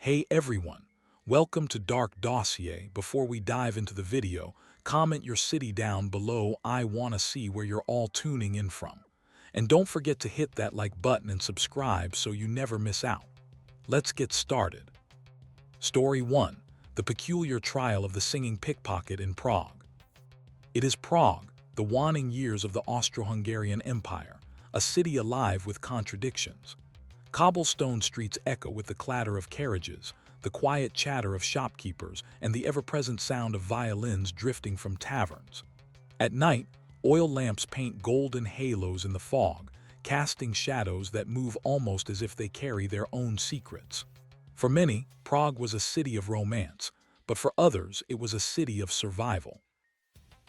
Hey everyone, welcome to Dark Dossier. Before we dive into the video, comment your city down below. I wanna see where you're all tuning in from. And don't forget to hit that like button and subscribe so you never miss out. Let's get started. Story 1. The Peculiar Trial of the Singing Pickpocket in Prague. It is Prague, the waning years of the Austro-Hungarian Empire, a city alive with contradictions. Cobblestone streets echo with the clatter of carriages, the quiet chatter of shopkeepers, and the ever-present sound of violins drifting from taverns. At night, oil lamps paint golden halos in the fog, casting shadows that move almost as if they carry their own secrets. For many, Prague was a city of romance, but for others it was a city of survival.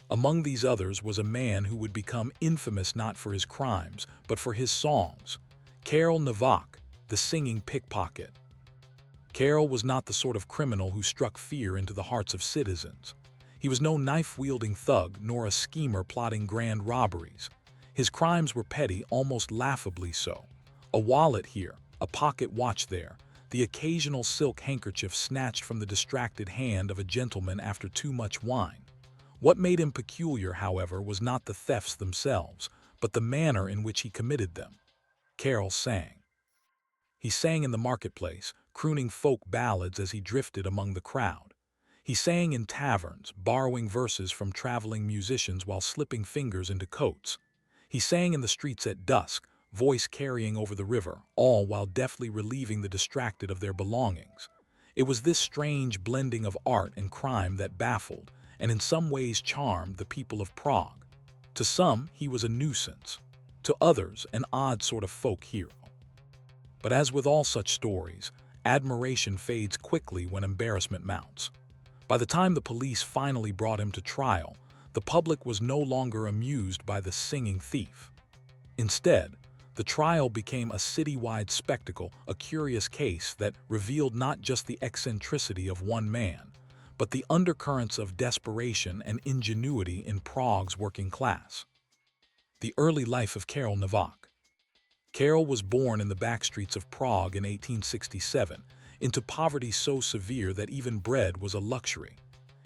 Among these others was a man who would become infamous not for his crimes, but for his songs. Karel Novak, the singing pickpocket. Karel was not the sort of criminal who struck fear into the hearts of citizens. He was no knife-wielding thug nor a schemer plotting grand robberies. His crimes were petty, almost laughably so. A wallet here, a pocket watch there, the occasional silk handkerchief snatched from the distracted hand of a gentleman after too much wine. What made him peculiar, however, was not the thefts themselves, but the manner in which he committed them. Karel sang. He sang in the marketplace, crooning folk ballads as he drifted among the crowd. He sang in taverns, borrowing verses from traveling musicians while slipping fingers into coats. He sang in the streets at dusk, voice carrying over the river, all while deftly relieving the distracted of their belongings. It was this strange blending of art and crime that baffled, and in some ways charmed, the people of Prague. To some, he was a nuisance. To others, an odd sort of folk hero. But as with all such stories, admiration fades quickly when embarrassment mounts. By the time the police finally brought him to trial, the public was no longer amused by the singing thief. Instead, the trial became a citywide spectacle, a curious case that revealed not just the eccentricity of one man, but the undercurrents of desperation and ingenuity in Prague's working class. The early life of Karel Novak. Karel was born in the backstreets of Prague in 1867, into poverty so severe that even bread was a luxury.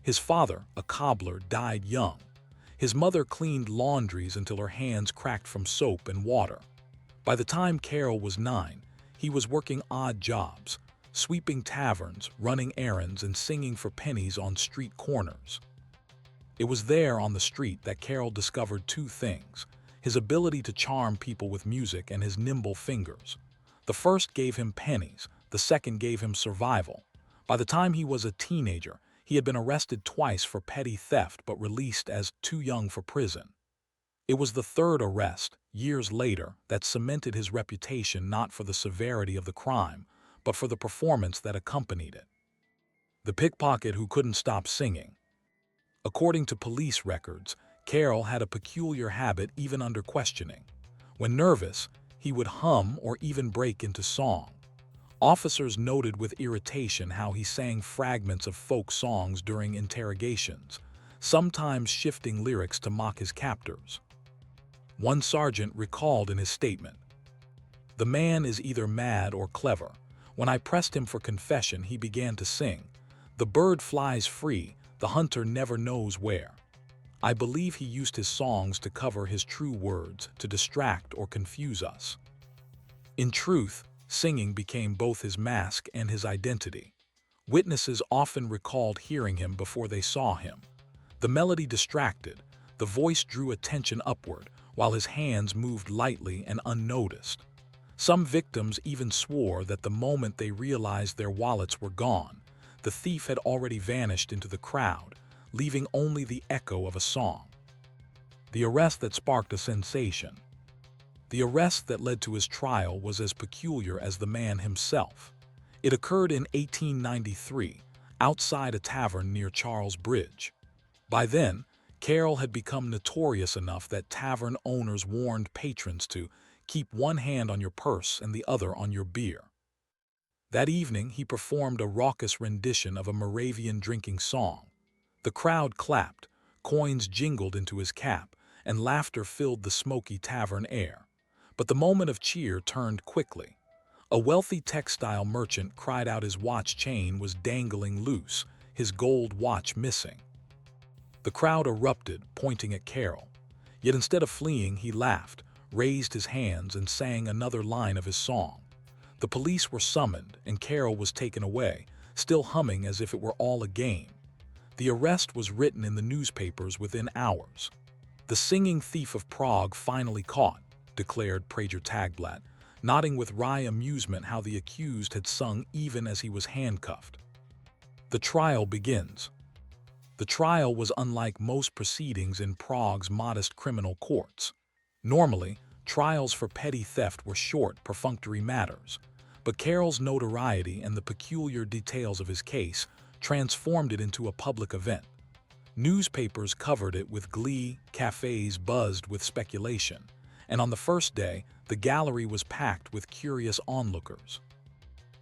His father, a cobbler, died young. His mother cleaned laundries until her hands cracked from soap and water. By the time Karel was 9, he was working odd jobs, sweeping taverns, running errands, and singing for pennies on street corners. It was there on the street that Karel discovered two things: his ability to charm people with music and his nimble fingers. The first gave him pennies, the second gave him survival. By the time he was a teenager, he had been arrested twice for petty theft but released as too young for prison. It was the third arrest, years later, that cemented his reputation not for the severity of the crime, but for the performance that accompanied it. The pickpocket who couldn't stop singing. According to police records, Karel had a peculiar habit even under questioning. When nervous, he would hum or even break into song. Officers noted with irritation how he sang fragments of folk songs during interrogations, sometimes shifting lyrics to mock his captors. One sergeant recalled in his statement, "The man is either mad or clever. When I pressed him for confession, he began to sing. The bird flies free, the hunter never knows where. I believe he used his songs to cover his true words, to distract or confuse us." In truth, singing became both his mask and his identity. Witnesses often recalled hearing him before they saw him. The melody distracted, the voice drew attention upward, while his hands moved lightly and unnoticed. Some victims even swore that the moment they realized their wallets were gone, the thief had already vanished into the crowd, leaving only the echo of a song. The arrest that sparked a sensation. The arrest that led to his trial was as peculiar as the man himself. It occurred in 1893, outside a tavern near Charles Bridge. By then, Karel had become notorious enough that tavern owners warned patrons to keep one hand on your purse and the other on your beer. That evening, he performed a raucous rendition of a Moravian drinking song. The crowd clapped, coins jingled into his cap, and laughter filled the smoky tavern air. But the moment of cheer turned quickly. A wealthy textile merchant cried out his watch chain was dangling loose, his gold watch missing. The crowd erupted, pointing at Carol. Yet instead of fleeing, he laughed, raised his hands, and sang another line of his song. The police were summoned, and Carol was taken away, still humming as if it were all a game. The arrest was written in the newspapers within hours. "The singing thief of Prague finally caught," declared Prager Tagblatt, nodding with wry amusement how the accused had sung even as he was handcuffed. The trial begins. The trial was unlike most proceedings in Prague's modest criminal courts. Normally, trials for petty theft were short, perfunctory matters, but Carol's notoriety and the peculiar details of his case transformed it into a public event. Newspapers covered it with glee, cafes buzzed with speculation, and on the first day, the gallery was packed with curious onlookers.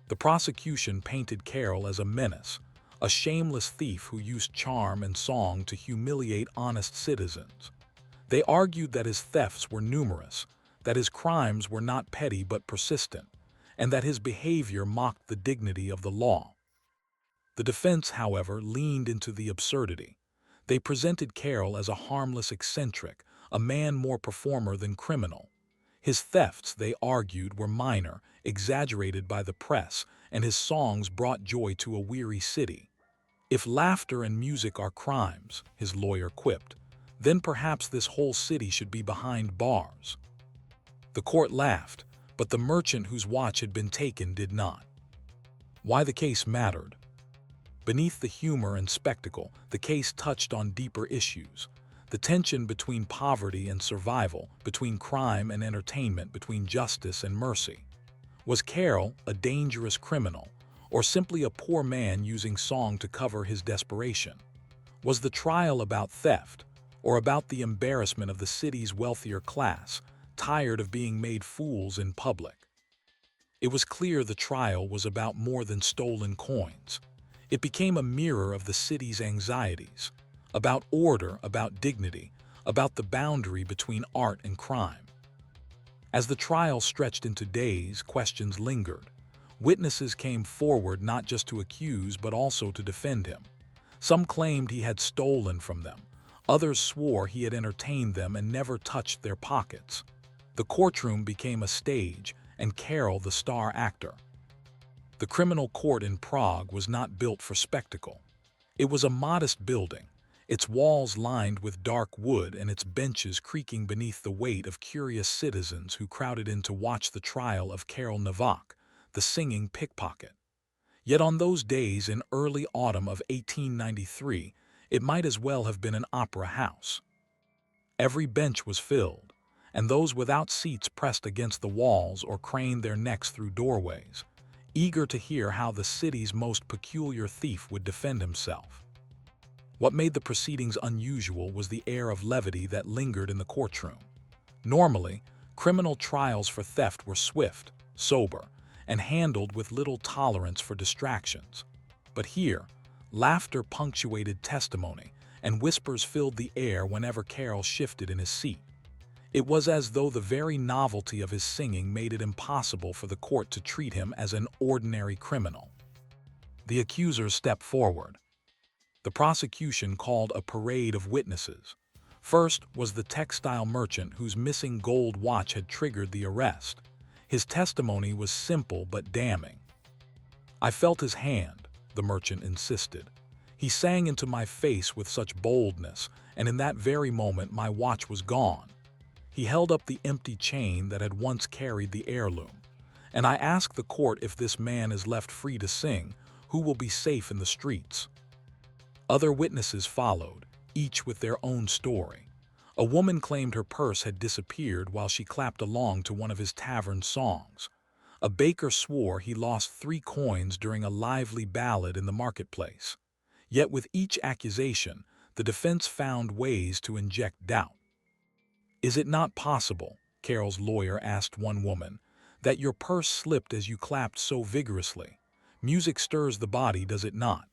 The prosecution painted Carol as a menace, a shameless thief who used charm and song to humiliate honest citizens. They argued that his thefts were numerous, that his crimes were not petty but persistent, and that his behavior mocked the dignity of the law. The defense, however, leaned into the absurdity. They presented Carol as a harmless eccentric, a man more performer than criminal. His thefts, they argued, were minor, exaggerated by the press, and his songs brought joy to a weary city. "If laughter and music are crimes," his lawyer quipped, "then perhaps this whole city should be behind bars." The court laughed, but the merchant whose watch had been taken did not. Why the case mattered? Beneath the humor and spectacle, the case touched on deeper issues. The tension between poverty and survival, between crime and entertainment, between justice and mercy. Was Carol a dangerous criminal, or simply a poor man using song to cover his desperation? Was the trial about theft, or about the embarrassment of the city's wealthier class, tired of being made fools in public? It was clear the trial was about more than stolen coins. It became a mirror of the city's anxieties, about order, about dignity, about the boundary between art and crime. As the trial stretched into days, questions lingered. Witnesses came forward not just to accuse but also to defend him. Some claimed he had stolen from them. Others swore he had entertained them and never touched their pockets. The courtroom became a stage, and Carol the star actor. The criminal court in Prague was not built for spectacle. It was a modest building, its walls lined with dark wood and its benches creaking beneath the weight of curious citizens who crowded in to watch the trial of Karol Nowak, the singing pickpocket. Yet on those days in early autumn of 1893, it might as well have been an opera house. Every bench was filled, and those without seats pressed against the walls or craned their necks through doorways, eager to hear how the city's most peculiar thief would defend himself. What made the proceedings unusual was the air of levity that lingered in the courtroom. Normally, criminal trials for theft were swift, sober, and handled with little tolerance for distractions. But here, laughter punctuated testimony, and whispers filled the air whenever Carol shifted in his seat. It was as though the very novelty of his singing made it impossible for the court to treat him as an ordinary criminal. The accusers stepped forward. The prosecution called a parade of witnesses. First was the textile merchant whose missing gold watch had triggered the arrest. His testimony was simple but damning. "I felt his hand," the merchant insisted. "He sang into my face with such boldness, and in that very moment my watch was gone." He held up the empty chain that had once carried the heirloom. "And I ask the court, if this man is left free to sing, who will be safe in the streets?" Other witnesses followed, each with their own story. A woman claimed her purse had disappeared while she clapped along to one of his tavern songs. A baker swore he lost 3 coins during a lively ballad in the marketplace. Yet with each accusation, the defense found ways to inject doubt. "Is it not possible," Carol's lawyer asked one woman, "that your purse slipped as you clapped so vigorously? Music stirs the body, does it not?"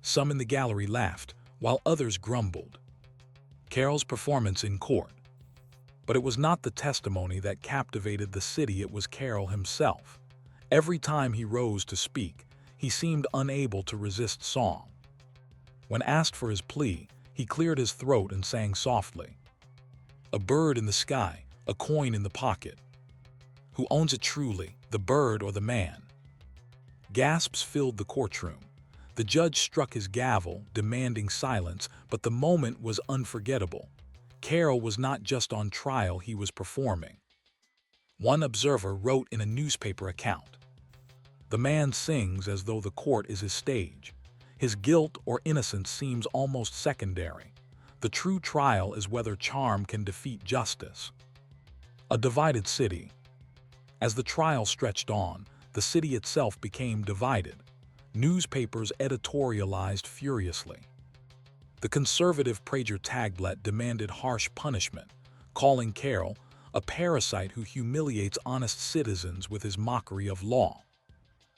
Some in the gallery laughed, while others grumbled. Carol's performance in court. But it was not the testimony that captivated the city, it was Carol himself. Every time he rose to speak, he seemed unable to resist song. When asked for his plea, he cleared his throat and sang softly. A bird in the sky, a coin in the pocket. Who owns it truly, the bird or the man? Gasps filled the courtroom. The judge struck his gavel, demanding silence, but the moment was unforgettable. Carol was not just on trial, he was performing. One observer wrote in a newspaper account, "The man sings as though the court is his stage. His guilt or innocence seems almost secondary. The true trial is whether charm can defeat justice." A divided city. As the trial stretched on, the city itself became divided. Newspapers editorialized furiously. The conservative Prager Tagblatt demanded harsh punishment, calling Carol a parasite who humiliates honest citizens with his mockery of law.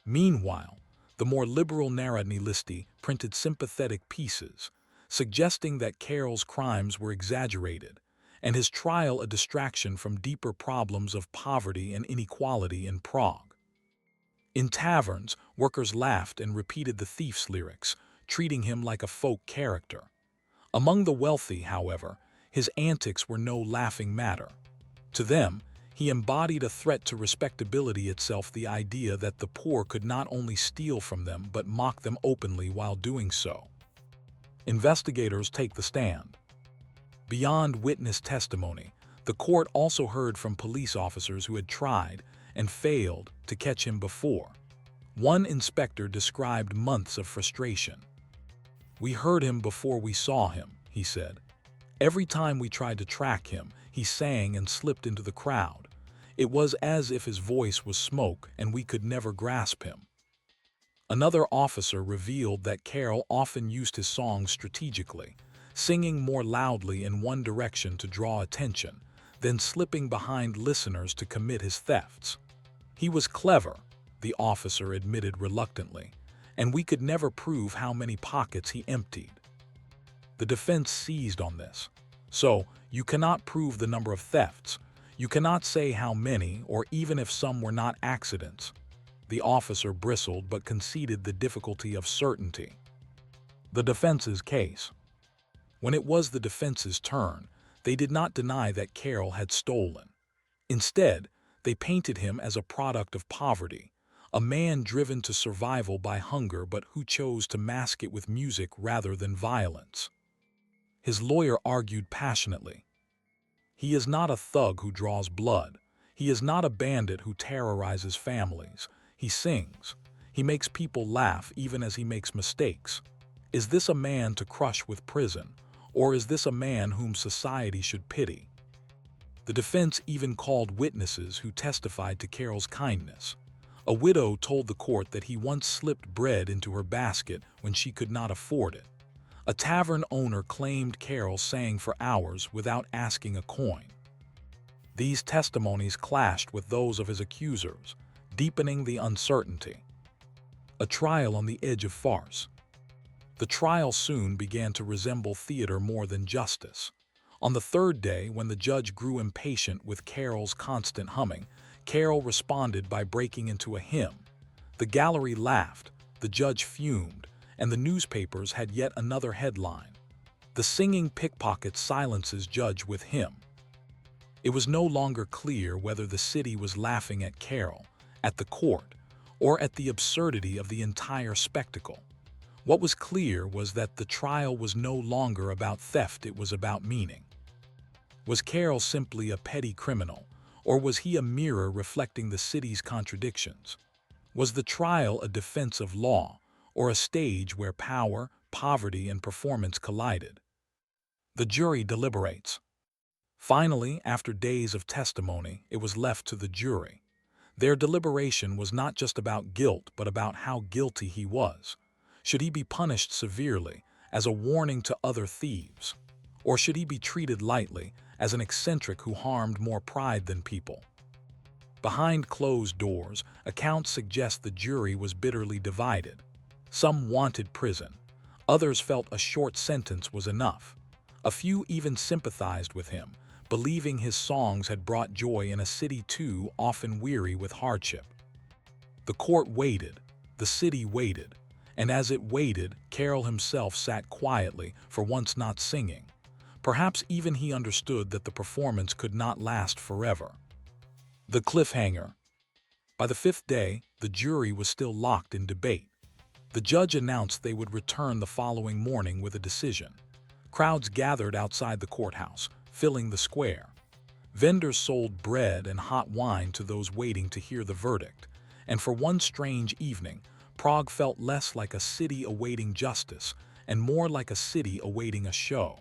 Meanwhile, the more liberal Narodny Listy printed sympathetic pieces, suggesting that Carol's crimes were exaggerated, and his trial a distraction from deeper problems of poverty and inequality in Prague. In taverns, workers laughed and repeated the thief's lyrics, treating him like a folk character. Among the wealthy, however, his antics were no laughing matter. To them, he embodied a threat to respectability itself, the idea that the poor could not only steal from them but mock them openly while doing so. Investigators take the stand. Beyond witness testimony, the court also heard from police officers who had tried and failed to catch him before. One inspector described months of frustration. "We heard him before we saw him," he said. "Every time we tried to track him, he sang and slipped into the crowd. It was as if his voice was smoke and we could never grasp him." Another officer revealed that Carol often used his songs strategically, singing more loudly in one direction to draw attention, then slipping behind listeners to commit his thefts. "He was clever," the officer admitted reluctantly, "and we could never prove how many pockets he emptied." The defense seized on this. "So, you cannot prove the number of thefts. You cannot say how many, or even if some were not accidents." The officer bristled but conceded the difficulty of certainty. The defense's case. When it was the defense's turn, they did not deny that Carol had stolen. Instead, they painted him as a product of poverty, a man driven to survival by hunger but who chose to mask it with music rather than violence. His lawyer argued passionately. "He is not a thug who draws blood. He is not a bandit who terrorizes families. He sings. He makes people laugh even as he makes mistakes. Is this a man to crush with prison, or is this a man whom society should pity?" The defense even called witnesses who testified to Carol's kindness. A widow told the court that he once slipped bread into her basket when she could not afford it. A tavern owner claimed Carol sang for hours without asking a coin. These testimonies clashed with those of his accusers, deepening the uncertainty. A trial on the edge of farce. The trial soon began to resemble theater more than justice. On the third day, when the judge grew impatient with Carol's constant humming, Carol responded by breaking into a hymn. The gallery laughed, the judge fumed, and the newspapers had yet another headline. "The singing pickpocket silences judge with hymn." It was no longer clear whether the city was laughing at Carol, at the court, or at the absurdity of the entire spectacle. What was clear was that the trial was no longer about theft, it was about meaning. Was Carol simply a petty criminal, or was he a mirror reflecting the city's contradictions? Was the trial a defense of law, or a stage where power, poverty, and performance collided? The jury deliberates. Finally, after days of testimony, it was left to the jury. Their deliberation was not just about guilt, but about how guilty he was. Should he be punished severely, as a warning to other thieves? Or should he be treated lightly, as an eccentric who harmed more pride than people? Behind closed doors, accounts suggest the jury was bitterly divided. Some wanted prison. Others felt a short sentence was enough. A few even sympathized with him, believing his songs had brought joy in a city too often weary with hardship. The court waited, the city waited, and as it waited, Karol himself sat quietly, for once not singing. Perhaps even he understood that the performance could not last forever. The cliffhanger. By the fifth day, the jury was still locked in debate. The judge announced they would return the following morning with a decision. Crowds gathered outside the courthouse, filling the square. Vendors sold bread and hot wine to those waiting to hear the verdict, and for one strange evening, Prague felt less like a city awaiting justice and more like a city awaiting a show.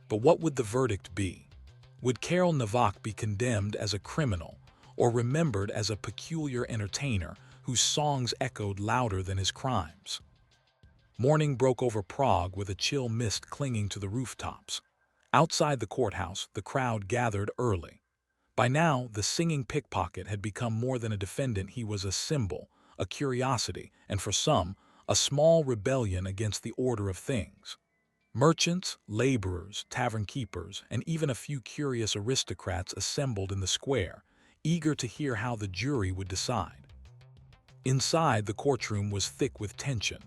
But what would the verdict be? Would Karol Nowak be condemned as a criminal or remembered as a peculiar entertainer whose songs echoed louder than his crimes? Morning broke over Prague with a chill mist clinging to the rooftops. Outside the courthouse, the crowd gathered early. By now, the singing pickpocket had become more than a defendant. He was a symbol, a curiosity, and for some, a small rebellion against the order of things. Merchants, laborers, tavern keepers, and even a few curious aristocrats assembled in the square, eager to hear how the jury would decide. Inside, the courtroom was thick with tension.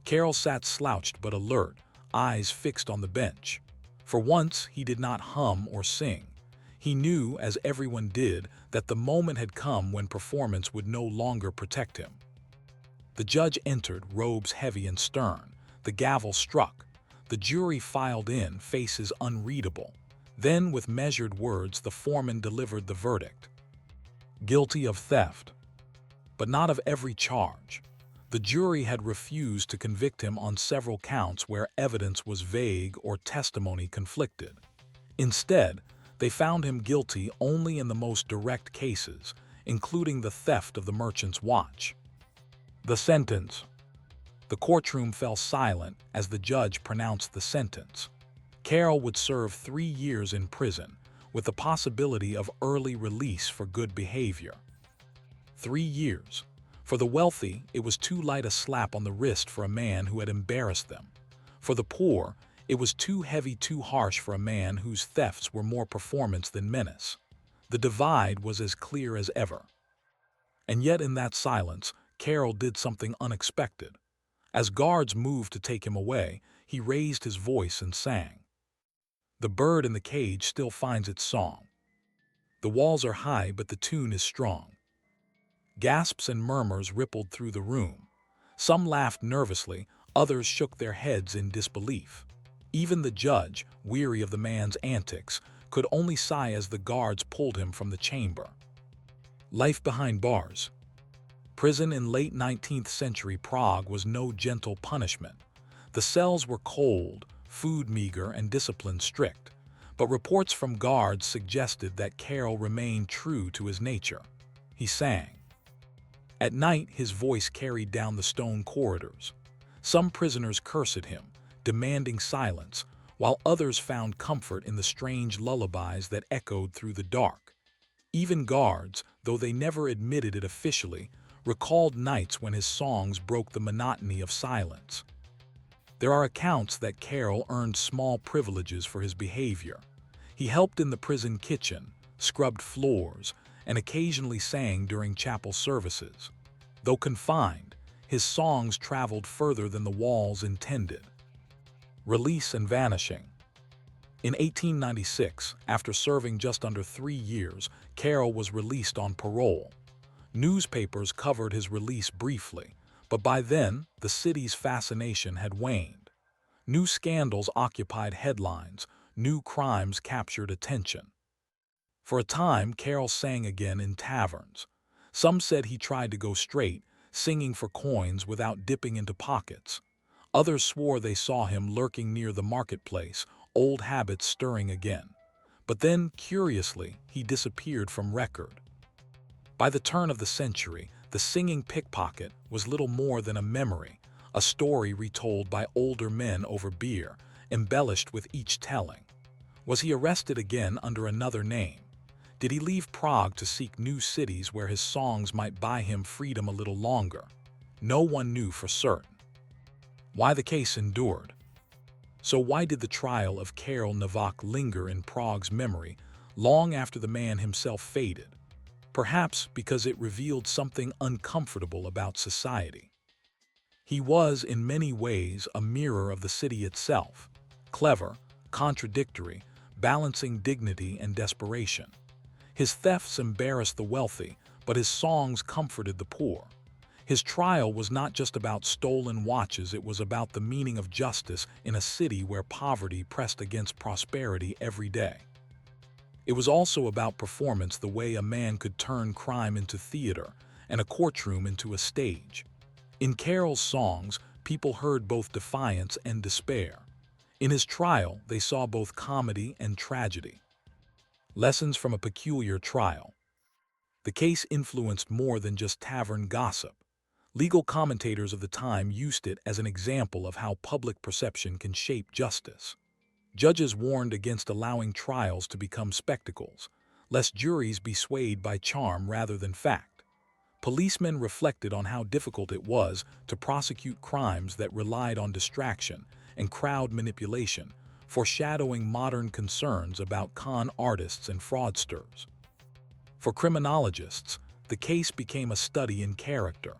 Karol sat slouched but alert, eyes fixed on the bench. For once, he did not hum or sing. He knew, as everyone did, that the moment had come when performance would no longer protect him. The judge entered, robes heavy and stern. The gavel struck. The jury filed in, faces unreadable. Then, with measured words, the foreman delivered the verdict. Guilty of theft. But not of every charge. The jury had refused to convict him on several counts where evidence was vague or testimony conflicted. Instead, they found him guilty only in the most direct cases, including the theft of the merchant's watch. The sentence. The courtroom fell silent as the judge pronounced the sentence. Karol would serve 3 years in prison, with the possibility of early release for good behavior. 3 years. For the wealthy, it was too light a slap on the wrist for a man who had embarrassed them. For the poor, it was too heavy, too harsh for a man whose thefts were more performance than menace. The divide was as clear as ever. And yet in that silence, Karol did something unexpected. As guards moved to take him away, he raised his voice and sang. The bird in the cage still finds its song. The walls are high, but the tune is strong. Gasps and murmurs rippled through the room. Some laughed nervously, others shook their heads in disbelief. Even the judge, weary of the man's antics, could only sigh as the guards pulled him from the chamber. Life behind bars. Prison in late 19th century Prague was no gentle punishment. The cells were cold, food meager, and discipline strict. But reports from guards suggested that Karol remained true to his nature. He sang. At night, his voice carried down the stone corridors. Some prisoners cursed at him, demanding silence, while others found comfort in the strange lullabies that echoed through the dark. Even guards, though they never admitted it officially, recalled nights when his songs broke the monotony of silence. There are accounts that Karol earned small privileges for his behavior. He helped in the prison kitchen, scrubbed floors, and occasionally sang during chapel services. Though confined, his songs traveled further than the walls intended. Release and vanishing. In 1896, after serving just under 3 years, Karol was released on parole. Newspapers covered his release briefly, but by then, the city's fascination had waned. New scandals occupied headlines, new crimes captured attention. For a time, Karol sang again in taverns. Some said he tried to go straight, singing for coins without dipping into pockets. Others swore they saw him lurking near the marketplace, old habits stirring again. But then, curiously, he disappeared from record. By the turn of the century, the singing pickpocket was little more than a memory, a story retold by older men over beer, embellished with each telling. Was he arrested again under another name? Did he leave Prague to seek new cities where his songs might buy him freedom a little longer? No one knew for certain. Why the case endured? So why did the trial of Karol Nowak linger in Prague's memory long after the man himself faded? perhaps because it revealed something uncomfortable about society. He was, in many ways, a mirror of the city itself, clever, contradictory, balancing dignity and desperation. His thefts embarrassed the wealthy, but his songs comforted the poor. His trial was not just about stolen watches, it was about the meaning of justice in a city where poverty pressed against prosperity every day. It was also about performance, the way a man could turn crime into theater and a courtroom into a stage. In Carroll's songs, people heard both defiance and despair. In his trial, they saw both comedy and tragedy. Lessons from a peculiar trial. The case influenced more than just tavern gossip. Legal commentators of the time used it as an example of how public perception can shape justice. Judges warned against allowing trials to become spectacles, lest juries be swayed by charm rather than fact. Policemen reflected on how difficult it was to prosecute crimes that relied on distraction and crowd manipulation, foreshadowing modern concerns about con artists and fraudsters. For criminologists, the case became a study in character.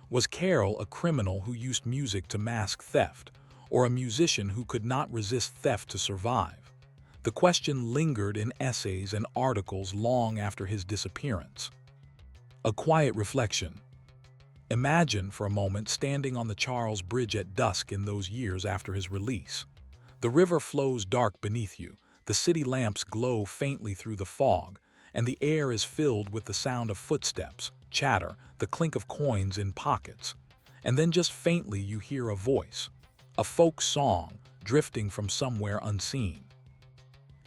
Was Carroll a criminal who used music to mask theft, or a musician who could not resist theft to survive? The question lingered in essays and articles long after his disappearance. A quiet reflection. Imagine for a moment standing on the Charles Bridge at dusk in those years after his release. The river flows dark beneath you, the city lamps glow faintly through the fog, and the air is filled with the sound of footsteps, chatter, the clink of coins in pockets. And then just faintly you hear a voice, a folk song drifting from somewhere unseen.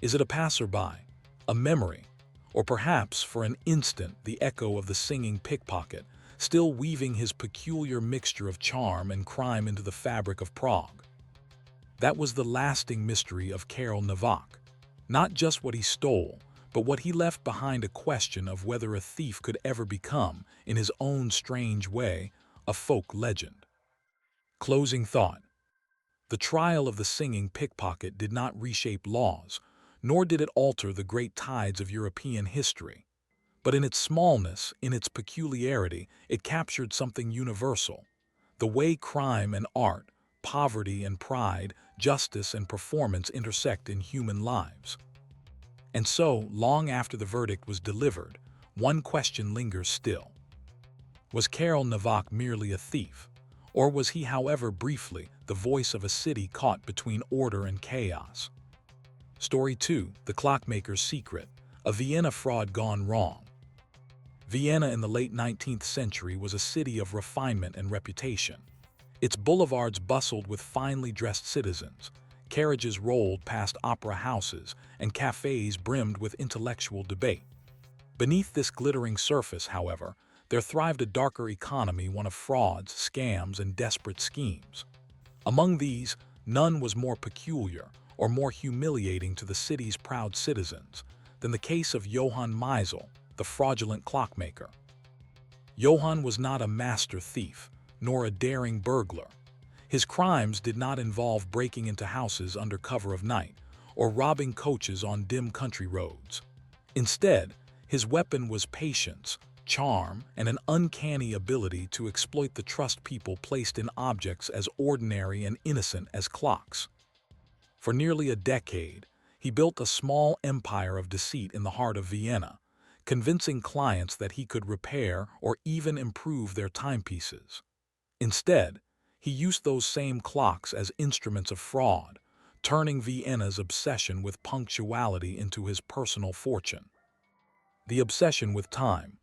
Is it a passerby, a memory, or perhaps for an instant the echo of the singing pickpocket, still weaving his peculiar mixture of charm and crime into the fabric of Prague? That was the lasting mystery of Karol Nowak. Not just what he stole, but what he left behind, a question of whether a thief could ever become, in his own strange way, a folk legend. Closing thought. The trial of the singing pickpocket did not reshape laws, nor did it alter the great tides of European history. But in its smallness, in its peculiarity, it captured something universal: the way crime and art, poverty and pride, justice and performance intersect in human lives. And so, long after the verdict was delivered, one question lingers still. Was Karol Nowak merely a thief? Or was he, however briefly, the voice of a city caught between order and chaos? Story 2. The Clockmaker's Secret. A Vienna fraud gone wrong. Vienna in the late 19th century was a city of refinement and reputation. Its boulevards bustled with finely dressed citizens, carriages rolled past opera houses, and cafes brimmed with intellectual debate. Beneath this glittering surface, however, there thrived a darker economy, one of frauds, scams, and desperate schemes. Among these, none was more peculiar or more humiliating to the city's proud citizens than the case of Johann Meisel, the fraudulent clockmaker. Johann was not a master thief, nor a daring burglar. His crimes did not involve breaking into houses under cover of night or robbing coaches on dim country roads. Instead, his weapon was patience, charm, and an uncanny ability to exploit the trust people placed in objects as ordinary and innocent as clocks. For nearly a decade, he built a small empire of deceit in the heart of Vienna, convincing clients that he could repair or even improve their timepieces. Instead, he used those same clocks as instruments of fraud, turning Vienna's obsession with punctuality into his personal fortune. The obsession with time.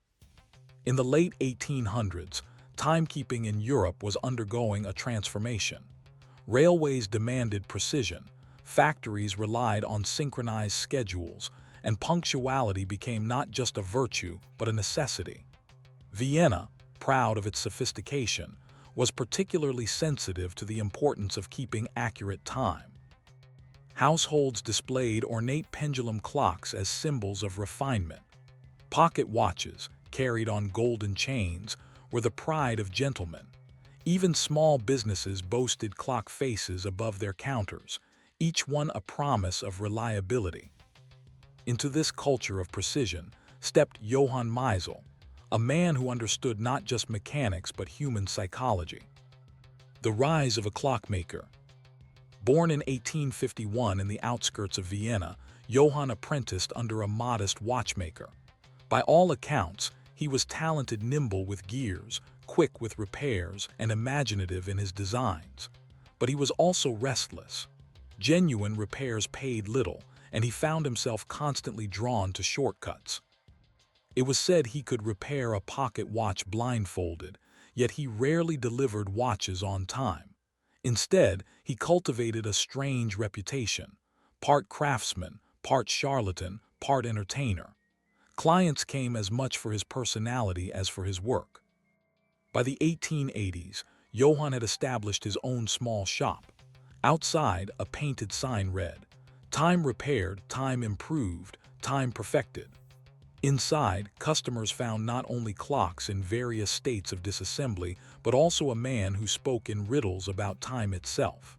In the late 1800s, timekeeping in Europe was undergoing a transformation. Railways demanded precision, factories relied on synchronized schedules, and punctuality became not just a virtue but a necessity. Vienna, proud of its sophistication, was particularly sensitive to the importance of keeping accurate time. Households displayed ornate pendulum clocks as symbols of refinement. Pocket watches, carried on golden chains, were the pride of gentlemen. Even small businesses boasted clock faces above their counters, each one a promise of reliability. Into this culture of precision, stepped Johann Meisel, a man who understood not just mechanics but human psychology. The rise of a clockmaker. Born in 1851 in the outskirts of Vienna, Johann apprenticed under a modest watchmaker. By all accounts, he was talented, nimble with gears, quick with repairs, and imaginative in his designs. But he was also restless. Genuine repairs paid little, and he found himself constantly drawn to shortcuts. It was said he could repair a pocket watch blindfolded, yet he rarely delivered watches on time. Instead, he cultivated a strange reputation, part craftsman, part charlatan, part entertainer. Clients came as much for his personality as for his work. By the 1880s, Johann had established his own small shop. Outside, a painted sign read, "Time repaired, time improved, time perfected." Inside, customers found not only clocks in various states of disassembly, but also a man who spoke in riddles about time itself.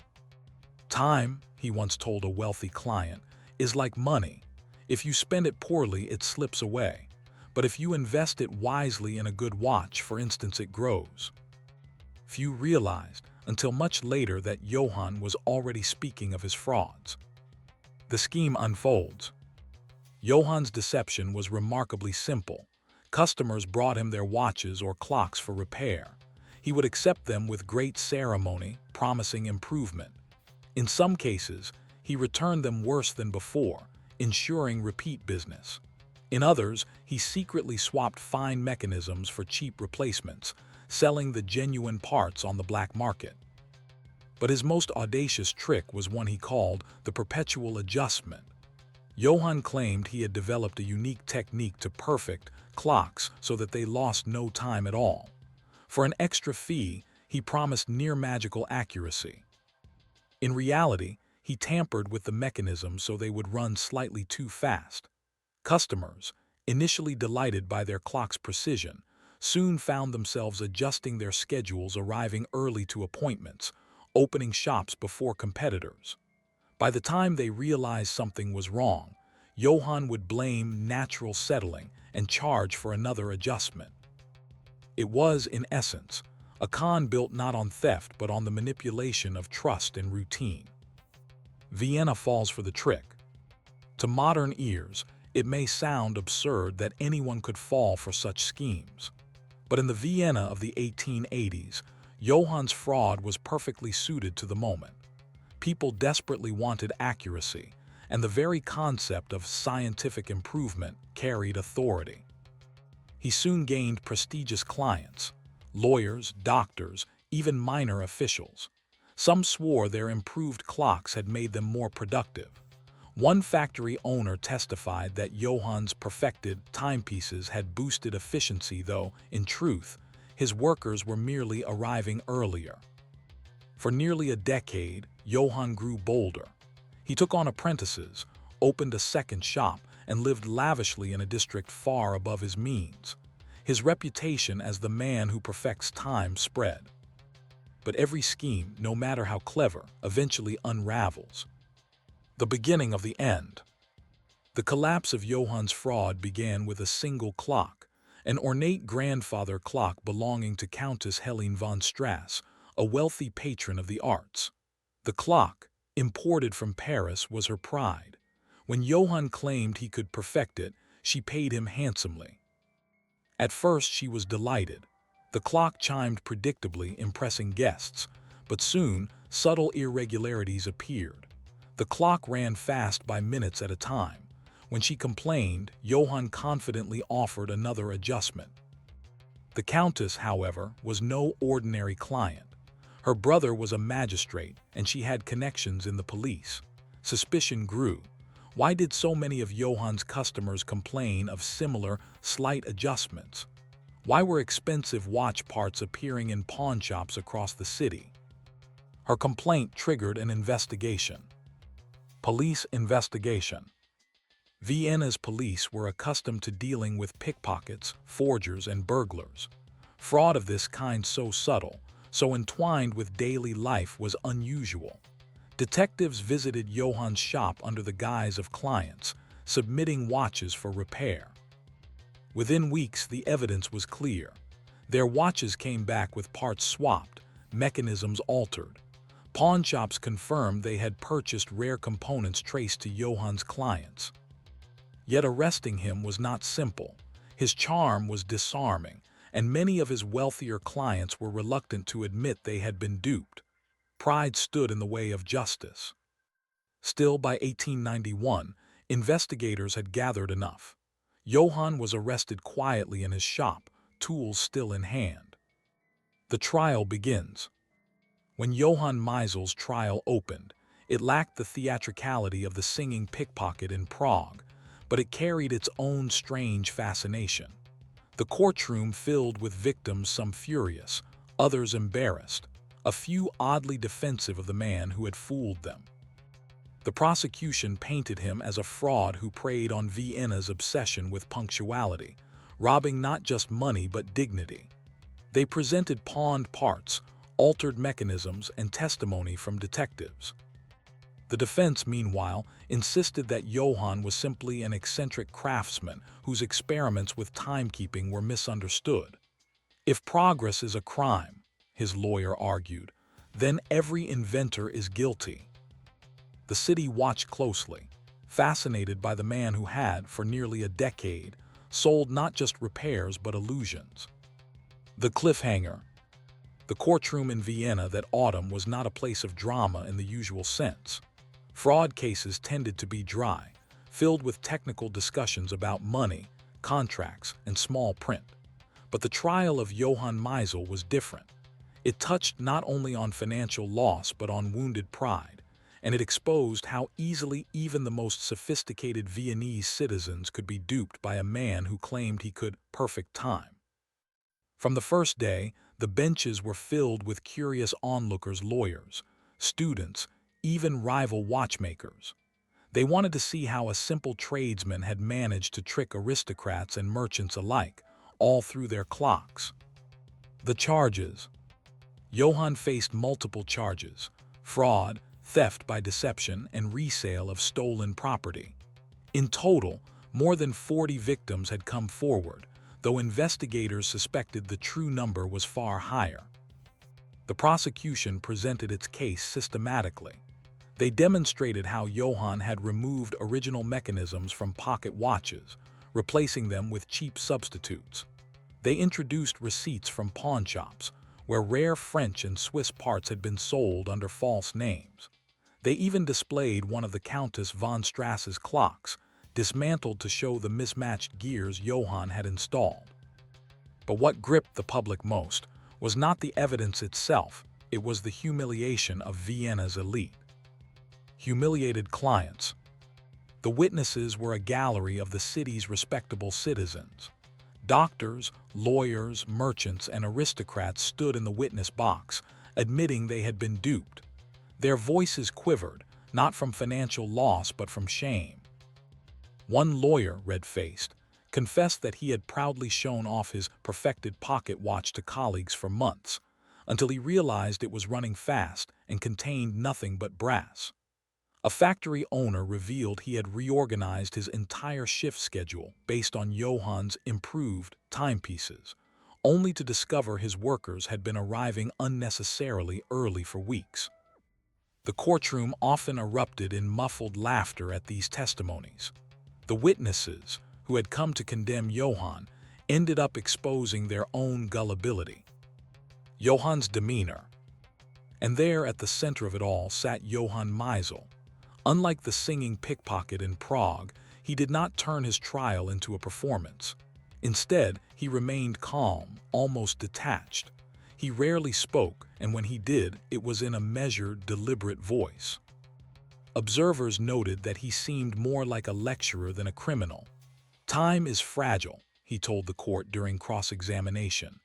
"Time," he once told a wealthy client, "is like money. If you spend it poorly, it slips away. But if you invest it wisely in a good watch, for instance, it grows." Few realized, until much later, that Johann was already speaking of his frauds. The scheme unfolds. Johann's deception was remarkably simple. Customers brought him their watches or clocks for repair. He would accept them with great ceremony, promising improvement. In some cases, he returned them worse than before, ensuring repeat business. In others, he secretly swapped fine mechanisms for cheap replacements, selling the genuine parts on the black market. But his most audacious trick was one he called the perpetual adjustment. Johann claimed he had developed a unique technique to perfect clocks so that they lost no time at all. For an extra fee, he promised near-magical accuracy. In reality, he tampered with the mechanism so they would run slightly too fast. Customers, initially delighted by their clock's precision, soon found themselves adjusting their schedules, arriving early to appointments, opening shops before competitors. By the time they realized something was wrong, Johann would blame natural settling and charge for another adjustment. It was, in essence, a con built not on theft but on the manipulation of trust and routine. Vienna falls for the trick. To modern ears, it may sound absurd that anyone could fall for such schemes. But in the Vienna of the 1880s, Johann's fraud was perfectly suited to the moment. People desperately wanted accuracy, and the very concept of scientific improvement carried authority. He soon gained prestigious clients, lawyers, doctors, even minor officials. Some swore their improved clocks had made them more productive. One factory owner testified that Johann's perfected timepieces had boosted efficiency, though, in truth, his workers were merely arriving earlier. For nearly a decade, Johann grew bolder. He took on apprentices, opened a second shop, and lived lavishly in a district far above his means. His reputation as the man who perfects time spread. But every scheme, no matter how clever, eventually unravels. The beginning of the end. The collapse of Johann's fraud began with a single clock, an ornate grandfather clock belonging to Countess Helene von Strass, a wealthy patron of the arts. The clock, imported from Paris, was her pride. When Johann claimed he could perfect it, she paid him handsomely. At first she was delighted. The clock chimed predictably, impressing guests, but soon subtle irregularities appeared. The clock ran fast by minutes at a time. When she complained, Johann confidently offered another adjustment. The Countess, however, was no ordinary client. Her brother was a magistrate, and she had connections in the police. Suspicion grew. Why did so many of Johann's customers complain of similar, slight adjustments? Why were expensive watch parts appearing in pawnshops across the city? Her complaint triggered an investigation. Police investigation. Vienna's police were accustomed to dealing with pickpockets, forgers, and burglars. Fraud of this kind, so subtle, so entwined with daily life, was unusual. Detectives visited Johann's shop under the guise of clients, submitting watches for repair. Within weeks, the evidence was clear. Their watches came back with parts swapped, mechanisms altered. Pawnshops confirmed they had purchased rare components traced to Johann's clients. Yet arresting him was not simple. His charm was disarming, and many of his wealthier clients were reluctant to admit they had been duped. Pride stood in the way of justice. Still, by 1891, investigators had gathered enough. Johann was arrested quietly in his shop, tools still in hand. The trial begins. When Johann Meisel's trial opened, it lacked the theatricality of the singing pickpocket in Prague, but it carried its own strange fascination. The courtroom filled with victims, some furious, others embarrassed, a few oddly defensive of the man who had fooled them. The prosecution painted him as a fraud who preyed on Vienna's obsession with punctuality, robbing not just money but dignity. They presented pawned parts, altered mechanisms, and testimony from detectives. The defense, meanwhile, insisted that Johann was simply an eccentric craftsman whose experiments with timekeeping were misunderstood. If progress is a crime, his lawyer argued, then every inventor is guilty. The city watched closely, fascinated by the man who had, for nearly a decade, sold not just repairs but illusions. The cliffhanger. The courtroom in Vienna that autumn was not a place of drama in the usual sense. Fraud cases tended to be dry, filled with technical discussions about money, contracts, and small print. But the trial of Johann Meisel was different. It touched not only on financial loss but on wounded pride, and it exposed how easily even the most sophisticated Viennese citizens could be duped by a man who claimed he could perfect time. From the first day, the benches were filled with curious onlookers, lawyers, students, even rival watchmakers. They wanted to see how a simple tradesman had managed to trick aristocrats and merchants alike, all through their clocks. The charges. Johann faced multiple charges: fraud, theft by deception, and resale of stolen property. In total, more than 40 victims had come forward, though investigators suspected the true number was far higher. The prosecution presented its case systematically. They demonstrated how Johann had removed original mechanisms from pocket watches, replacing them with cheap substitutes. They introduced receipts from pawnshops, where rare French and Swiss parts had been sold under false names. They even displayed one of the Countess von Strasse's clocks, dismantled to show the mismatched gears Johann had installed. But what gripped the public most was not the evidence itself, it was the humiliation of Vienna's elite. Humiliated clients. The witnesses were a gallery of the city's respectable citizens. Doctors, lawyers, merchants, and aristocrats stood in the witness box, admitting they had been duped. Their voices quivered, not from financial loss but from shame. One lawyer, red-faced, confessed that he had proudly shown off his perfected pocket watch to colleagues for months, until he realized it was running fast and contained nothing but brass. A factory owner revealed he had reorganized his entire shift schedule based on Johann's improved timepieces, only to discover his workers had been arriving unnecessarily early for weeks. The courtroom often erupted in muffled laughter at these testimonies. The witnesses, who had come to condemn Johann, ended up exposing their own gullibility. Johann's demeanor. And there, at the center of it all, sat Johann Meisel. Unlike the singing pickpocket in Prague, he did not turn his trial into a performance. Instead, he remained calm, almost detached. He rarely spoke, and when he did, it was in a measured, deliberate voice. Observers noted that he seemed more like a lecturer than a criminal. "Time is fragile," he told the court during cross-examination.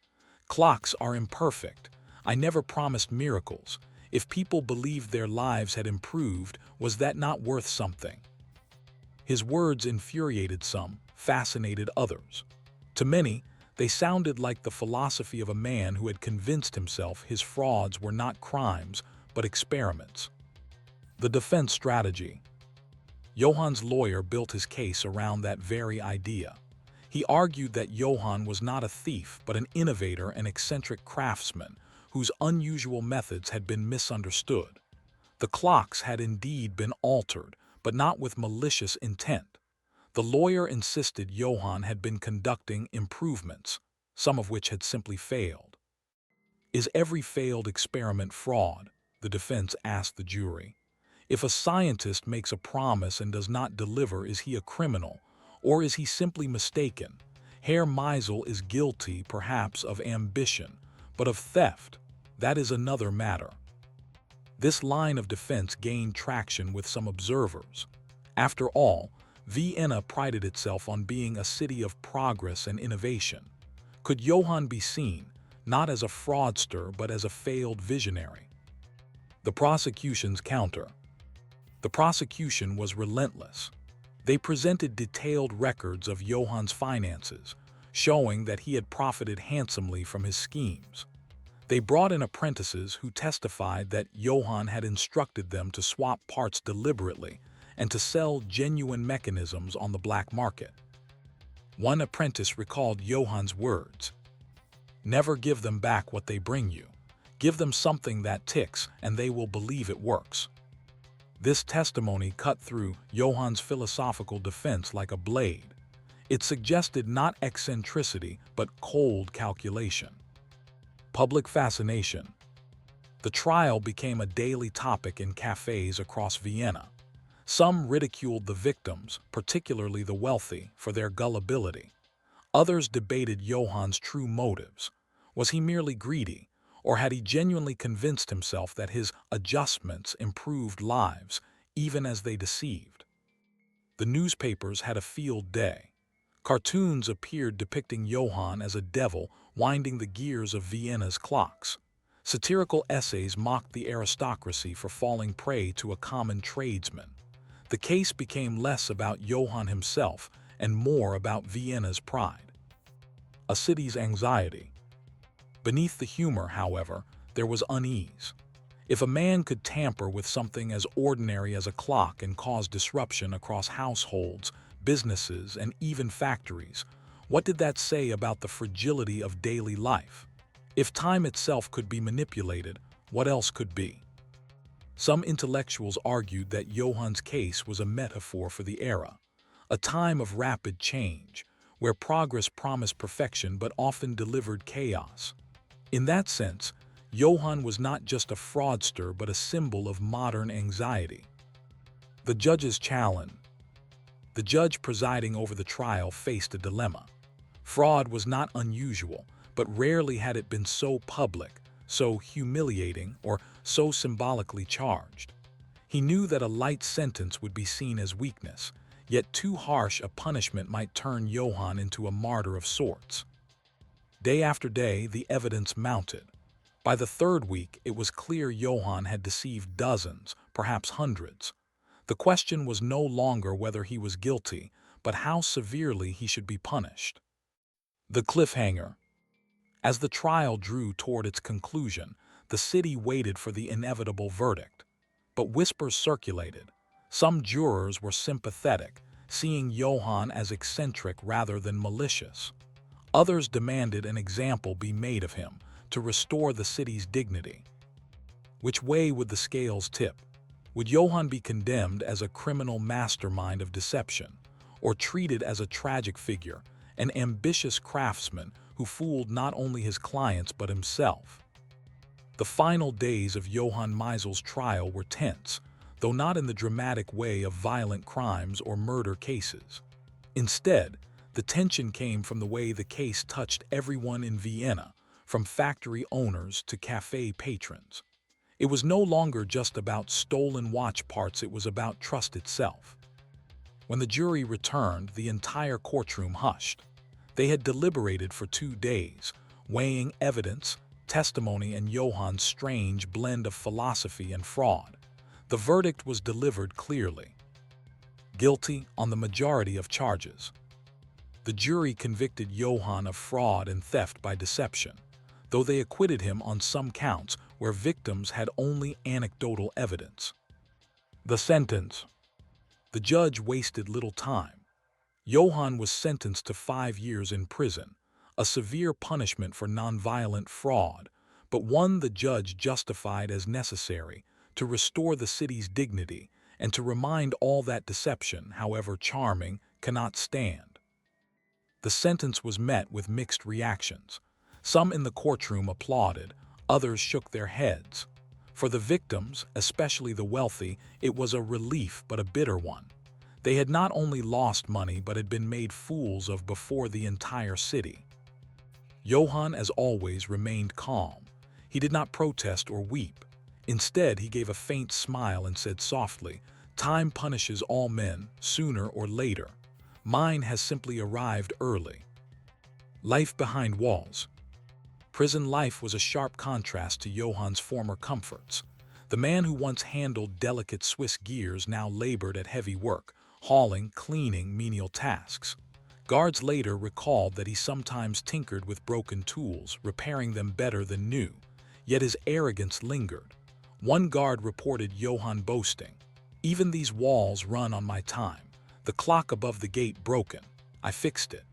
"Clocks are imperfect. I never promised miracles. If people believed their lives had improved, was that not worth something?" His words infuriated some, fascinated others. To many, they sounded like the philosophy of a man who had convinced himself his frauds were not crimes, but experiments. The defense strategy. Johann's lawyer built his case around that very idea. He argued that Johann was not a thief but an innovator and eccentric craftsman whose unusual methods had been misunderstood. The clocks had indeed been altered, but not with malicious intent. The lawyer insisted Johann had been conducting improvements, some of which had simply failed. Is every failed experiment fraud? The defense asked the jury. If a scientist makes a promise and does not deliver, is he a criminal, or is he simply mistaken? Herr Meisel is guilty, perhaps, of ambition, but of theft, that is another matter. This line of defense gained traction with some observers. After all, Vienna prided itself on being a city of progress and innovation. Could Johann be seen, not as a fraudster but as a failed visionary? The prosecution's counter. The prosecution was relentless. They presented detailed records of Johann's finances, showing that he had profited handsomely from his schemes. They brought in apprentices who testified that Johann had instructed them to swap parts deliberately and to sell genuine mechanisms on the black market. One apprentice recalled Johann's words, "Never give them back what they bring you. Give them something that ticks and they will believe it works." This testimony cut through Johann's philosophical defense like a blade. It suggested not eccentricity but cold calculation. Public fascination. The trial became a daily topic in cafes across Vienna. Some ridiculed the victims, particularly the wealthy, for their gullibility. Others debated Johann's true motives. Was he merely greedy, or had he genuinely convinced himself that his adjustments improved lives, even as they deceived? The newspapers had a field day. Cartoons appeared depicting Johann as a devil winding the gears of Vienna's clocks. Satirical essays mocked the aristocracy for falling prey to a common tradesman. The case became less about Johann himself and more about Vienna's pride. A city's anxiety. Beneath the humor, however, there was unease. If a man could tamper with something as ordinary as a clock and cause disruption across households, businesses, and even factories, what did that say about the fragility of daily life? If time itself could be manipulated, what else could be? Some intellectuals argued that Johann's case was a metaphor for the era, a time of rapid change, where progress promised perfection but often delivered chaos. In that sense, Johann was not just a fraudster but a symbol of modern anxiety. The judge's challenge. The judge presiding over the trial faced a dilemma. Fraud was not unusual, but rarely had it been so public, so humiliating, or so symbolically charged. He knew that a light sentence would be seen as weakness, yet too harsh a punishment might turn Johann into a martyr of sorts. Day after day, the evidence mounted. By the third week, it was clear Johann had deceived dozens, perhaps hundreds. The question was no longer whether he was guilty, but how severely he should be punished. The cliffhanger. As the trial drew toward its conclusion, the city waited for the inevitable verdict. But whispers circulated. Some jurors were sympathetic, seeing Johann as eccentric rather than malicious. Others demanded an example be made of him to restore the city's dignity. Which way would the scales tip? Would Johann be condemned as a criminal mastermind of deception, or treated as a tragic figure, an ambitious craftsman who fooled not only his clients but himself? The final days of Johann Meisel's trial were tense, though not in the dramatic way of violent crimes or murder cases. Instead, the tension came from the way the case touched everyone in Vienna, from factory owners to cafe patrons. It was no longer just about stolen watch parts, it was about trust itself. When the jury returned, the entire courtroom hushed. They had deliberated for 2 days, weighing evidence, testimony, and Johann's strange blend of philosophy and fraud. The verdict was delivered clearly. Guilty on the majority of charges. The jury convicted Johann of fraud and theft by deception, though they acquitted him on some counts where victims had only anecdotal evidence. The sentence. The judge wasted little time. Johann was sentenced to 5 years in prison, a severe punishment for nonviolent fraud, but one the judge justified as necessary to restore the city's dignity and to remind all that deception, however charming, cannot stand. The sentence was met with mixed reactions. Some in the courtroom applauded, others shook their heads. For the victims, especially the wealthy, it was a relief but a bitter one. They had not only lost money but had been made fools of before the entire city. Johann, as always, remained calm. He did not protest or weep. Instead, he gave a faint smile and said softly, "Time punishes all men, sooner or later. Mine has simply arrived early." Life behind walls. Prison life was a sharp contrast to Johann's former comforts. The man who once handled delicate Swiss gears now labored at heavy work, hauling, cleaning, menial tasks. Guards later recalled that he sometimes tinkered with broken tools, repairing them better than new. Yet his arrogance lingered. One guard reported Johann boasting, "Even these walls run on my time. The clock above the gate broken. I fixed it."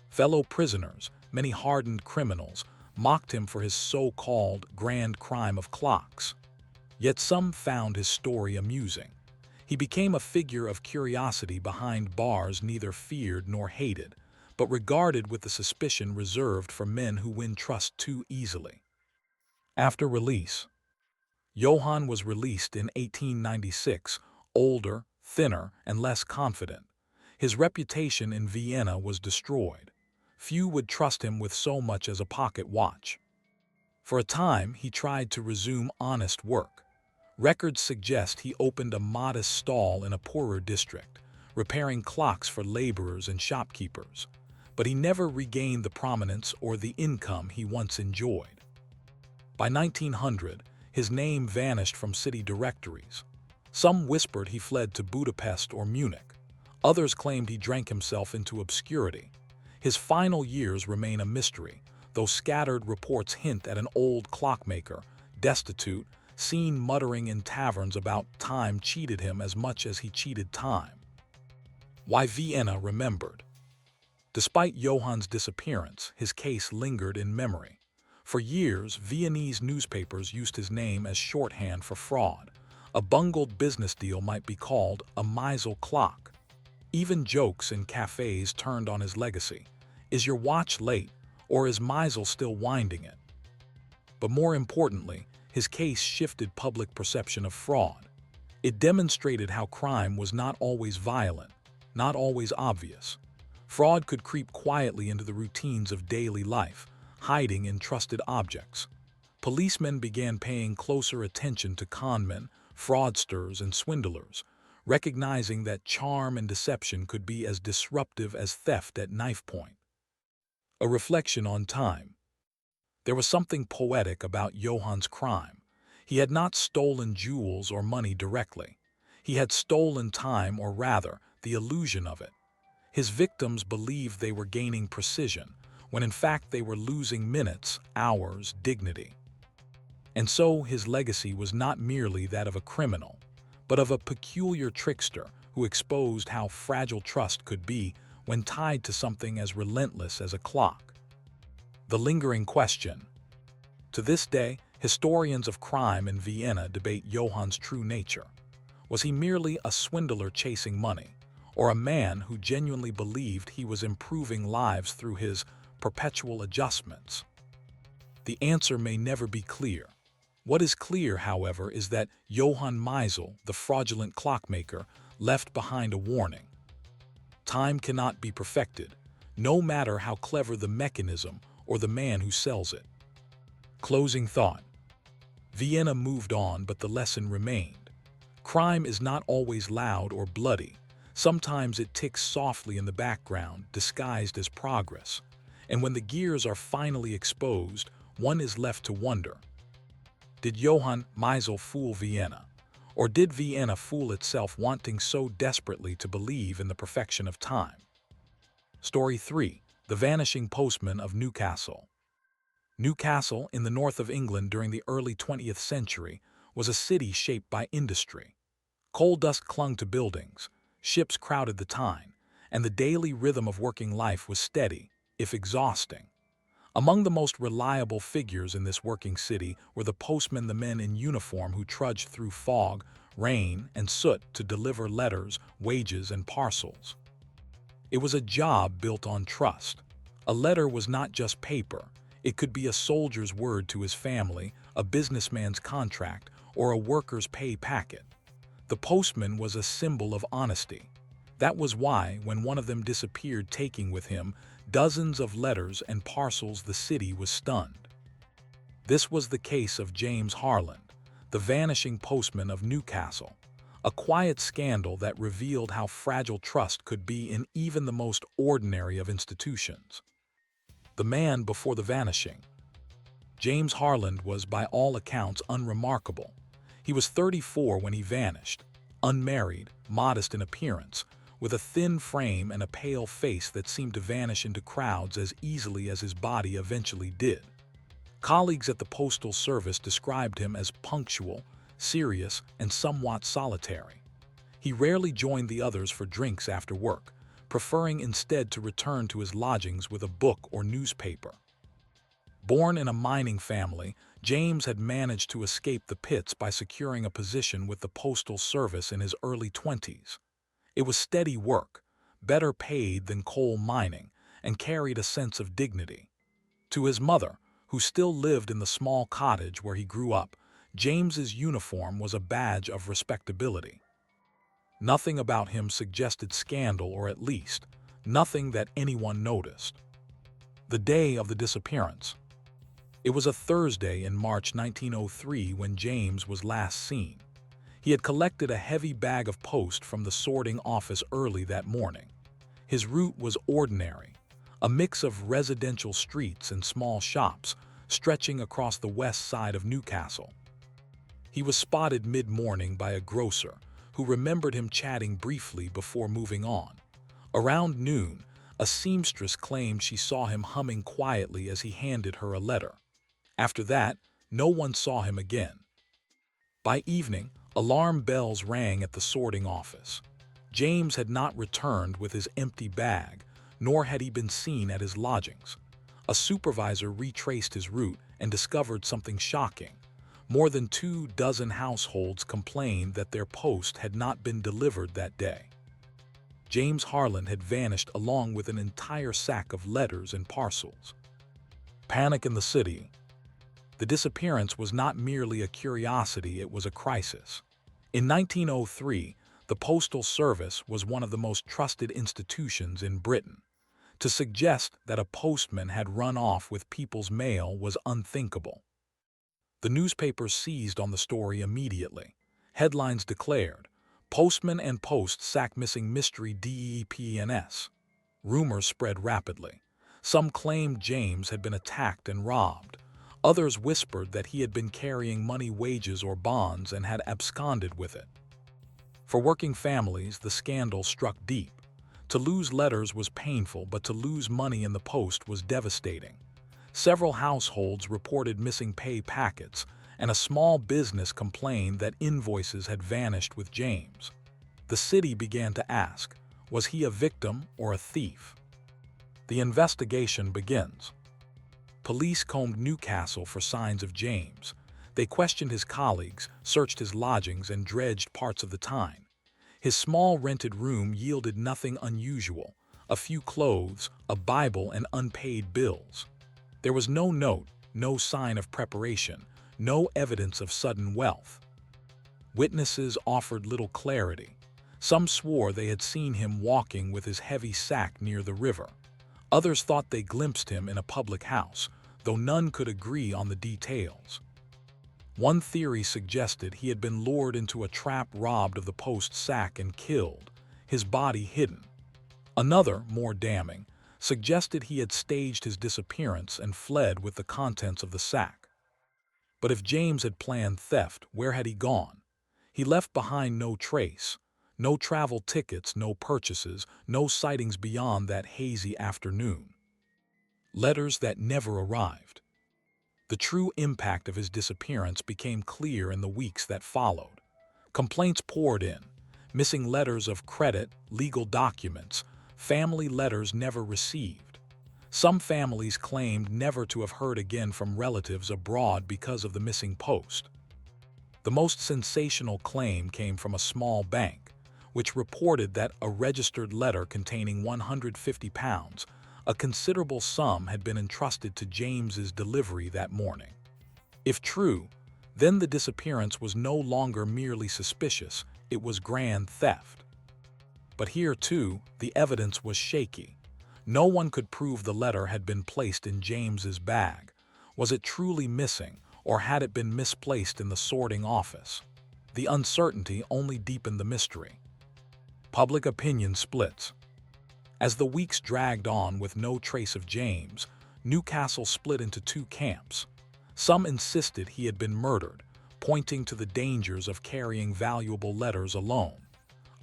Fellow prisoners, many hardened criminals, mocked him for his so-called grand crime of clocks. Yet some found his story amusing. He became a figure of curiosity behind bars, neither feared nor hated, but regarded with the suspicion reserved for men who win trust too easily. After release, Johann was released in 1896, older, thinner, and less confident. His reputation in Vienna was destroyed. Few would trust him with so much as a pocket watch. For a time, he tried to resume honest work. Records suggest he opened a modest stall in a poorer district, repairing clocks for laborers and shopkeepers. But he never regained the prominence or the income he once enjoyed. By 1900, his name vanished from city directories. Some whispered he fled to Budapest or Munich. Others claimed he drank himself into obscurity. His final years remain a mystery, though scattered reports hint at an old clockmaker, destitute, seen muttering in taverns about time cheated him as much as he cheated time. Why Vienna remembered. Despite Johann's disappearance, his case lingered in memory. For years, Viennese newspapers used his name as shorthand for fraud. A bungled business deal might be called a Meisel clock. Even jokes in cafes turned on his legacy. Is your watch late, or is Meisel still winding it? But more importantly, his case shifted public perception of fraud. It demonstrated how crime was not always violent, not always obvious. Fraud could creep quietly into the routines of daily life, hiding in trusted objects. Policemen began paying closer attention to conmen, fraudsters, and swindlers, recognizing that charm and deception could be as disruptive as theft at knife point. A reflection on time. There was something poetic about Johann's crime. He had not stolen jewels or money directly. He had stolen time, or rather, the illusion of it. His victims believed they were gaining precision, when in fact they were losing minutes, hours, dignity. And so his legacy was not merely that of a criminal, but of a peculiar trickster who exposed how fragile trust could be when tied to something as relentless as a clock. The lingering question. To this day, historians of crime in Vienna debate Johann's true nature. Was he merely a swindler chasing money, or a man who genuinely believed he was improving lives through his perpetual adjustments? The answer may never be clear. What is clear, however, is that Johann Meisel, the fraudulent clockmaker, left behind a warning. Time cannot be perfected, no matter how clever the mechanism or the man who sells it. Closing thought. Vienna moved on, but the lesson remained. Crime is not always loud or bloody. Sometimes it ticks softly in the background, disguised as progress. And when the gears are finally exposed, one is left to wonder. Did Johann Meisel fool Vienna? Or did Vienna fool itself, wanting so desperately to believe in the perfection of time? Story 3. The Vanishing Postman of Newcastle. Newcastle, in the north of England during the early 20th century, was a city shaped by industry. Coal dust clung to buildings, ships crowded the Tyne, and the daily rhythm of working life was steady, if exhausting. Among the most reliable figures in this working city were the postmen, the men in uniform who trudged through fog, rain, and soot to deliver letters, wages, and parcels. It was a job built on trust. A letter was not just paper. It could be a soldier's word to his family, a businessman's contract, or a worker's pay packet. The postman was a symbol of honesty. That was why, when one of them disappeared, taking with him dozens of letters and parcels, the city was stunned. This was the case of James Harland, the vanishing postman of Newcastle, a quiet scandal that revealed how fragile trust could be in even the most ordinary of institutions. The man before the vanishing. James Harland was, by all accounts, unremarkable. He was 34 when he vanished, unmarried, modest in appearance, with a thin frame and a pale face that seemed to vanish into crowds as easily as his body eventually did. Colleagues at the Postal Service described him as punctual, serious, and somewhat solitary. He rarely joined the others for drinks after work, preferring instead to return to his lodgings with a book or newspaper. Born in a mining family, James had managed to escape the pits by securing a position with the Postal Service in his early 20s. It was steady work, better paid than coal mining, and carried a sense of dignity. To his mother, who still lived in the small cottage where he grew up, James's uniform was a badge of respectability. Nothing about him suggested scandal, or at least, nothing that anyone noticed. The day of the disappearance. It was a Thursday in March 1903 when James was last seen. He had collected a heavy bag of post from the sorting office early that morning. His route was ordinary, a mix of residential streets and small shops stretching across the west side of Newcastle. He was spotted mid-morning by a grocer who remembered him chatting briefly before moving on. Around noon, a seamstress claimed she saw him humming quietly as he handed her a letter. After that, no one saw him again. By evening, alarm bells rang at the sorting office. James had not returned with his empty bag, nor had he been seen at his lodgings. A supervisor retraced his route and discovered something shocking. More than 24 households complained that their post had not been delivered that day. James Harland had vanished along with an entire sack of letters and parcels. Panic in the city. The disappearance was not merely a curiosity, it was a crisis. In 1903, the Postal Service was one of the most trusted institutions in Britain. To suggest that a postman had run off with people's mail was unthinkable. The newspapers seized on the story immediately. Headlines declared, "Postman and Post sack missing mystery DEPNS." Rumors spread rapidly. Some claimed James had been attacked and robbed. Others whispered that he had been carrying money, wages, or bonds and had absconded with it. For working families, the scandal struck deep. To lose letters was painful, but to lose money in the post was devastating. Several households reported missing pay packets, and a small business complained that invoices had vanished with James. The city began to ask, was he a victim or a thief? The investigation begins. Police combed Newcastle for signs of James. They questioned his colleagues, searched his lodgings, and dredged parts of the Tyne. His small rented room yielded nothing unusual: a few clothes, a Bible, and unpaid bills. There was no note, no sign of preparation, no evidence of sudden wealth. Witnesses offered little clarity. Some swore they had seen him walking with his heavy sack near the river. Others thought they glimpsed him in a public house, though none could agree on the details. One theory suggested he had been lured into a trap, robbed of the post sack, and killed, his body hidden. Another, more damning, suggested he had staged his disappearance and fled with the contents of the sack. But if James had planned theft, where had he gone? He left behind no trace. No travel tickets, no purchases, no sightings beyond that hazy afternoon. Letters that never arrived. The true impact of his disappearance became clear in the weeks that followed. Complaints poured in: missing letters of credit, legal documents, family letters never received. Some families claimed never to have heard again from relatives abroad because of the missing post. The most sensational claim came from a small bank, which reported that a registered letter containing £150, a considerable sum, had been entrusted to James's delivery that morning. If true, then the disappearance was no longer merely suspicious, it was grand theft. But here, too, the evidence was shaky. No one could prove the letter had been placed in James's bag. Was it truly missing, or had it been misplaced in the sorting office? The uncertainty only deepened the mystery. Public opinion splits. As the weeks dragged on with no trace of James, Newcastle split into two camps. Some insisted he had been murdered, pointing to the dangers of carrying valuable letters alone.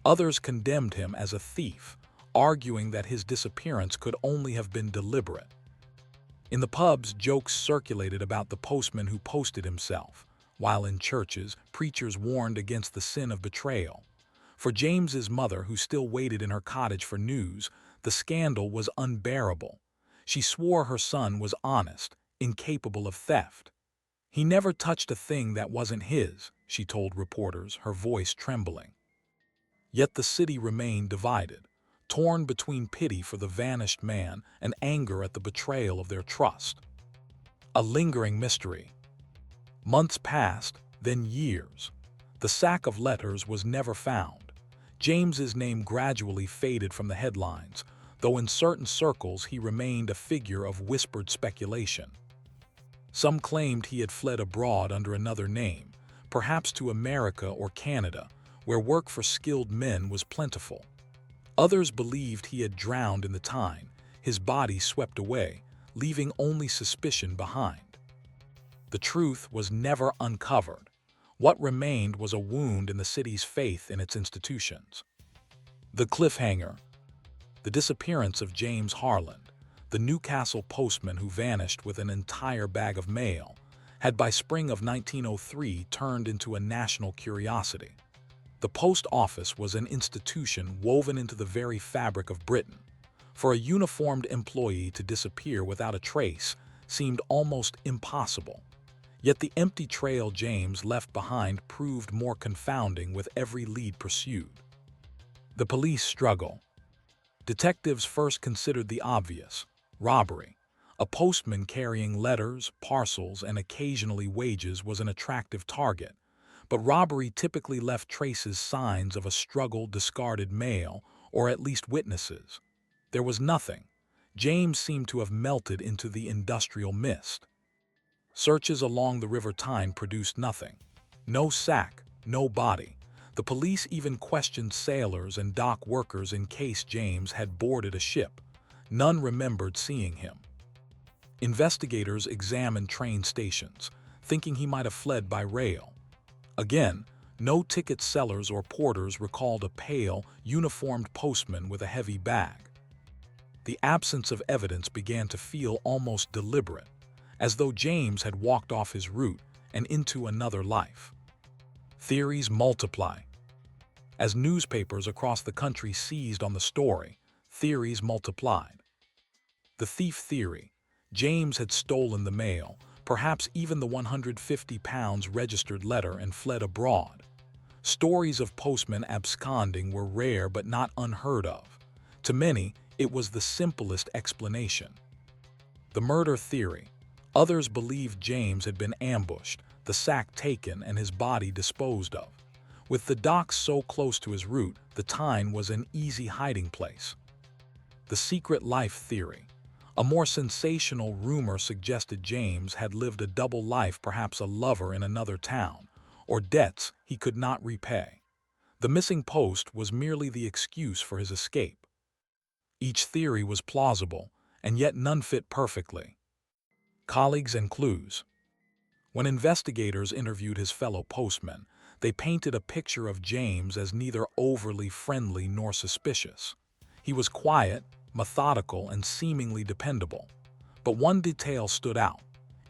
Others condemned him as a thief, arguing that his disappearance could only have been deliberate. In the pubs, jokes circulated about the postman who posted himself, while in churches, preachers warned against the sin of betrayal. For James's mother, who still waited in her cottage for news, the scandal was unbearable. She swore her son was honest, incapable of theft. "He never touched a thing that wasn't his," she told reporters, her voice trembling. Yet the city remained divided, torn between pity for the vanished man and anger at the betrayal of their trust. A lingering mystery. Months passed, then years. The sack of letters was never found. James's name gradually faded from the headlines, though in certain circles he remained a figure of whispered speculation. Some claimed he had fled abroad under another name, perhaps to America or Canada, where work for skilled men was plentiful. Others believed he had drowned in the Tyne, his body swept away, leaving only suspicion behind. The truth was never uncovered. What remained was a wound in the city's faith in its institutions. The cliffhanger. The disappearance of James Harland, the Newcastle postman who vanished with an entire bag of mail, had by spring of 1903 turned into a national curiosity. The post office was an institution woven into the very fabric of Britain. For a uniformed employee to disappear without a trace seemed almost impossible. Yet the empty trail James left behind proved more confounding with every lead pursued. The police struggle. Detectives first considered the obvious: robbery. A postman carrying letters, parcels, and occasionally wages was an attractive target. But robbery typically left traces, signs of a struggle, discarded mail, or at least witnesses. There was nothing. James seemed to have melted into the industrial mist. Searches along the River Tyne produced nothing. No sack, no body. The police even questioned sailors and dock workers in case James had boarded a ship. None remembered seeing him. Investigators examined train stations, thinking he might have fled by rail. Again, no ticket sellers or porters recalled a pale, uniformed postman with a heavy bag. The absence of evidence began to feel almost deliberate, as though James had walked off his route and into another life. Theories multiply. As newspapers across the country seized on the story, theories multiplied. The thief theory: James had stolen the mail, perhaps even the £150 registered letter, and fled abroad. Stories of postmen absconding were rare but not unheard of. To many, it was the simplest explanation. The murder theory: others believed James had been ambushed, the sack taken, and his body disposed of. With the docks so close to his route, the Tyne was an easy hiding place. The secret life theory: a more sensational rumor suggested James had lived a double life, perhaps a lover in another town, or debts he could not repay. The missing post was merely the excuse for his escape. Each theory was plausible, and yet none fit perfectly. Colleagues and clues. When investigators interviewed his fellow postmen, they painted a picture of James as neither overly friendly nor suspicious. He was quiet, methodical, and seemingly dependable. But one detail stood out.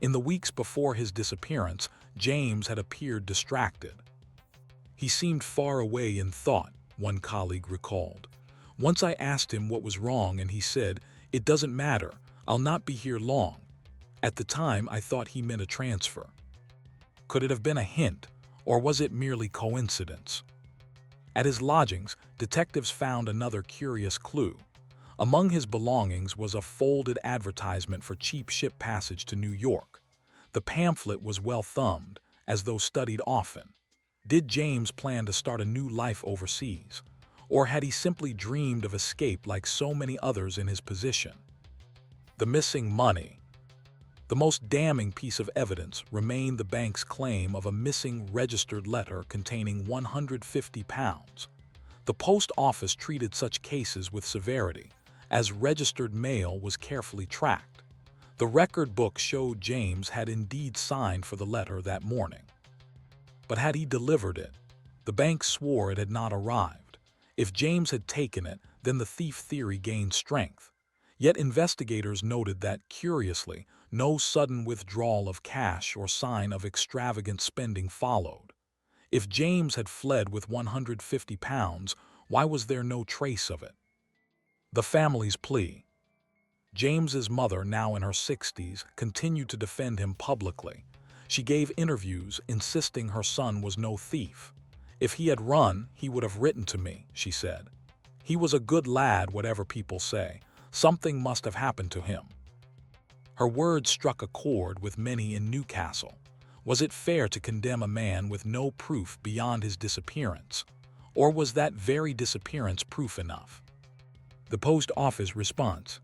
In the weeks before his disappearance, James had appeared distracted. He seemed far away in thought, one colleague recalled. Once I asked him what was wrong and he said, "It doesn't matter, I'll not be here long." At the time, I thought he meant a transfer. Could it have been a hint, or was it merely coincidence? At his lodgings, detectives found another curious clue. Among his belongings was a folded advertisement for cheap ship passage to New York. The pamphlet was well thumbed, as though studied often. Did James plan to start a new life overseas? Or had he simply dreamed of escape like so many others in his position? The missing money. The most damning piece of evidence remained the bank's claim of a missing registered letter containing £150. The post office treated such cases with severity, as registered mail was carefully tracked. The record book showed James had indeed signed for the letter that morning. But had he delivered it? The bank swore it had not arrived. If James had taken it, then the thief theory gained strength. Yet investigators noted that, curiously, no sudden withdrawal of cash or sign of extravagant spending followed. If James had fled with £150, why was there no trace of it? The family's plea. James's mother, now in her 60s, continued to defend him publicly. She gave interviews insisting her son was no thief. "If he had run, he would have written to me," she said. "He was a good lad, whatever people say. Something must have happened to him." Her words struck a chord with many in Newcastle. Was it fair to condemn a man with no proof beyond his disappearance? Or was that very disappearance proof enough? The post office response.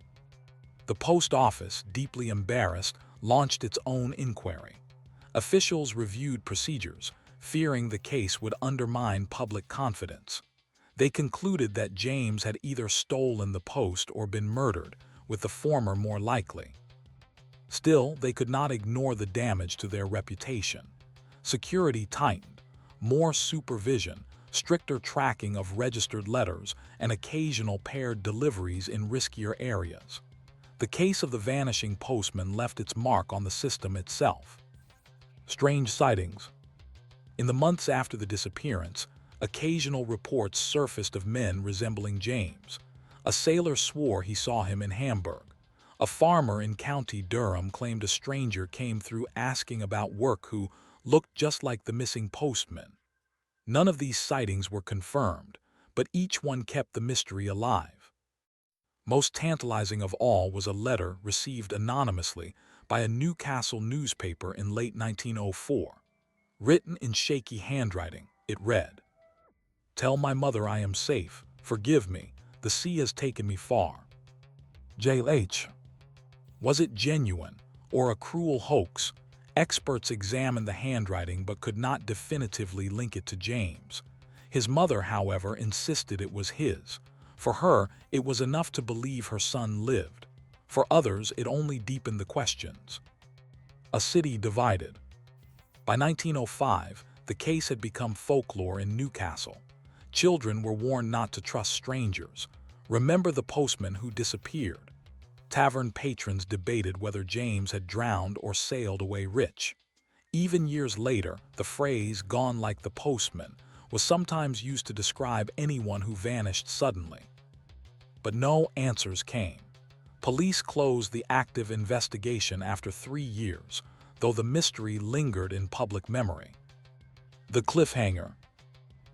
The post office, deeply embarrassed, launched its own inquiry. Officials reviewed procedures, fearing the case would undermine public confidence. They concluded that James had either stolen the post or been murdered, with the former more likely. Still, they could not ignore the damage to their reputation. Security tightened, more supervision, stricter tracking of registered letters, and occasional paired deliveries in riskier areas. The case of the vanishing postman left its mark on the system itself. Strange sightings. In the months after the disappearance, occasional reports surfaced of men resembling James. A sailor swore he saw him in Hamburg. A farmer in County Durham claimed a stranger came through asking about work who looked just like the missing postman. None of these sightings were confirmed, but each one kept the mystery alive. Most tantalizing of all was a letter received anonymously by a Newcastle newspaper in late 1904. Written in shaky handwriting, it read, "Tell my mother I am safe. Forgive me. The sea has taken me far. J.H." Was it genuine, or a cruel hoax? Experts examined the handwriting but could not definitively link it to James. His mother, however, insisted it was his. For her, it was enough to believe her son lived. For others, it only deepened the questions. A city divided. By 1905, the case had become folklore in Newcastle. Children were warned not to trust strangers. Remember the postman who disappeared. Tavern patrons debated whether James had drowned or sailed away rich. Even years later, the phrase "gone like the postman" was sometimes used to describe anyone who vanished suddenly. But no answers came. Police closed the active investigation after 3 years, though the mystery lingered in public memory. The cliffhanger.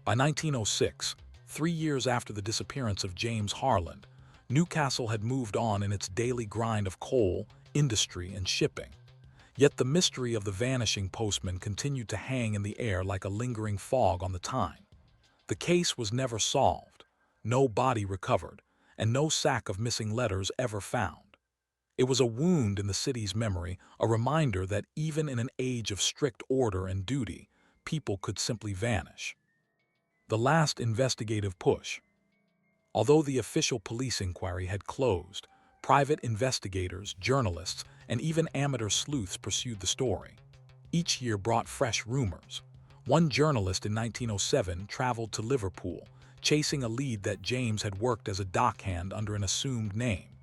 By 1906, 3 years after the disappearance of James Harland, Newcastle had moved on in its daily grind of coal, industry, and shipping. Yet the mystery of the vanishing postman continued to hang in the air like a lingering fog on the Tyne. The case was never solved, no body recovered, and no sack of missing letters ever found. It was a wound in the city's memory, a reminder that even in an age of strict order and duty, people could simply vanish. The last investigative push. Although the official police inquiry had closed, private investigators, journalists, and even amateur sleuths pursued the story. Each year brought fresh rumors. One journalist in 1907 traveled to Liverpool, chasing a lead that James had worked as a dockhand under an assumed name.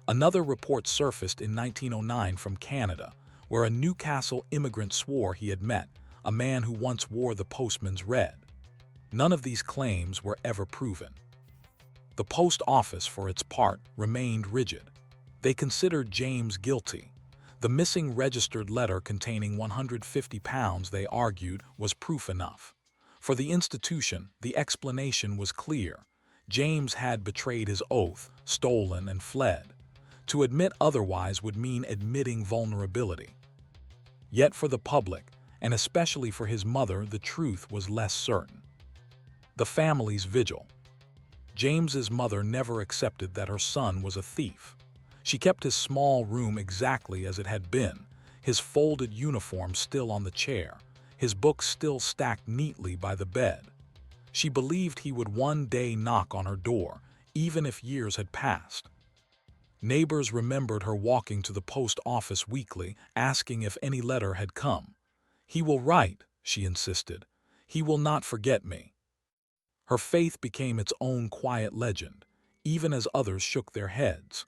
Another report surfaced in 1909 from Canada, where a Newcastle immigrant swore he had met a man who once wore the postman's red. None of these claims were ever proven. The post office, for its part, remained rigid. They considered James guilty. The missing registered letter containing £150, they argued, was proof enough. For the institution, the explanation was clear. James had betrayed his oath, stolen, and fled. To admit otherwise would mean admitting vulnerability. Yet for the public, and especially for his mother, the truth was less certain. The family's vigil. James's mother never accepted that her son was a thief. She kept his small room exactly as it had been, his folded uniform still on the chair, his books still stacked neatly by the bed. She believed he would one day knock on her door, even if years had passed. Neighbors remembered her walking to the post office weekly, asking if any letter had come. "He will write," she insisted. "He will not forget me." Her faith became its own quiet legend, even as others shook their heads.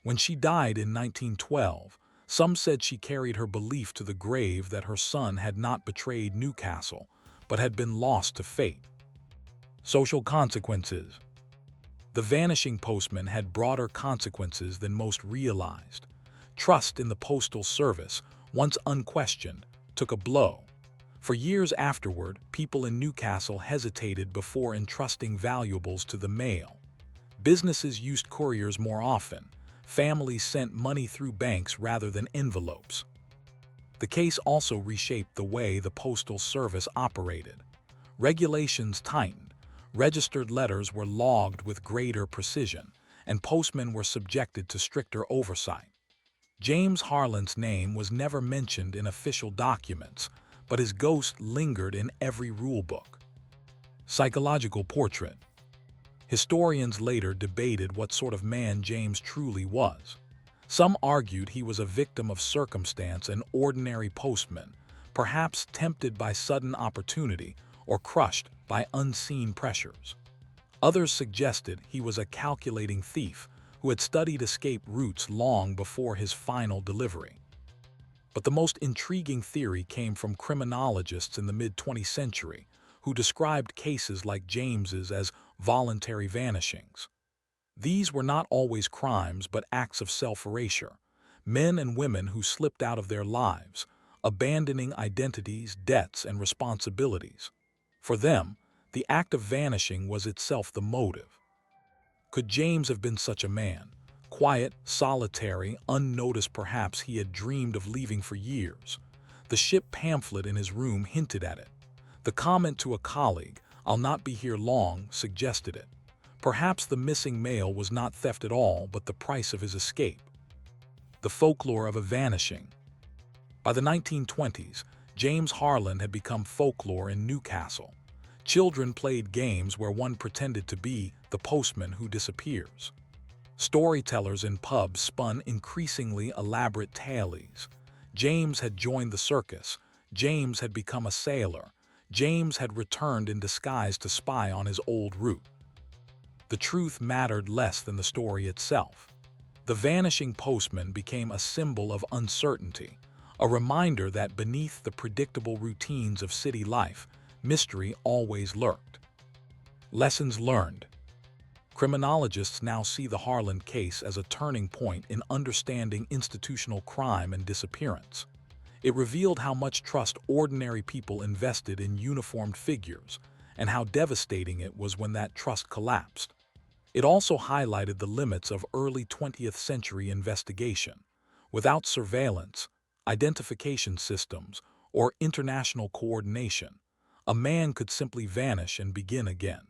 When she died in 1912, some said she carried her belief to the grave that her son had not betrayed Newcastle, but had been lost to fate. Social consequences. The vanishing postman had broader consequences than most realized. Trust in the postal service, once unquestioned, took a blow. For years afterward, people in Newcastle hesitated before entrusting valuables to the mail. Businesses used couriers more often. Families sent money through banks rather than envelopes. The case also reshaped the way the postal service operated. Regulations tightened. Registered letters were logged with greater precision, and postmen were subjected to stricter oversight. James Harlan's name was never mentioned in official documents, but his ghost lingered in every rulebook. Psychological portrait. Historians later debated what sort of man James truly was. Some argued he was a victim of circumstance, an ordinary postman, perhaps tempted by sudden opportunity or crushed by unseen pressures. Others suggested he was a calculating thief who had studied escape routes long before his final delivery. But the most intriguing theory came from criminologists in the mid-20th century, who described cases like James's as voluntary vanishings. These were not always crimes but acts of self-erasure, men and women who slipped out of their lives, abandoning identities, debts, and responsibilities. For them, the act of vanishing was itself the motive. Could James have been such a man? Quiet, solitary, unnoticed, perhaps he had dreamed of leaving for years. The ship pamphlet in his room hinted at it. The comment to a colleague, "I'll not be here long," suggested it. Perhaps the missing mail was not theft at all, but the price of his escape. The folklore of a vanishing. By the 1920s, James Harlan had become folklore in Newcastle. Children played games where one pretended to be the postman who disappears. Storytellers in pubs spun increasingly elaborate tales. James had joined the circus. James had become a sailor. James had returned in disguise to spy on his old route. The truth mattered less than the story itself. The vanishing postman became a symbol of uncertainty, a reminder that beneath the predictable routines of city life, mystery always lurked. Lessons learned. Criminologists now see the Harlan case as a turning point in understanding institutional crime and disappearance. It revealed how much trust ordinary people invested in uniformed figures, and how devastating it was when that trust collapsed. It also highlighted the limits of early 20th century investigation. Without surveillance, identification systems, or international coordination, a man could simply vanish and begin again.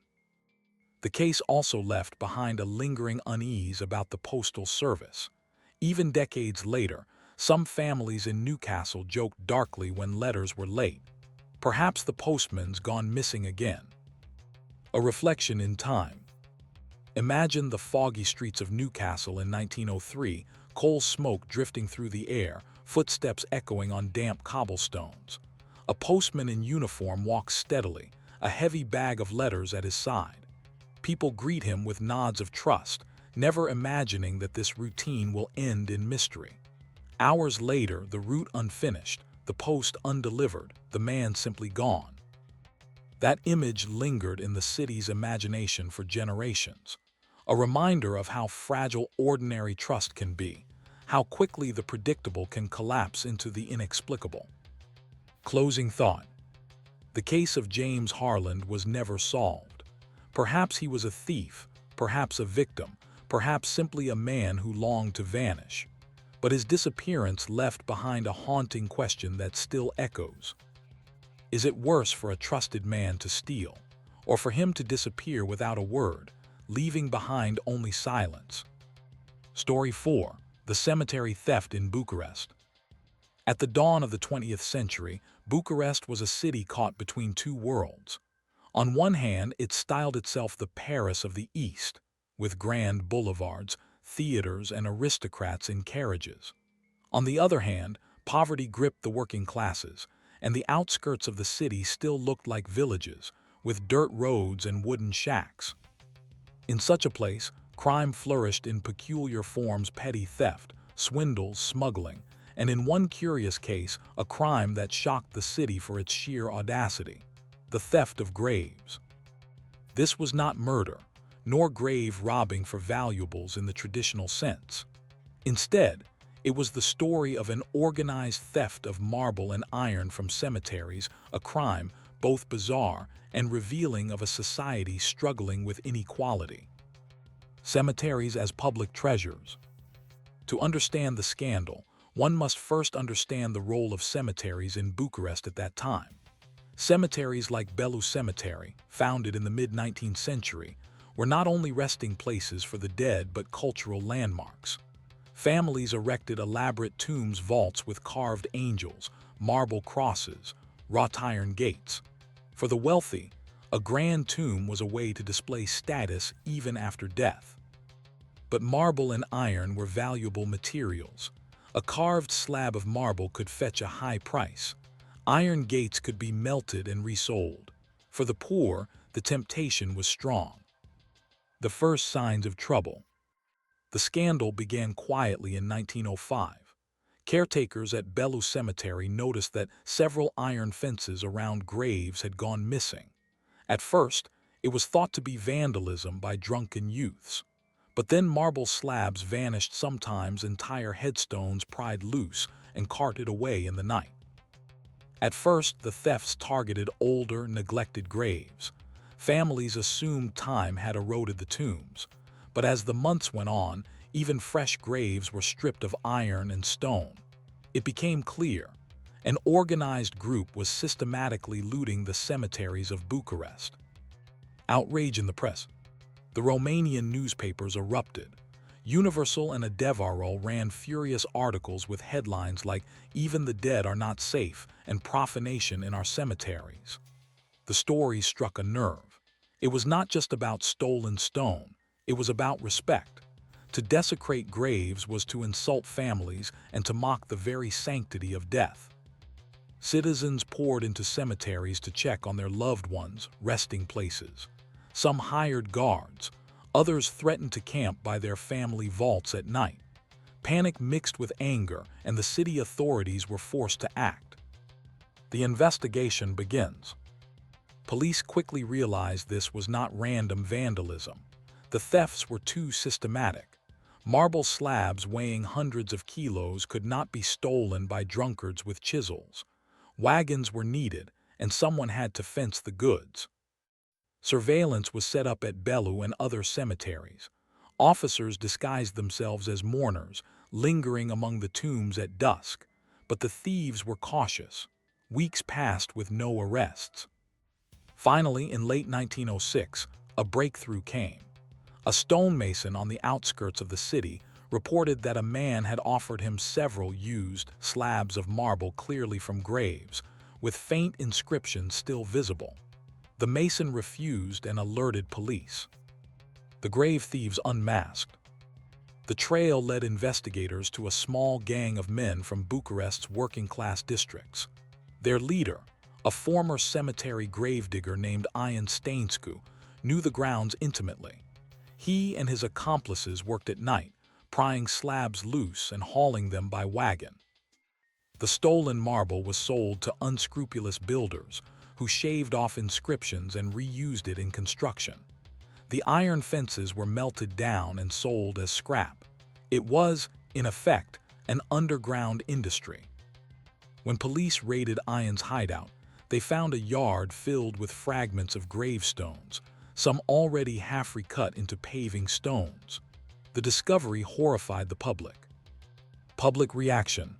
The case also left behind a lingering unease about the postal service. Even decades later, some families in Newcastle joked darkly when letters were late. Perhaps the postman's gone missing again. A reflection in time. Imagine the foggy streets of Newcastle in 1903, coal smoke drifting through the air, footsteps echoing on damp cobblestones. A postman in uniform walks steadily, a heavy bag of letters at his side. People greet him with nods of trust, never imagining that this routine will end in mystery. Hours later, the route unfinished, the post undelivered, the man simply gone. That image lingered in the city's imagination for generations. a reminder of how fragile ordinary trust can be, how quickly the predictable can collapse into the inexplicable. Closing thought. The case of James Harland was never solved. Perhaps he was a thief, perhaps a victim, perhaps simply a man who longed to vanish. But his disappearance left behind a haunting question that still echoes. Is it worse for a trusted man to steal, or for him to disappear without a word, leaving behind only silence? Story 4. The Cemetery Theft in Bucharest. At the dawn of the 20th century, Bucharest was a city caught between two worlds. On one hand, it styled itself the Paris of the East, with grand boulevards, theaters, and aristocrats in carriages. On the other hand, poverty gripped the working classes, and the outskirts of the city still looked like villages, with dirt roads and wooden shacks. In such a place, crime flourished in peculiar forms: petty theft, swindles, smuggling, and in one curious case, a crime that shocked the city for its sheer audacity: the theft of graves. This was not murder, nor grave robbing for valuables in the traditional sense. Instead, it was the story of an organized theft of marble and iron from cemeteries, a crime both bizarre and revealing of a society struggling with inequality. Cemeteries as public treasures. To understand the scandal, one must first understand the role of cemeteries in Bucharest at that time. Cemeteries like Bellu Cemetery, founded in the mid-19th century, were not only resting places for the dead but cultural landmarks. Families erected elaborate tombs, vaults with carved angels, marble crosses, wrought iron gates. For the wealthy, a grand tomb was a way to display status even after death. But marble and iron were valuable materials. A carved slab of marble could fetch a high price. Iron gates could be melted and resold. For the poor, the temptation was strong. The first signs of trouble. The scandal began quietly in 1905. Caretakers at Bellu Cemetery noticed that several iron fences around graves had gone missing. At first, it was thought to be vandalism by drunken youths. But then marble slabs vanished, sometimes entire headstones pried loose and carted away in the night. At first, the thefts targeted older, neglected graves. Families assumed time had eroded the tombs. But as the months went on, even fresh graves were stripped of iron and stone. It became clear: an organized group was systematically looting the cemeteries of Bucharest. Outrage in the press. The Romanian newspapers erupted. Universal and Adevărul ran furious articles with headlines like "Even the dead are not safe" and "Profanation in our cemeteries." The story struck a nerve. It was not just about stolen stone, it was about respect. To desecrate graves was to insult families and to mock the very sanctity of death. Citizens poured into cemeteries to check on their loved ones' resting places. Some hired guards, others threatened to camp by their family vaults at night. Panic mixed with anger, and the city authorities were forced to act. The investigation begins. Police quickly realized this was not random vandalism. The thefts were too systematic. Marble slabs weighing hundreds of kilos could not be stolen by drunkards with chisels. Wagons were needed, and someone had to fence the goods. Surveillance was set up at Bellu and other cemeteries. Officers disguised themselves as mourners, lingering among the tombs at dusk. But the thieves were cautious. Weeks passed with no arrests. Finally, in late 1906, a breakthrough came. A stonemason on the outskirts of the city reported that a man had offered him several used slabs of marble, clearly from graves, with faint inscriptions still visible. The mason refused and alerted police. The grave thieves unmasked. The trail led investigators to a small gang of men from Bucharest's working-class districts. Their leader, a former cemetery gravedigger named Ion Stainescu, knew the grounds intimately. He and his accomplices worked at night, prying slabs loose and hauling them by wagon. The stolen marble was sold to unscrupulous builders who shaved off inscriptions and reused it in construction. The iron fences were melted down and sold as scrap. It was, in effect, an underground industry. When police raided Ian's hideout, they found a yard filled with fragments of gravestones, some already half recut into paving stones. The discovery horrified the public. Public reaction.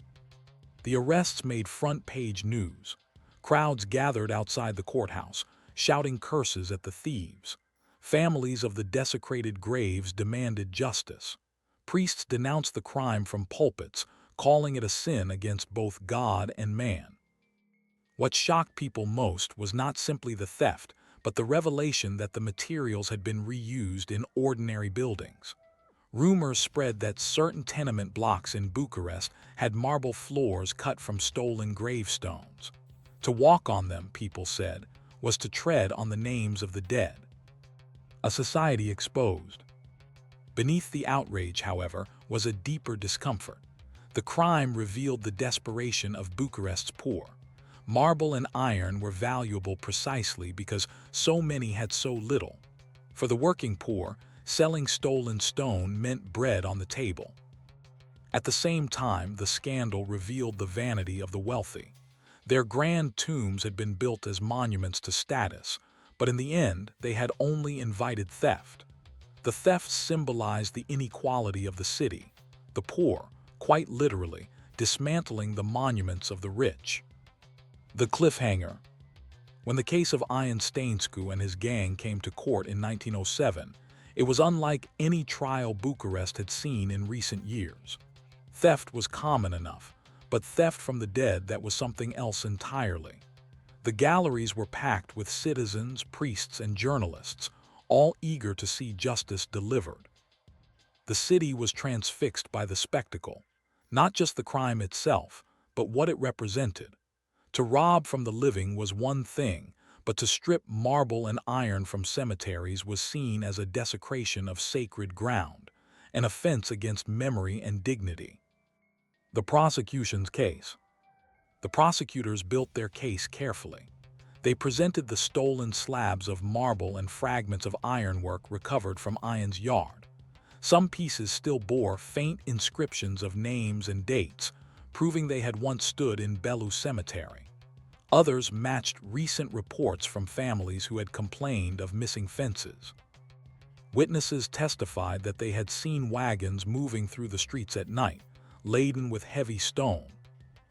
The arrests made front-page news. Crowds gathered outside the courthouse, shouting curses at the thieves. Families of the desecrated graves demanded justice. Priests denounced the crime from pulpits, calling it a sin against both God and man. What shocked people most was not simply the theft, but the revelation that the materials had been reused in ordinary buildings. Rumors spread that certain tenement blocks in Bucharest had marble floors cut from stolen gravestones. To walk on them, people said, was to tread on the names of the dead. A society exposed. Beneath the outrage, however, was a deeper discomfort. The crime revealed the desperation of Bucharest's poor. Marble and iron were valuable precisely because so many had so little. For the working poor, selling stolen stone meant bread on the table. At the same time, the scandal revealed the vanity of the wealthy. Their grand tombs had been built as monuments to status, but in the end, they had only invited theft. The thefts symbolized the inequality of the city, the poor, quite literally, dismantling the monuments of the rich. The cliffhanger. When the case of Ion Stainescu and his gang came to court in 1907, it was unlike any trial Bucharest had seen in recent years. Theft was common enough, but theft from the dead, that was something else entirely. The galleries were packed with citizens, priests, and journalists, all eager to see justice delivered. The city was transfixed by the spectacle, not just the crime itself, but what it represented. To rob from the living was one thing, but to strip marble and iron from cemeteries was seen as a desecration of sacred ground, an offense against memory and dignity. The prosecution's case. The prosecutors built their case carefully. They presented the stolen slabs of marble and fragments of ironwork recovered from Ion's yard. Some pieces still bore faint inscriptions of names and dates, proving they had once stood in Bellu Cemetery. Others matched recent reports from families who had complained of missing fences. Witnesses testified that they had seen wagons moving through the streets at night, laden with heavy stone.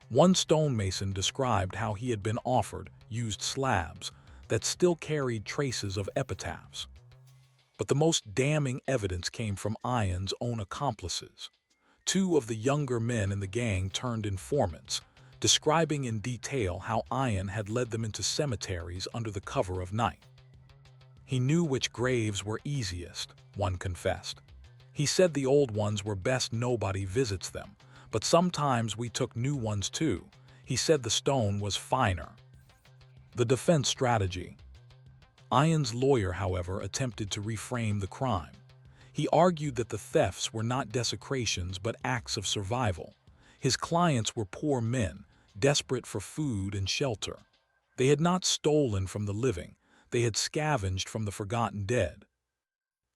One stonemason described how he had been offered used slabs that still carried traces of epitaphs. But the most damning evidence came from Ion's own accomplices. Two of the younger men in the gang turned informants, describing in detail how Ion had led them into cemeteries under the cover of night. He knew which graves were easiest, one confessed. He said the old ones were best nobody visits them, but sometimes we took new ones too. He said the stone was finer. The defense strategy. Ion's lawyer, however, attempted to reframe the crime. He argued that the thefts were not desecrations but acts of survival. His clients were poor men, desperate for food and shelter. They had not stolen from the living, they had scavenged from the forgotten dead.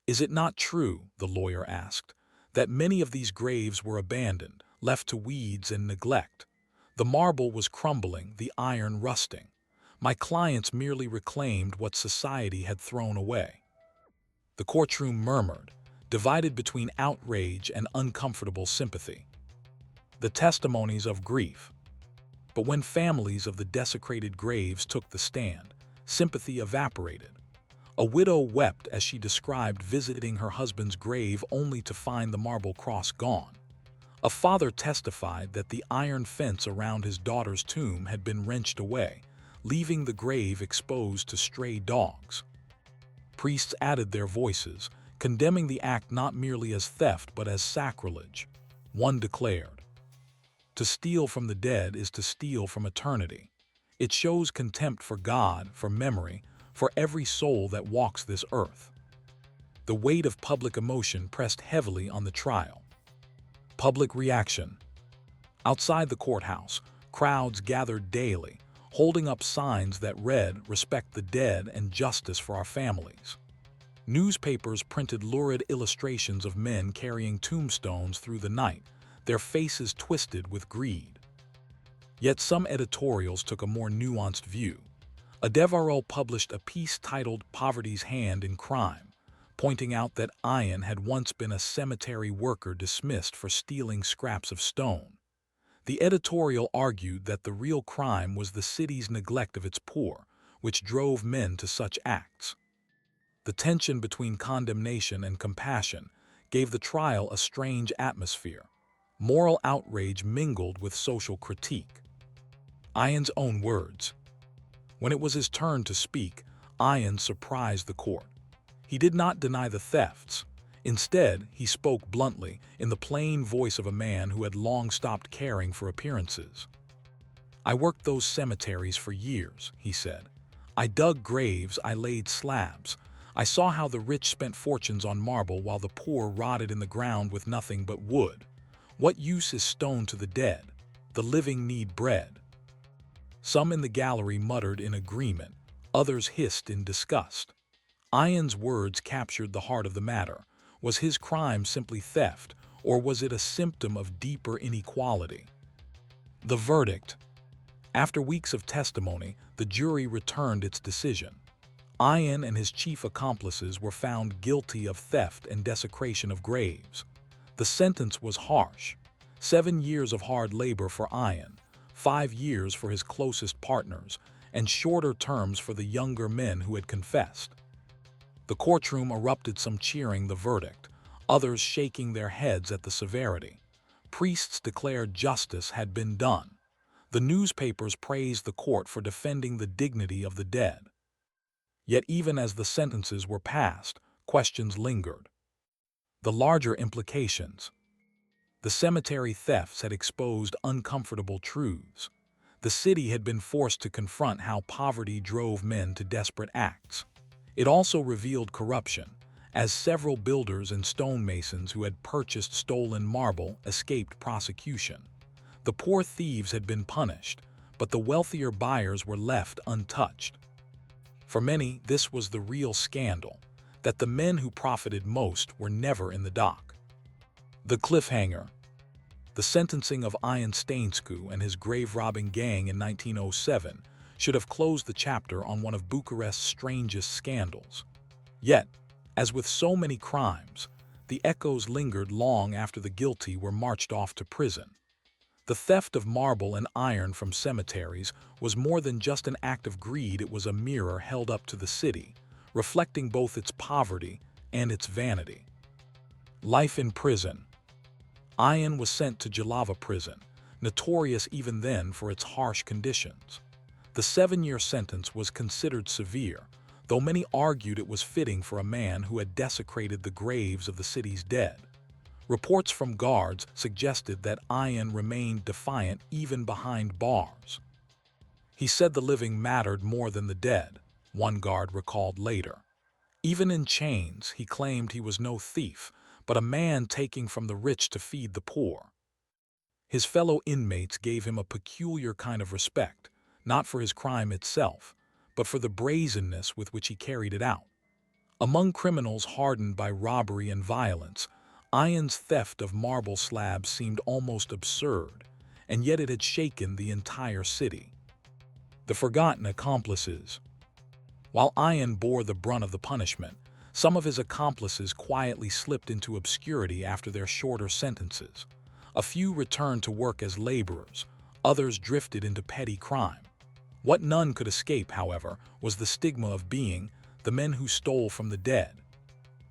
Is it not true, the lawyer asked, that many of these graves were abandoned, left to weeds and neglect? The marble was crumbling, the iron rusting. My clients merely reclaimed what society had thrown away. The courtroom murmured, divided between outrage and uncomfortable sympathy. The testimonies of grief. But when families of the desecrated graves took the stand, sympathy evaporated. A widow wept as she described visiting her husband's grave only to find the marble cross gone. A father testified that the iron fence around his daughter's tomb had been wrenched away, leaving the grave exposed to stray dogs. Priests added their voices, condemning the act not merely as theft but as sacrilege. One declared, "To steal from the dead is to steal from eternity. It shows contempt for God, for memory, for every soul that walks this earth." The weight of public emotion pressed heavily on the trial. Public reaction. Outside the courthouse, crowds gathered daily, holding up signs that read, "Respect the dead and justice for our families." Newspapers printed lurid illustrations of men carrying tombstones through the night, their faces twisted with greed. Yet some editorials took a more nuanced view. A Devereux published a piece titled "Poverty's Hand in Crime," pointing out that Ian had once been a cemetery worker dismissed for stealing scraps of stone. The editorial argued that the real crime was the city's neglect of its poor, which drove men to such acts. The tension between condemnation and compassion gave the trial a strange atmosphere. Moral outrage mingled with social critique. Ian's own words. When it was his turn to speak, Ian surprised the court. He did not deny the thefts. Instead, he spoke bluntly, in the plain voice of a man who had long stopped caring for appearances. "I worked those cemeteries for years," he said. "I dug graves, I laid slabs. I saw how the rich spent fortunes on marble while the poor rotted in the ground with nothing but wood. What use is stone to the dead? The living need bread." Some in the gallery muttered in agreement, others hissed in disgust. Ian's words captured the heart of the matter. Was his crime simply theft, or was it a symptom of deeper inequality? The verdict. After weeks of testimony, the jury returned its decision. Ian and his chief accomplices were found guilty of theft and desecration of graves. The sentence was harsh: 7 years of hard labor for Ian, 5 years for his closest partners, and shorter terms for the younger men who had confessed. The courtroom erupted, some cheering the verdict, others shaking their heads at the severity. Priests declared justice had been done. The newspapers praised the court for defending the dignity of the dead. Yet even as the sentences were passed, questions lingered. The larger implications. The cemetery thefts had exposed uncomfortable truths. The city had been forced to confront how poverty drove men to desperate acts. It also revealed corruption, as several builders and stonemasons who had purchased stolen marble escaped prosecution. The poor thieves had been punished, but the wealthier buyers were left untouched. For many, this was the real scandal, that the men who profited most were never in the dock. The cliffhanger. The sentencing of Ian Stainescu and his grave-robbing gang in 1907 should have closed the chapter on one of Bucharest's strangest scandals. Yet, as with so many crimes, the echoes lingered long after the guilty were marched off to prison. The theft of marble and iron from cemeteries was more than just an act of greed. It was a mirror held up to the city, reflecting both its poverty and its vanity. Life in prison. Ian was sent to Jalova prison, notorious even then for its harsh conditions. The 7-year sentence was considered severe, though many argued it was fitting for a man who had desecrated the graves of the city's dead. Reports from guards suggested that Ian remained defiant even behind bars. "He said the living mattered more than the dead," one guard recalled later. Even in chains, he claimed he was no thief, but a man taking from the rich to feed the poor. His fellow inmates gave him a peculiar kind of respect, not for his crime itself, but for the brazenness with which he carried it out. Among criminals hardened by robbery and violence, Ian's theft of marble slabs seemed almost absurd, and yet it had shaken the entire city. The forgotten accomplices. While Ian bore the brunt of the punishment, some of his accomplices quietly slipped into obscurity after their shorter sentences. A few returned to work as laborers, others drifted into petty crime. What none could escape, however, was the stigma of being the men who stole from the dead.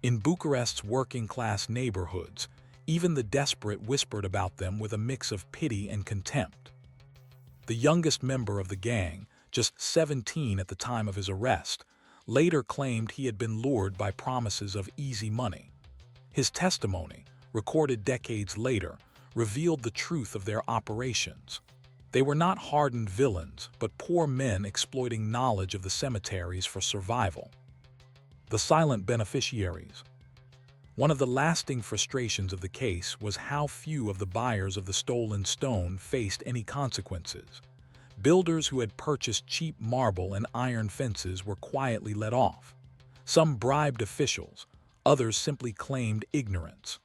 In Bucharest's working-class neighborhoods, even the desperate whispered about them with a mix of pity and contempt. The youngest member of the gang, just 17 at the time of his arrest, later claimed he had been lured by promises of easy money. His testimony, recorded decades later, revealed the truth of their operations. They were not hardened villains, but poor men exploiting knowledge of the cemeteries for survival. The silent beneficiaries. One of the lasting frustrations of the case was how few of the buyers of the stolen stone faced any consequences. Builders who had purchased cheap marble and iron fences were quietly let off. Some bribed officials, others simply claimed ignorance.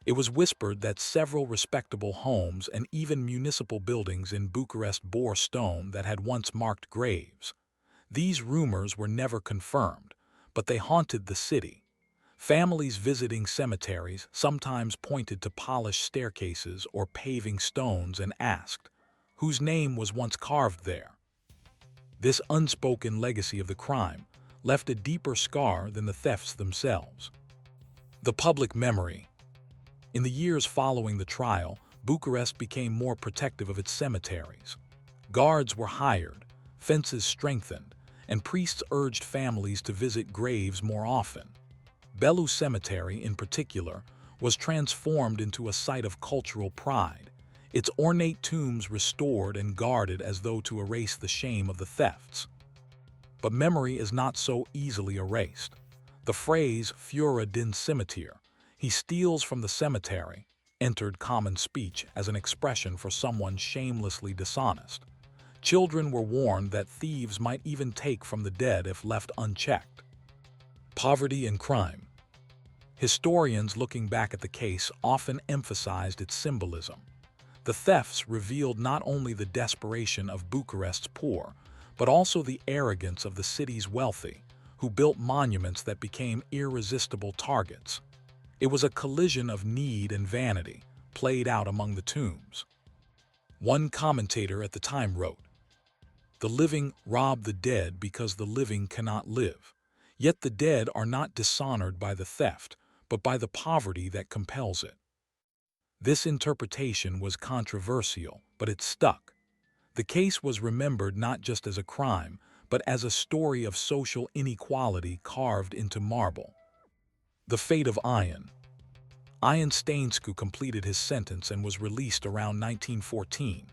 It was whispered that several respectable homes and even municipal buildings in Bucharest bore stone that had once marked graves. These rumors were never confirmed, but they haunted the city. Families visiting cemeteries sometimes pointed to polished staircases or paving stones and asked, whose name was once carved there? This unspoken legacy of the crime left a deeper scar than the thefts themselves. The public memory. In the years following the trial, Bucharest became more protective of its cemeteries. Guards were hired, fences strengthened, and priests urged families to visit graves more often. Bellu Cemetery, in particular, was transformed into a site of cultural pride, its ornate tombs restored and guarded as though to erase the shame of the thefts. But memory is not so easily erased. The phrase "Fura din cimitir," he steals from the cemetery, entered common speech as an expression for someone shamelessly dishonest. Children were warned that thieves might even take from the dead if left unchecked. Poverty and crime. Historians looking back at the case often emphasized its symbolism. The thefts revealed not only the desperation of Bucharest's poor, but also the arrogance of the city's wealthy, who built monuments that became irresistible targets. It was a collision of need and vanity, played out among the tombs. One commentator at the time wrote, "The living rob the dead because the living cannot live. Yet the dead are not dishonored by the theft, but by the poverty that compels it." This interpretation was controversial, but it stuck. The case was remembered not just as a crime, but as a story of social inequality carved into marble. The fate of Ion. Ion Stainescu completed his sentence and was released around 1914.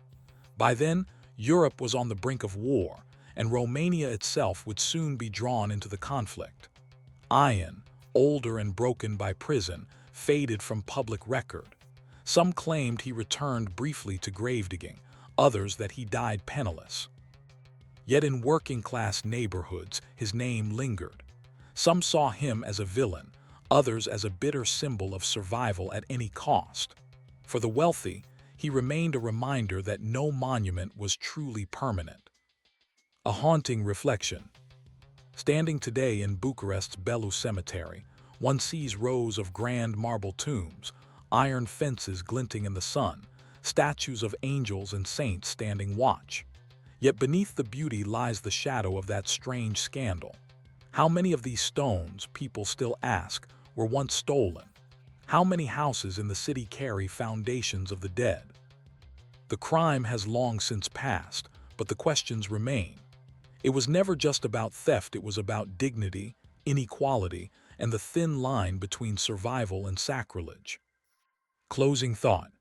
By then, Europe was on the brink of war, and Romania itself would soon be drawn into the conflict. Ion, older and broken by prison, faded from public record. Some claimed he returned briefly to gravedigging, others that he died penniless. Yet in working-class neighborhoods, his name lingered. Some saw him as a villain, others as a bitter symbol of survival at any cost. For the wealthy, he remained a reminder that no monument was truly permanent. A haunting reflection. Standing today in Bucharest's Bellu Cemetery, one sees rows of grand marble tombs, iron fences glinting in the sun, statues of angels and saints standing watch. Yet beneath the beauty lies the shadow of that strange scandal. How many of these stones, people still ask, were once stolen? How many houses in the city carry foundations of the dead? The crime has long since passed, but the questions remain. It was never just about theft, it was about dignity, inequality, and the thin line between survival and sacrilege. Closing thought.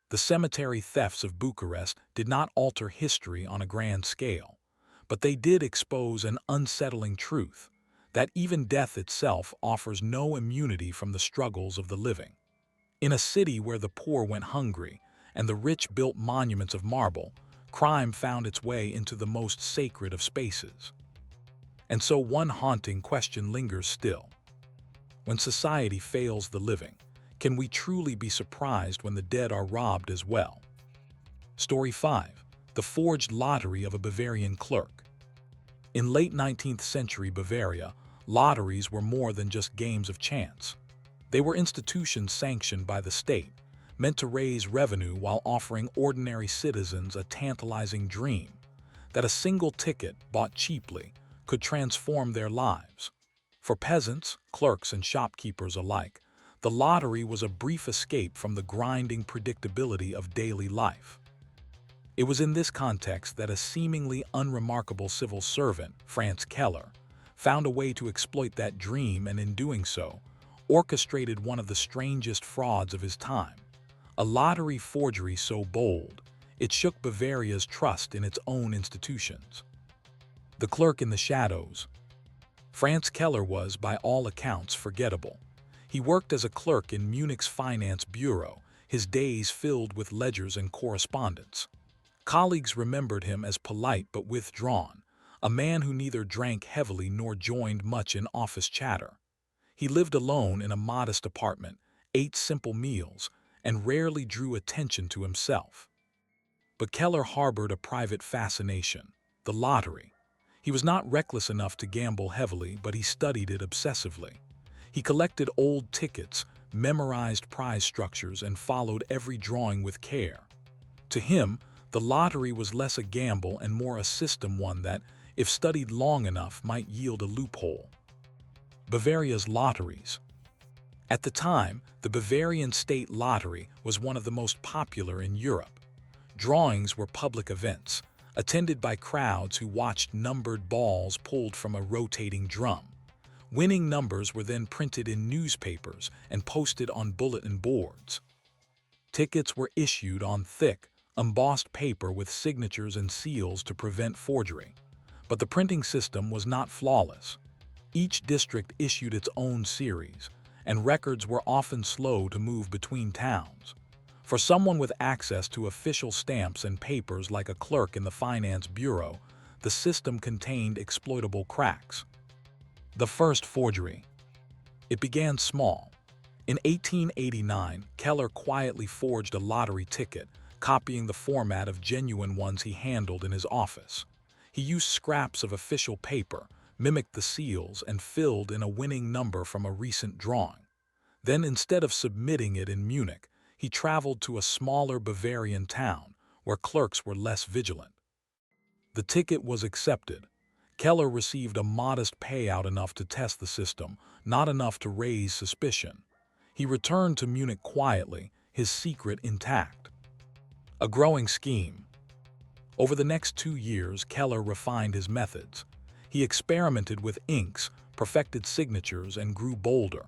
The cemetery thefts of Bucharest did not alter history on a grand scale, but they did expose an unsettling truth, that even death itself offers no immunity from the struggles of the living. In a city where the poor went hungry and the rich built monuments of marble, crime found its way into the most sacred of spaces. And so one haunting question lingers still. When society fails the living, can we truly be surprised when the dead are robbed as well? Story 5. The Forged Lottery of a Bavarian Clerk. In late 19th century Bavaria, lotteries were more than just games of chance. They were institutions sanctioned by the state, meant to raise revenue while offering ordinary citizens a tantalizing dream that a single ticket, bought cheaply, could transform their lives. For peasants, clerks, and shopkeepers alike, the lottery was a brief escape from the grinding predictability of daily life. It was in this context that a seemingly unremarkable civil servant, Franz Keller, found a way to exploit that dream and in doing so, orchestrated one of the strangest frauds of his time. A lottery forgery so bold, it shook Bavaria's trust in its own institutions. The clerk in the shadows. Franz Keller was, by all accounts, forgettable. He worked as a clerk in Munich's finance bureau, his days filled with ledgers and correspondence. Colleagues remembered him as polite but withdrawn, a man who neither drank heavily nor joined much in office chatter. He lived alone in a modest apartment, ate simple meals, and rarely drew attention to himself. But Keller harbored a private fascination: the lottery. He was not reckless enough to gamble heavily, but he studied it obsessively. He collected old tickets, memorized prize structures, and followed every drawing with care. To him, the lottery was less a gamble and more a system, one that, if studied long enough, might yield a loophole. Bavaria's lotteries. At the time, the Bavarian state lottery was one of the most popular in Europe. Drawings were public events, attended by crowds who watched numbered balls pulled from a rotating drum. Winning numbers were then printed in newspapers and posted on bulletin boards. Tickets were issued on thick, embossed paper with signatures and seals to prevent forgery. But the printing system was not flawless. Each district issued its own series, and records were often slow to move between towns. For someone with access to official stamps and papers like a clerk in the finance bureau, the system contained exploitable cracks. The first forgery. It began small. In 1889, Keller quietly forged a lottery ticket, copying the format of genuine ones he handled in his office. He used scraps of official paper, mimicked the seals, and filled in a winning number from a recent drawing. Then, instead of submitting it in Munich, he traveled to a smaller Bavarian town where clerks were less vigilant. The ticket was accepted. Keller received a modest payout, enough to test the system, not enough to raise suspicion. He returned to Munich quietly, his secret intact. A growing scheme. Over the next 2 years, Keller refined his methods. He experimented with inks, perfected signatures, and grew bolder.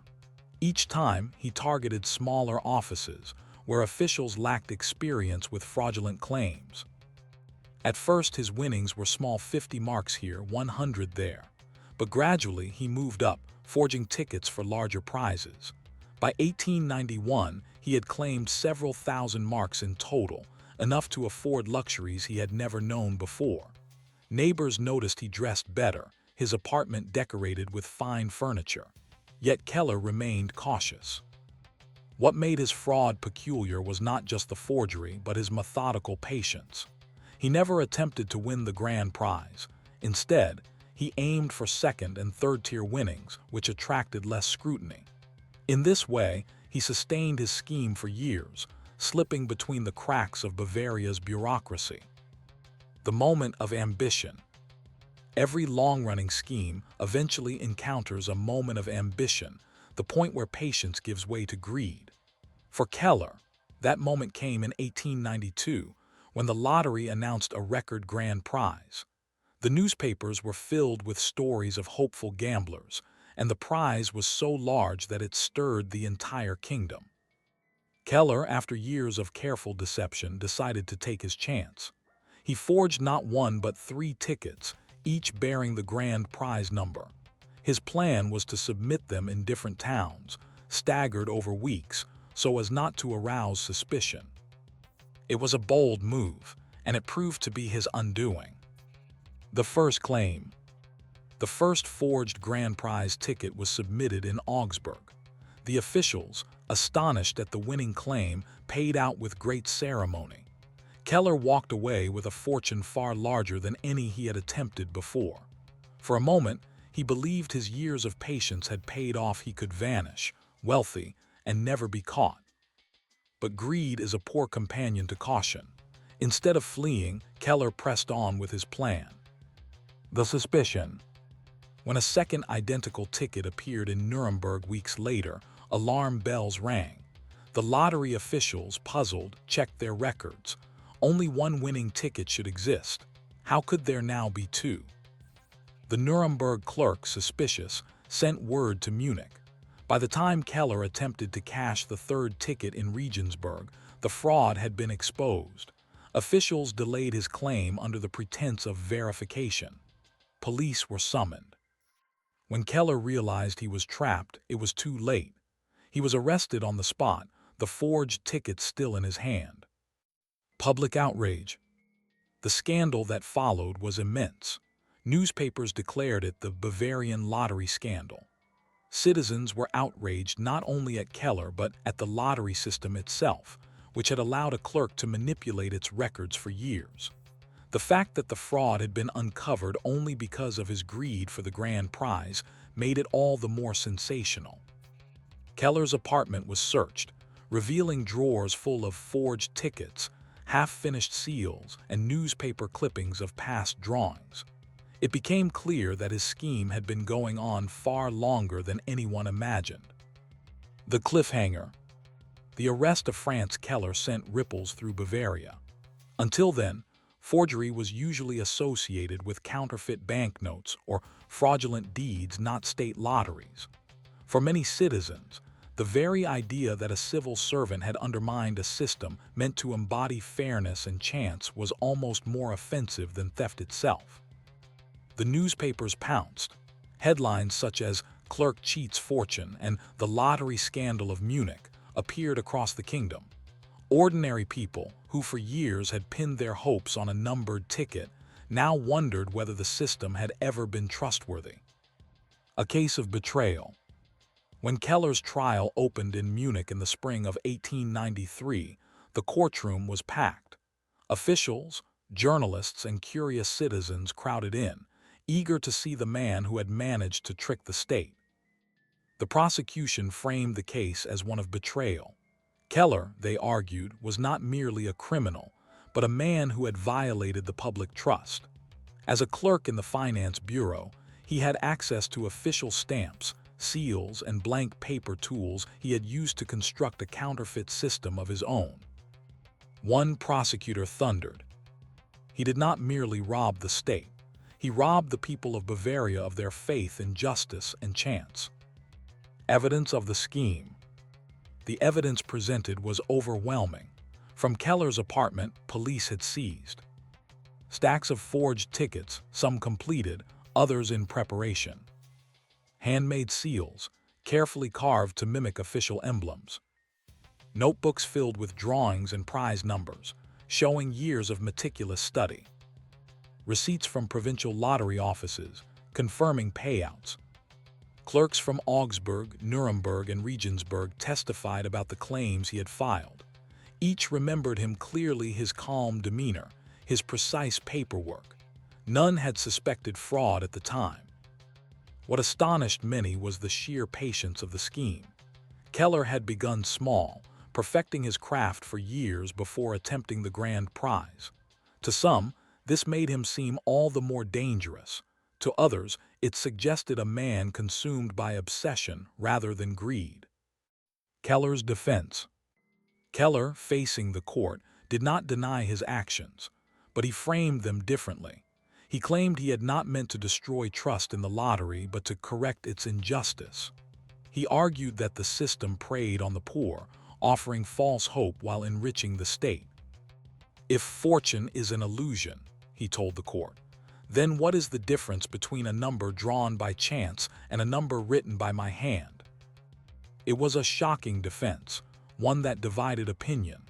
Each time, he targeted smaller offices, where officials lacked experience with fraudulent claims. At first, his winnings were small: 50 marks here, 100 there. But gradually, he moved up, forging tickets for larger prizes. By 1891, he had claimed several thousand marks in total, enough to afford luxuries he had never known before. Neighbors noticed he dressed better, his apartment decorated with fine furniture. Yet Keller remained cautious. What made his fraud peculiar was not just the forgery, but his methodical patience. He never attempted to win the grand prize. Instead, he aimed for second and third-tier winnings, which attracted less scrutiny. In this way, he sustained his scheme for years, slipping between the cracks of Bavaria's bureaucracy. The moment of ambition. Every long-running scheme eventually encounters a moment of ambition, the point where patience gives way to greed. For Keller, that moment came in 1892, when the lottery announced a record grand prize. The newspapers were filled with stories of hopeful gamblers, and the prize was so large that it stirred the entire kingdom. Keller, after years of careful deception, decided to take his chance. He forged not one but 3 tickets, each bearing the grand prize number. His plan was to submit them in different towns, staggered over weeks, so as not to arouse suspicion. It was a bold move, and it proved to be his undoing. The first claim. The first forged grand prize ticket was submitted in Augsburg. The officials, astonished at the winning claim, paid out with great ceremony. Keller walked away with a fortune far larger than any he had attempted before. For a moment, he believed his years of patience had paid off. He could vanish, wealthy, and never be caught. But greed is a poor companion to caution. Instead of fleeing, Keller pressed on with his plan. The suspicion. When a second identical ticket appeared in Nuremberg weeks later, alarm bells rang. The lottery officials, puzzled, checked their records. Only one winning ticket should exist. How could there now be 2? The Nuremberg clerk, suspicious, sent word to Munich. By the time Keller attempted to cash the third ticket in Regensburg, the fraud had been exposed. Officials delayed his claim under the pretense of verification. Police were summoned. When Keller realized he was trapped, it was too late. He was arrested on the spot, the forged ticket still in his hand. Public outrage. The scandal that followed was immense. Newspapers declared it the Bavarian lottery scandal. Citizens were outraged not only at Keller but at the lottery system itself, which had allowed a clerk to manipulate its records for years. The fact that the fraud had been uncovered only because of his greed for the grand prize made it all the more sensational. Keller's apartment was searched, revealing drawers full of forged tickets, half-finished seals, and newspaper clippings of past drawings. It became clear that his scheme had been going on far longer than anyone imagined. The cliffhanger. The arrest of Franz Keller sent ripples through Bavaria. Until then, forgery was usually associated with counterfeit banknotes or fraudulent deeds, not state lotteries. For many citizens, the very idea that a civil servant had undermined a system meant to embody fairness and chance was almost more offensive than theft itself. The newspapers pounced. Headlines such as "Clerk Cheats Fortune" and "The Lottery Scandal of Munich" appeared across the kingdom. Ordinary people, who for years had pinned their hopes on a numbered ticket, now wondered whether the system had ever been trustworthy. A case of betrayal. When Keller's trial opened in Munich in the spring of 1893, the courtroom was packed. Officials, journalists, and curious citizens crowded in, eager to see the man who had managed to trick the state. The prosecution framed the case as one of betrayal. Keller, they argued, was not merely a criminal, but a man who had violated the public trust. As a clerk in the finance bureau, he had access to official stamps, seals, and blank paper tools he had used to construct a counterfeit system of his own. One prosecutor thundered. He did not merely rob the state. He robbed the people of Bavaria of their faith in justice and chance. Evidence of the scheme. The evidence presented was overwhelming. From Keller's apartment, police had seized stacks of forged tickets, some completed, others in preparation. Handmade seals, carefully carved to mimic official emblems. Notebooks filled with drawings and prize numbers, showing years of meticulous study. Receipts from provincial lottery offices, confirming payouts. Clerks from Augsburg, Nuremberg, and Regensburg testified about the claims he had filed. Each remembered him clearly, his calm demeanor, his precise paperwork. None had suspected fraud at the time. What astonished many was the sheer patience of the scheme. Keller had begun small, perfecting his craft for years before attempting the grand prize. To some, this made him seem all the more dangerous. To others, it suggested a man consumed by obsession rather than greed. Keller's defense. Keller, facing the court, did not deny his actions, but he framed them differently. He claimed he had not meant to destroy trust in the lottery but to correct its injustice. He argued that the system preyed on the poor, offering false hope while enriching the state. "If fortune is an illusion," he told the court, "then what is the difference between a number drawn by chance and a number written by my hand?" It was a shocking defense, one that divided opinion.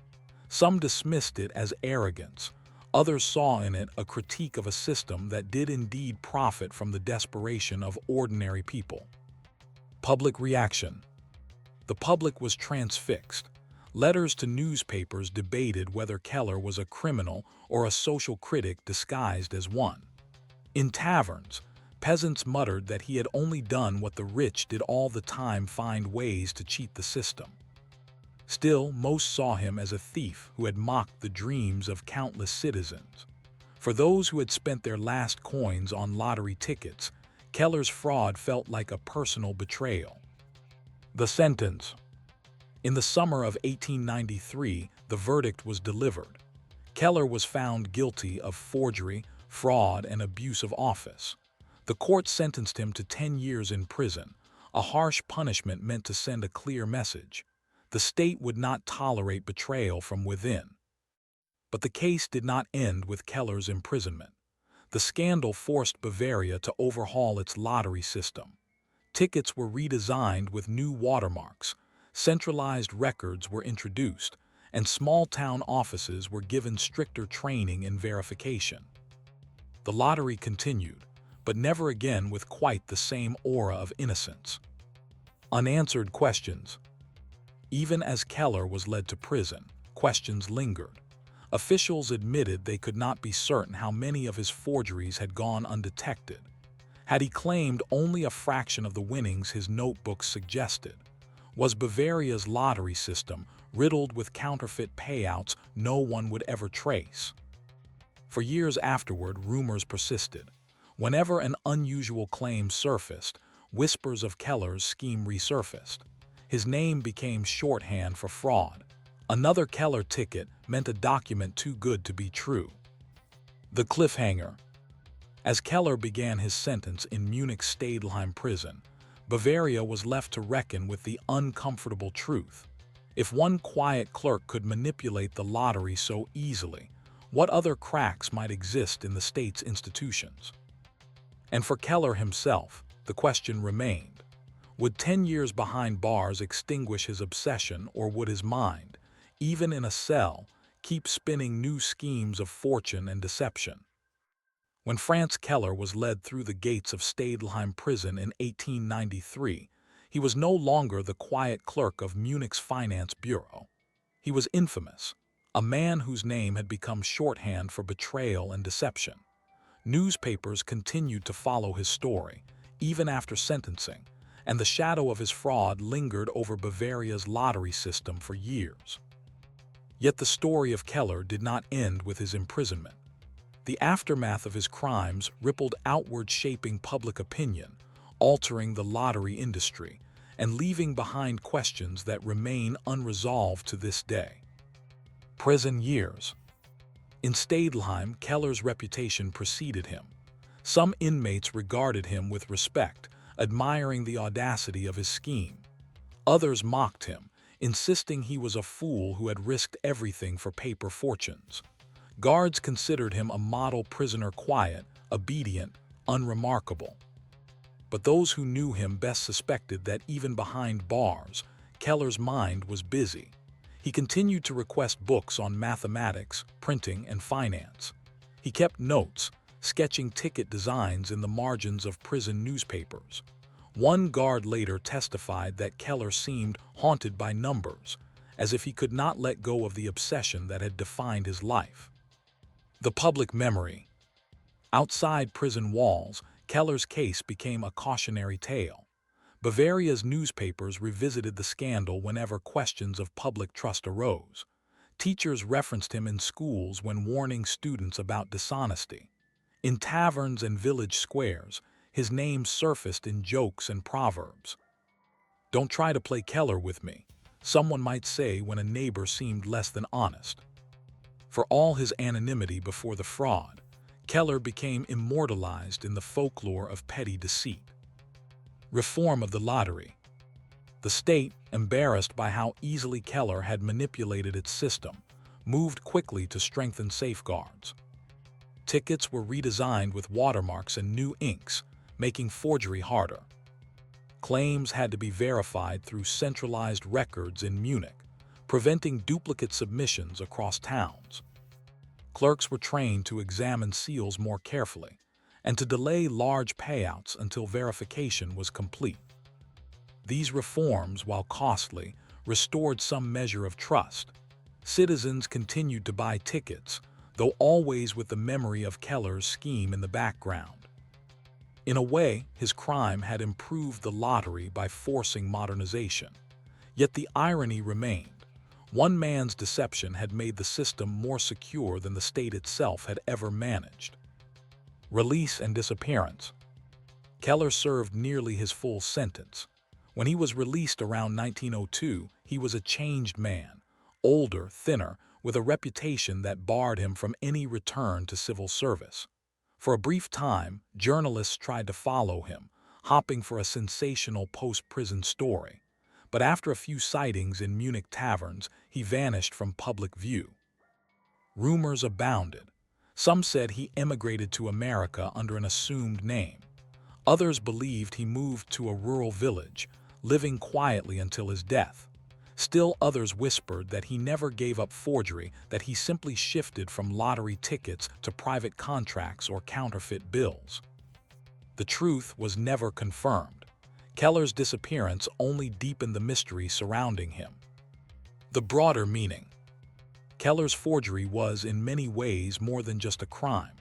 Some dismissed it as arrogance. Others saw in it a critique of a system that did indeed profit from the desperation of ordinary people. Public reaction. The public was transfixed. Letters to newspapers debated whether Keller was a criminal or a social critic disguised as one. In taverns, peasants muttered that he had only done what the rich did all the time, find ways to cheat the system. Still, most saw him as a thief who had mocked the dreams of countless citizens. For those who had spent their last coins on lottery tickets, Keller's fraud felt like a personal betrayal. The sentence. In the summer of 1893, the verdict was delivered. Keller was found guilty of forgery, fraud, and abuse of office. The court sentenced him to 10 years in prison, a harsh punishment meant to send a clear message. The state would not tolerate betrayal from within. But the case did not end with Keller's imprisonment. The scandal forced Bavaria to overhaul its lottery system. Tickets were redesigned with new watermarks, centralized records were introduced, and small-town offices were given stricter training in verification. The lottery continued, but never again with quite the same aura of innocence. Unanswered questions. Even as Keller was led to prison, questions lingered. Officials admitted they could not be certain how many of his forgeries had gone undetected. Had he claimed only a fraction of the winnings his notebooks suggested? Was Bavaria's lottery system riddled with counterfeit payouts no one would ever trace? For years afterward, rumors persisted. Whenever an unusual claim surfaced, whispers of Keller's scheme resurfaced. His name became shorthand for fraud. Another Keller ticket meant a document too good to be true. The cliffhanger. As Keller began his sentence in Munich's Stadelheim prison, Bavaria was left to reckon with the uncomfortable truth. If one quiet clerk could manipulate the lottery so easily, what other cracks might exist in the state's institutions? And for Keller himself, the question remained. Would 10 years behind bars extinguish his obsession, or would his mind, even in a cell, keep spinning new schemes of fortune and deception? When Franz Keller was led through the gates of Stadelheim prison in 1893, he was no longer the quiet clerk of Munich's finance bureau. He was infamous, a man whose name had become shorthand for betrayal and deception. Newspapers continued to follow his story, even after sentencing, and the shadow of his fraud lingered over Bavaria's lottery system for years. Yet the story of Keller did not end with his imprisonment. The aftermath of his crimes rippled outward, shaping public opinion, altering the lottery industry, and leaving behind questions that remain unresolved to this day. Prison years. In Stadelheim, Keller's reputation preceded him. Some inmates regarded him with respect, admiring the audacity of his scheme. Others mocked him, insisting he was a fool who had risked everything for paper fortunes. Guards considered him a model prisoner, quiet, obedient, unremarkable. But those who knew him best suspected that even behind bars, Keller's mind was busy. He continued to request books on mathematics, printing, and finance. He kept notes, sketching ticket designs in the margins of prison newspapers. One guard later testified that Keller seemed haunted by numbers, as if he could not let go of the obsession that had defined his life. The public memory. Outside prison walls, Keller's case became a cautionary tale. Bavaria's newspapers revisited the scandal whenever questions of public trust arose. Teachers referenced him in schools when warning students about dishonesty. In taverns and village squares, his name surfaced in jokes and proverbs. "Don't try to play Keller with me," someone might say when a neighbor seemed less than honest. For all his anonymity before the fraud, Keller became immortalized in the folklore of petty deceit. Reform of the lottery. The state, embarrassed by how easily Keller had manipulated its system, moved quickly to strengthen safeguards. Tickets were redesigned with watermarks and new inks, making forgery harder. Claims had to be verified through centralized records in Munich, preventing duplicate submissions across towns. Clerks were trained to examine seals more carefully and to delay large payouts until verification was complete. These reforms, while costly, restored some measure of trust. Citizens continued to buy tickets, though always with the memory of Keller's scheme in the background. In a way, his crime had improved the lottery by forcing modernization. Yet the irony remained. One man's deception had made the system more secure than the state itself had ever managed. Release and disappearance. Keller served nearly his full sentence. When he was released around 1902, he was a changed man, older, thinner, with a reputation that barred him from any return to civil service. For a brief time, journalists tried to follow him, hoping for a sensational post-prison story. But after a few sightings in Munich taverns, he vanished from public view. Rumors abounded. Some said he emigrated to America under an assumed name. Others believed he moved to a rural village, living quietly until his death. Still others whispered that he never gave up forgery, that he simply shifted from lottery tickets to private contracts or counterfeit bills. The truth was never confirmed. Keller's disappearance only deepened the mystery surrounding him. The broader meaning. Keller's forgery was, in many ways, more than just a crime.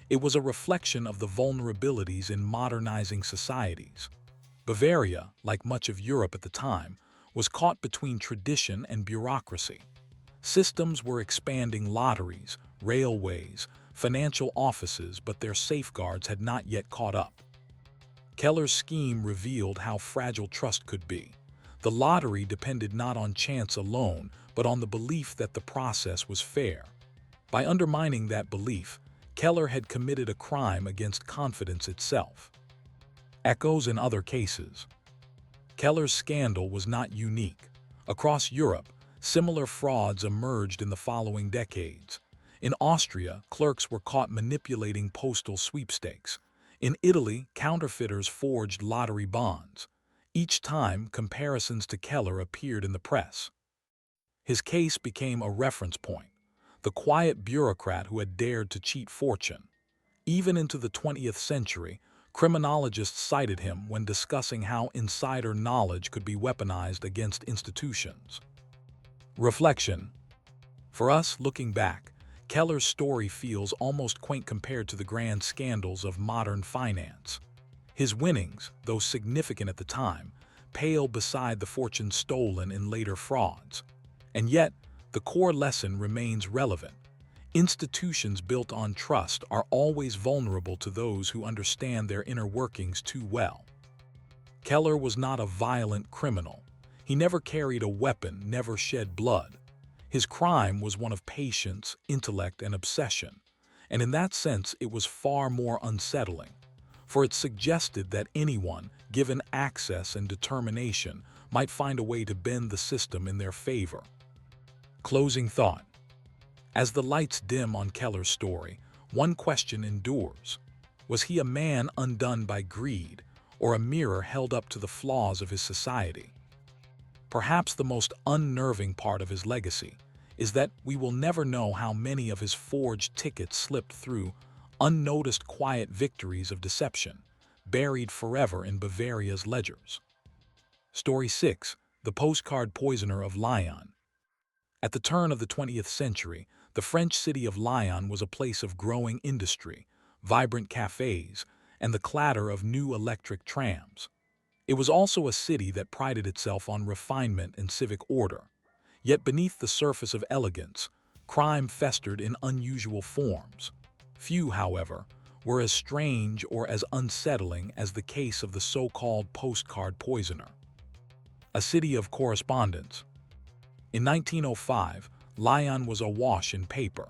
It was a reflection of the vulnerabilities in modernizing societies. Bavaria, like much of Europe at the time, was caught between tradition and bureaucracy. Systems were expanding: lotteries, railways, financial offices, but their safeguards had not yet caught up. Keller's scheme revealed how fragile trust could be. The lottery depended not on chance alone, but on the belief that the process was fair. By undermining that belief, Keller had committed a crime against confidence itself. Echoes in other cases. Keller's scandal was not unique. Across Europe, similar frauds emerged in the following decades. In Austria, clerks were caught manipulating postal sweepstakes. In Italy, counterfeiters forged lottery bonds. Each time, comparisons to Keller appeared in the press. His case became a reference point, the quiet bureaucrat who had dared to cheat fortune. Even into the 20th century, criminologists cited him when discussing how insider knowledge could be weaponized against institutions. Reflection. For us, looking back, Keller's story feels almost quaint compared to the grand scandals of modern finance. His winnings, though significant at the time, pale beside the fortune stolen in later frauds. And yet, the core lesson remains relevant. Institutions built on trust are always vulnerable to those who understand their inner workings too well. Keller was not a violent criminal. He never carried a weapon, never shed blood. His crime was one of patience, intellect, and obsession, and in that sense it was far more unsettling, for it suggested that anyone, given access and determination, might find a way to bend the system in their favor. Closing thought. As the lights dim on Keller's story, one question endures. Was he a man undone by greed, or a mirror held up to the flaws of his society? Perhaps the most unnerving part of his legacy is that we will never know how many of his forged tickets slipped through unnoticed quiet victories of deception, buried forever in Bavaria's ledgers. Story 6. The Postcard Poisoner of Lyon. At the turn of the 20th century, the French city of Lyon was a place of growing industry, vibrant cafes, and the clatter of new electric trams. It was also a city that prided itself on refinement and civic order. Yet beneath the surface of elegance, crime festered in unusual forms. Few, however, were as strange or as unsettling as the case of the so-called postcard poisoner. A city of correspondence. In 1905, Lyon was awash in paper.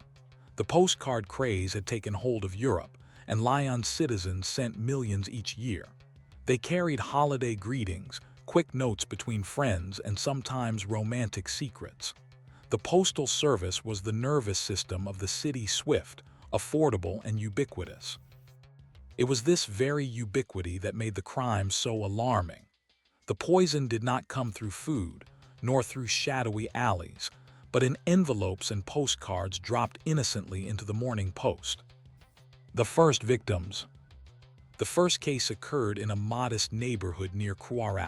The postcard craze had taken hold of Europe, and Lyon's citizens sent millions each year. They carried holiday greetings, quick notes between friends, and sometimes romantic secrets. The postal service was the nervous system of the city, swift, affordable, and ubiquitous. It was this very ubiquity that made the crime so alarming. The poison did not come through food, nor through shadowy alleys, but in envelopes and postcards dropped innocently into the Morning Post. The first victims. The first case occurred in a modest neighborhood near Croix.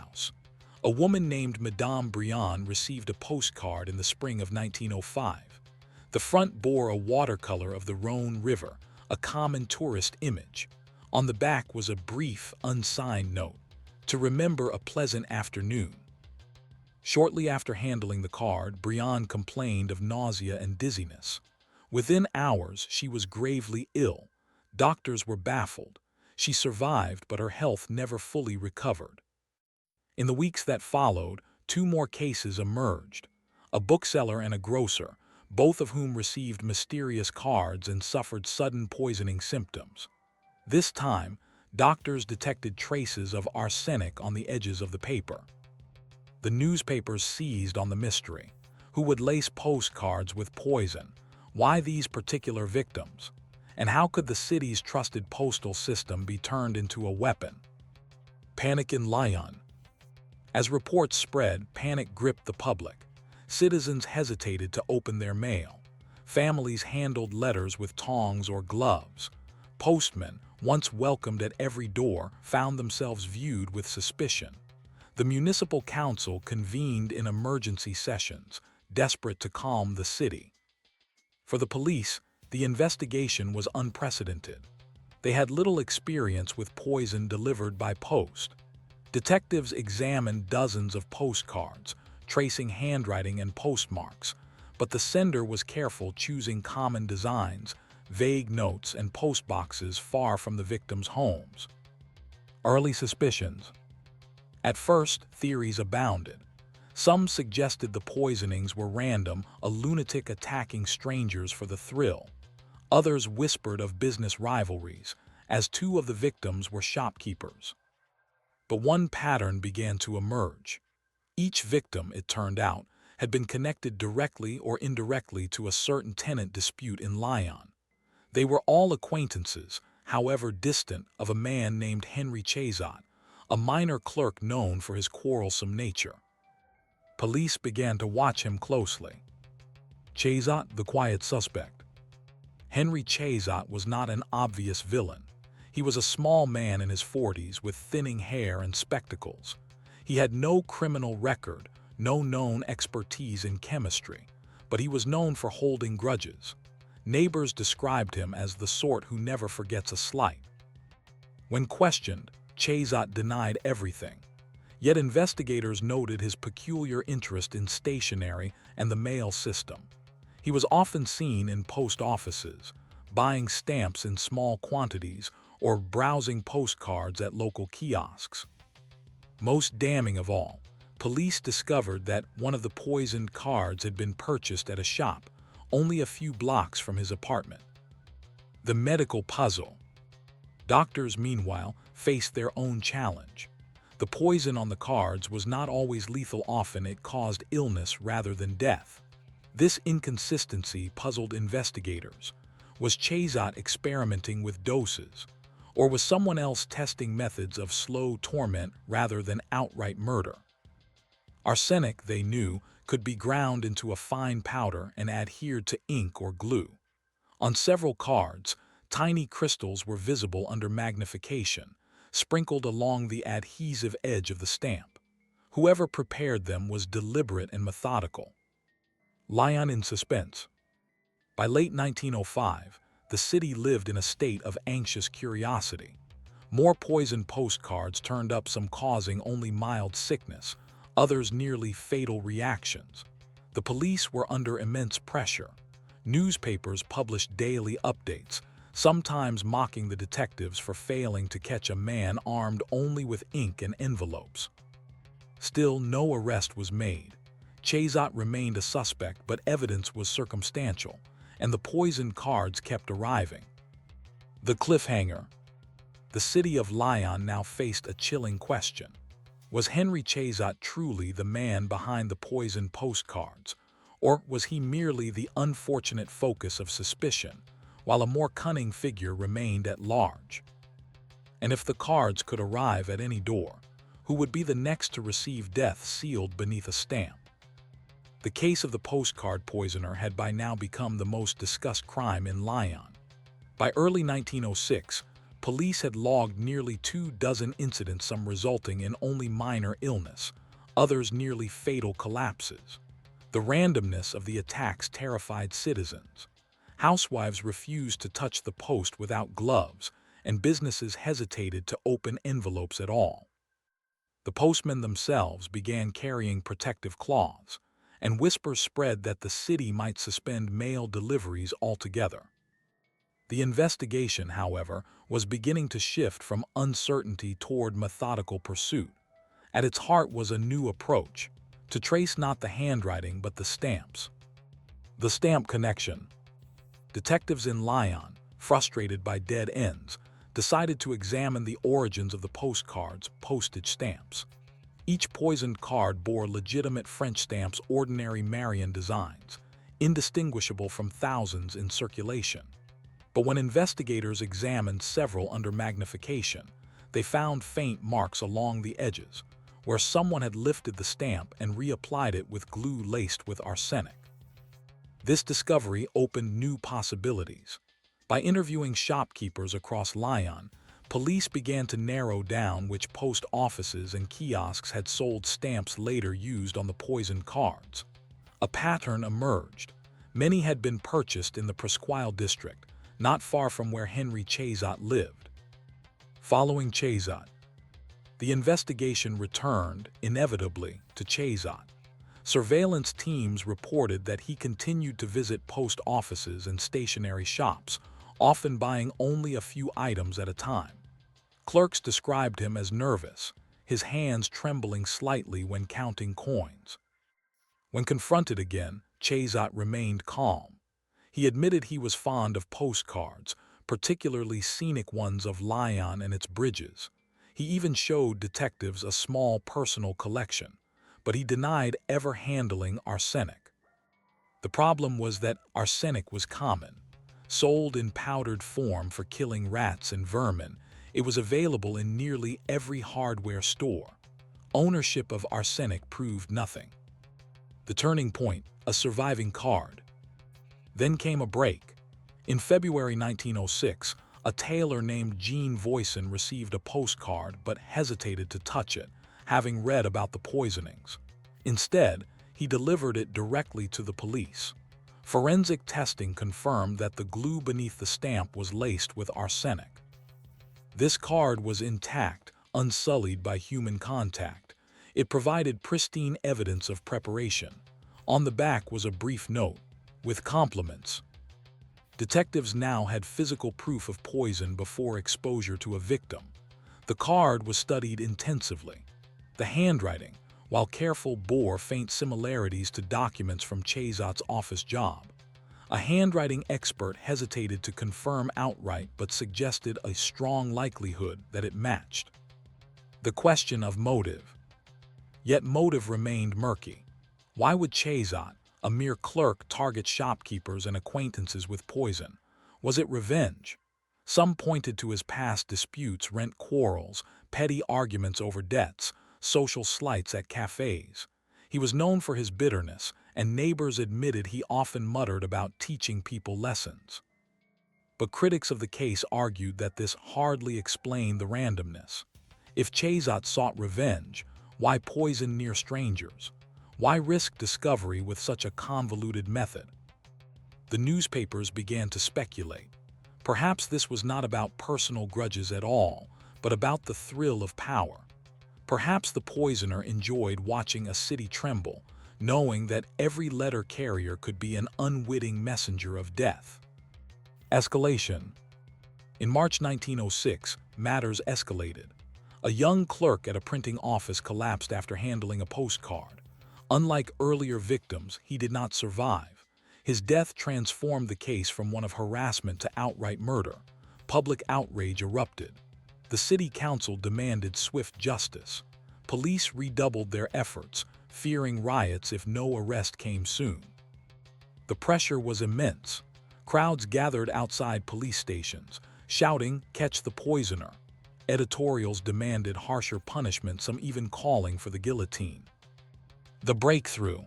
A woman named Madame Briand received a postcard in the spring of 1905. The front bore a watercolor of the Rhône River, a common tourist image. On the back was a brief, unsigned note, "To remember a pleasant afternoon." Shortly after handling the card, Briand complained of nausea and dizziness. Within hours, she was gravely ill. Doctors were baffled. She survived, but her health never fully recovered. In the weeks that followed, two more cases emerged. A bookseller and a grocer, both of whom received mysterious cards and suffered sudden poisoning symptoms. This time, doctors detected traces of arsenic on the edges of the paper. The newspapers seized on the mystery. Who would lace postcards with poison? Why these particular victims? And how could the city's trusted postal system be turned into a weapon? Panic in Lyon. As reports spread, panic gripped the public. Citizens hesitated to open their mail. Families handled letters with tongs or gloves. Postmen, once welcomed at every door, found themselves viewed with suspicion. The municipal council convened in emergency sessions, desperate to calm the city. For the police, the investigation was unprecedented. They had little experience with poison delivered by post. Detectives examined dozens of postcards, tracing handwriting and postmarks, but the sender was careful, choosing common designs, vague notes, and postboxes far from the victims' homes. Early suspicions. At first, theories abounded. Some suggested the poisonings were random, a lunatic attacking strangers for the thrill. Others whispered of business rivalries, as two of the victims were shopkeepers. But one pattern began to emerge. Each victim, it turned out, had been connected directly or indirectly to a certain tenant dispute in Lyon. They were all acquaintances, however distant, of a man named Henry Chazot, a minor clerk known for his quarrelsome nature. Police began to watch him closely. Chazot, the quiet suspect. Henry Chazot was not an obvious villain. He was a small man in his 40s with thinning hair and spectacles. He had no criminal record, no known expertise in chemistry, but he was known for holding grudges. Neighbors described him as the sort who never forgets a slight. When questioned, Chazot denied everything. Yet investigators noted his peculiar interest in stationery and the mail system. He was often seen in post offices, buying stamps in small quantities or browsing postcards at local kiosks. Most damning of all, police discovered that one of the poisoned cards had been purchased at a shop only a few blocks from his apartment. The medical puzzle. Doctors, meanwhile, faced their own challenge. The poison on the cards was not always lethal. Often it caused illness rather than death. This inconsistency puzzled investigators. Was Chazot experimenting with doses? Or was someone else testing methods of slow torment rather than outright murder? Arsenic, they knew, could be ground into a fine powder and adhered to ink or glue. On several cards, tiny crystals were visible under magnification, sprinkled along the adhesive edge of the stamp. Whoever prepared them was deliberate and methodical. Lyon in suspense. By late 1905, the city lived in a state of anxious curiosity. More poisoned postcards turned up, some causing only mild sickness, others nearly fatal reactions. The police were under immense pressure. Newspapers published daily updates, sometimes mocking the detectives for failing to catch a man armed only with ink and envelopes. Still, no arrest was made. Chazot remained a suspect, but evidence was circumstantial, and the poisoned cards kept arriving. The cliffhanger. The city of Lyon now faced a chilling question. Was Henry Chazot truly the man behind the poisoned postcards, or was he merely the unfortunate focus of suspicion, while a more cunning figure remained at large? And if the cards could arrive at any door, who would be the next to receive death sealed beneath a stamp? The case of the postcard poisoner had by now become the most discussed crime in Lyon. By early 1906, police had logged nearly 24 incidents, some resulting in only minor illness, others nearly fatal collapses. The randomness of the attacks terrified citizens. Housewives refused to touch the post without gloves, and businesses hesitated to open envelopes at all. The postmen themselves began carrying protective cloths, and whispers spread that the city might suspend mail deliveries altogether. The investigation, however, was beginning to shift from uncertainty toward methodical pursuit. At its heart was a new approach, to trace not the handwriting but the stamps. The stamp connection. Detectives in Lyon, frustrated by dead ends, decided to examine the origins of the postcards, postage stamps. Each poisoned card bore legitimate French stamps, ordinary Marian designs, indistinguishable from thousands in circulation. But when investigators examined several under magnification, they found faint marks along the edges, where someone had lifted the stamp and reapplied it with glue laced with arsenic. This discovery opened new possibilities. By interviewing shopkeepers across Lyon, police began to narrow down which post offices and kiosks had sold stamps later used on the poisoned cards. A pattern emerged. Many had been purchased in the Presqu'île district, not far from where Henry Chazot lived. Following Chazot, the investigation returned, inevitably, to Chazot. Surveillance teams reported that he continued to visit post offices and stationery shops, often buying only a few items at a time. Clerks described him as nervous, his hands trembling slightly when counting coins. When confronted again, Chazot remained calm. He admitted he was fond of postcards, particularly scenic ones of Lyon and its bridges. He even showed detectives a small personal collection, but he denied ever handling arsenic. The problem was that arsenic was common. Sold in powdered form for killing rats and vermin, it was available in nearly every hardware store. Ownership of arsenic proved nothing. The turning point, a surviving card. Then came a break. In February 1906, a tailor named Jean Voisin received a postcard but hesitated to touch it, having read about the poisonings. Instead, he delivered it directly to the police. Forensic testing confirmed that the glue beneath the stamp was laced with arsenic. This card was intact, unsullied by human contact. It provided pristine evidence of preparation. On the back was a brief note, with compliments. Detectives now had physical proof of poison before exposure to a victim. The card was studied intensively. The handwriting, while careful, bore faint similarities to documents from Chazot's office job. A handwriting expert hesitated to confirm outright but suggested a strong likelihood that it matched. The question of motive. Yet motive remained murky. Why would Chazot, a mere clerk, target shopkeepers and acquaintances with poison? Was it revenge? Some pointed to his past disputes, rent quarrels, petty arguments over debts, social slights at cafes. He was known for his bitterness, and neighbors admitted he often muttered about teaching people lessons. But critics of the case argued that this hardly explained the randomness. If Chazot sought revenge, why poison near strangers? Why risk discovery with such a convoluted method? The newspapers began to speculate. Perhaps this was not about personal grudges at all, but about the thrill of power. Perhaps the poisoner enjoyed watching a city tremble, knowing that every letter carrier could be an unwitting messenger of death. Escalation. In March 1906, matters escalated. A young clerk at a printing office collapsed after handling a postcard. Unlike earlier victims, he did not survive. His death transformed the case from one of harassment to outright murder. Public outrage erupted. The city council demanded swift justice. Police redoubled their efforts, fearing riots if no arrest came soon. The pressure was immense. Crowds gathered outside police stations, shouting, "Catch the poisoner." Editorials demanded harsher punishment, some even calling for the guillotine. The breakthrough.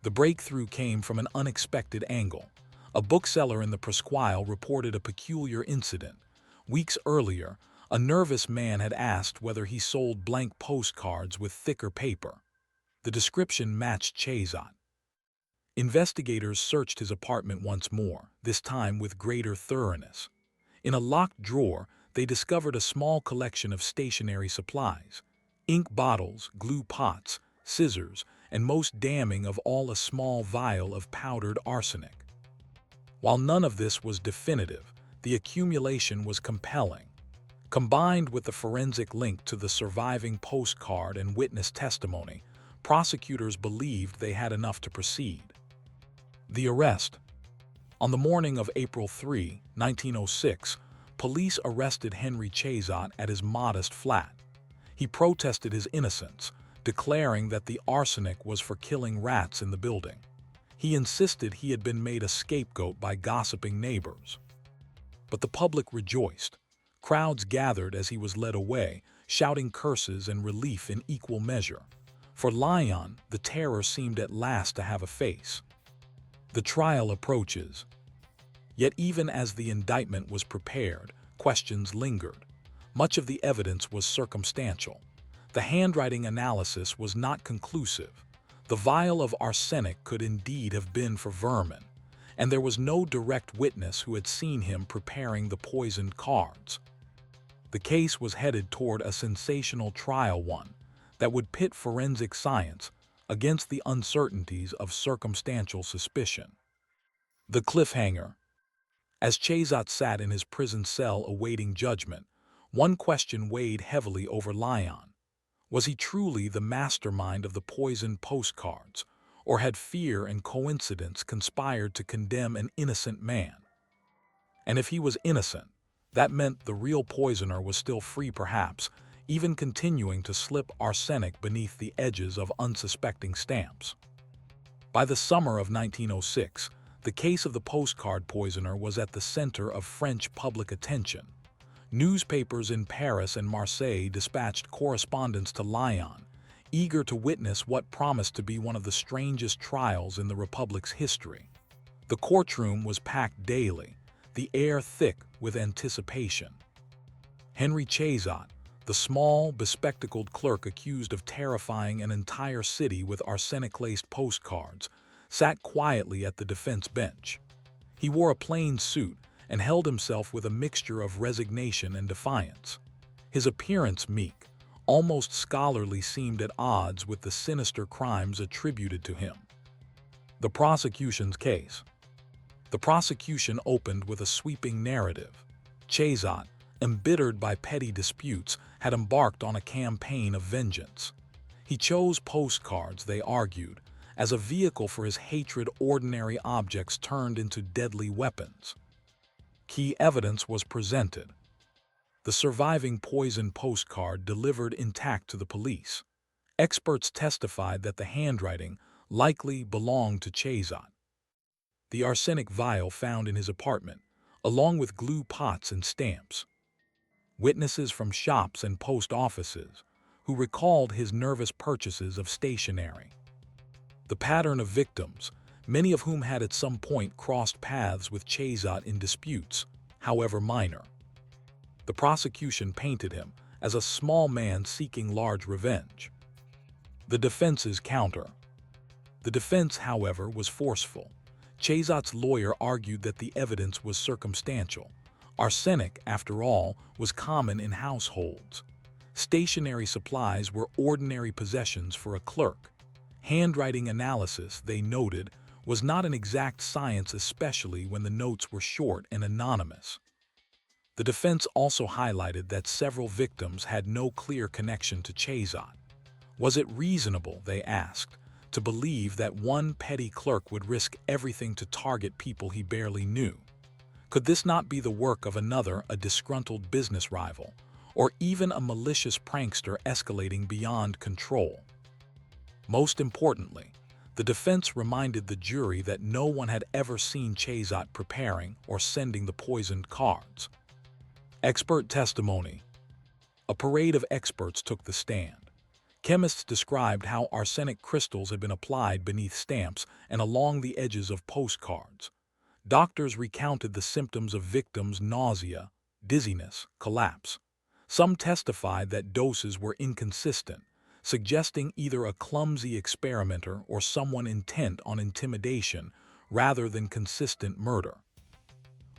The breakthrough came from an unexpected angle. A bookseller in the Presqu'île reported a peculiar incident. Weeks earlier, a nervous man had asked whether he sold blank postcards with thicker paper. The description matched Chazot. Investigators searched his apartment once more, this time with greater thoroughness. In a locked drawer, they discovered a small collection of stationery supplies: ink bottles, glue pots, scissors, and most damning of all, a small vial of powdered arsenic. While none of this was definitive, the accumulation was compelling. Combined with the forensic link to the surviving postcard and witness testimony, prosecutors believed they had enough to proceed. The arrest. On the morning of April 3, 1906, police arrested Henry Chazot at his modest flat. He protested his innocence, declaring that the arsenic was for killing rats in the building. He insisted he had been made a scapegoat by gossiping neighbors. But the public rejoiced. Crowds gathered as he was led away, shouting curses and relief in equal measure. For Lyon, the terror seemed at last to have a face. The trial approaches. Yet even as the indictment was prepared, questions lingered. Much of the evidence was circumstantial. The handwriting analysis was not conclusive. The vial of arsenic could indeed have been for vermin, and there was no direct witness who had seen him preparing the poisoned cards. The case was headed toward a sensational trial, one that would pit forensic science against the uncertainties of circumstantial suspicion. The cliffhanger. As Chazot sat in his prison cell awaiting judgment, one question weighed heavily over Lyon. Was he truly the mastermind of the poisoned postcards, or had fear and coincidence conspired to condemn an innocent man? And if he was innocent, that meant the real poisoner was still free, perhaps, even continuing to slip arsenic beneath the edges of unsuspecting stamps. By the summer of 1906, the case of the postcard poisoner was at the center of French public attention. Newspapers in Paris and Marseille dispatched correspondents to Lyon, eager to witness what promised to be one of the strangest trials in the Republic's history. The courtroom was packed daily, the air thick with anticipation. Henry Chazot, the small, bespectacled clerk accused of terrifying an entire city with arsenic-laced postcards, sat quietly at the defense bench. He wore a plain suit and held himself with a mixture of resignation and defiance. His appearance, meek, almost scholarly, seemed at odds with the sinister crimes attributed to him. The prosecution's case. The prosecution opened with a sweeping narrative. Chazot, embittered by petty disputes, had embarked on a campaign of vengeance. He chose postcards, they argued, as a vehicle for his hatred. Ordinary objects turned into deadly weapons. Key evidence was presented. The surviving poison postcard delivered intact to the police. Experts testified that the handwriting likely belonged to Chazot. The arsenic vial found in his apartment, along with glue pots and stamps. Witnesses from shops and post offices, who recalled his nervous purchases of stationery. The pattern of victims, many of whom had at some point crossed paths with Chazot in disputes, however minor. The prosecution painted him as a small man seeking large revenge. The defense's counter. The defense, however, was forceful. Chazot's lawyer argued that the evidence was circumstantial. Arsenic, after all, was common in households. Stationery supplies were ordinary possessions for a clerk. Handwriting analysis, they noted, was not an exact science, especially when the notes were short and anonymous. The defense also highlighted that several victims had no clear connection to Chazot. Was it reasonable, they asked, to believe that one petty clerk would risk everything to target people he barely knew? Could this not be the work of another, a disgruntled business rival, or even a malicious prankster escalating beyond control? Most importantly, the defense reminded the jury that no one had ever seen Chazot preparing or sending the poisoned cards. Expert testimony. A parade of experts took the stand. Chemists described how arsenic crystals had been applied beneath stamps and along the edges of postcards. Doctors recounted the symptoms of victims: nausea, dizziness, collapse. Some testified that doses were inconsistent, suggesting either a clumsy experimenter or someone intent on intimidation rather than consistent murder.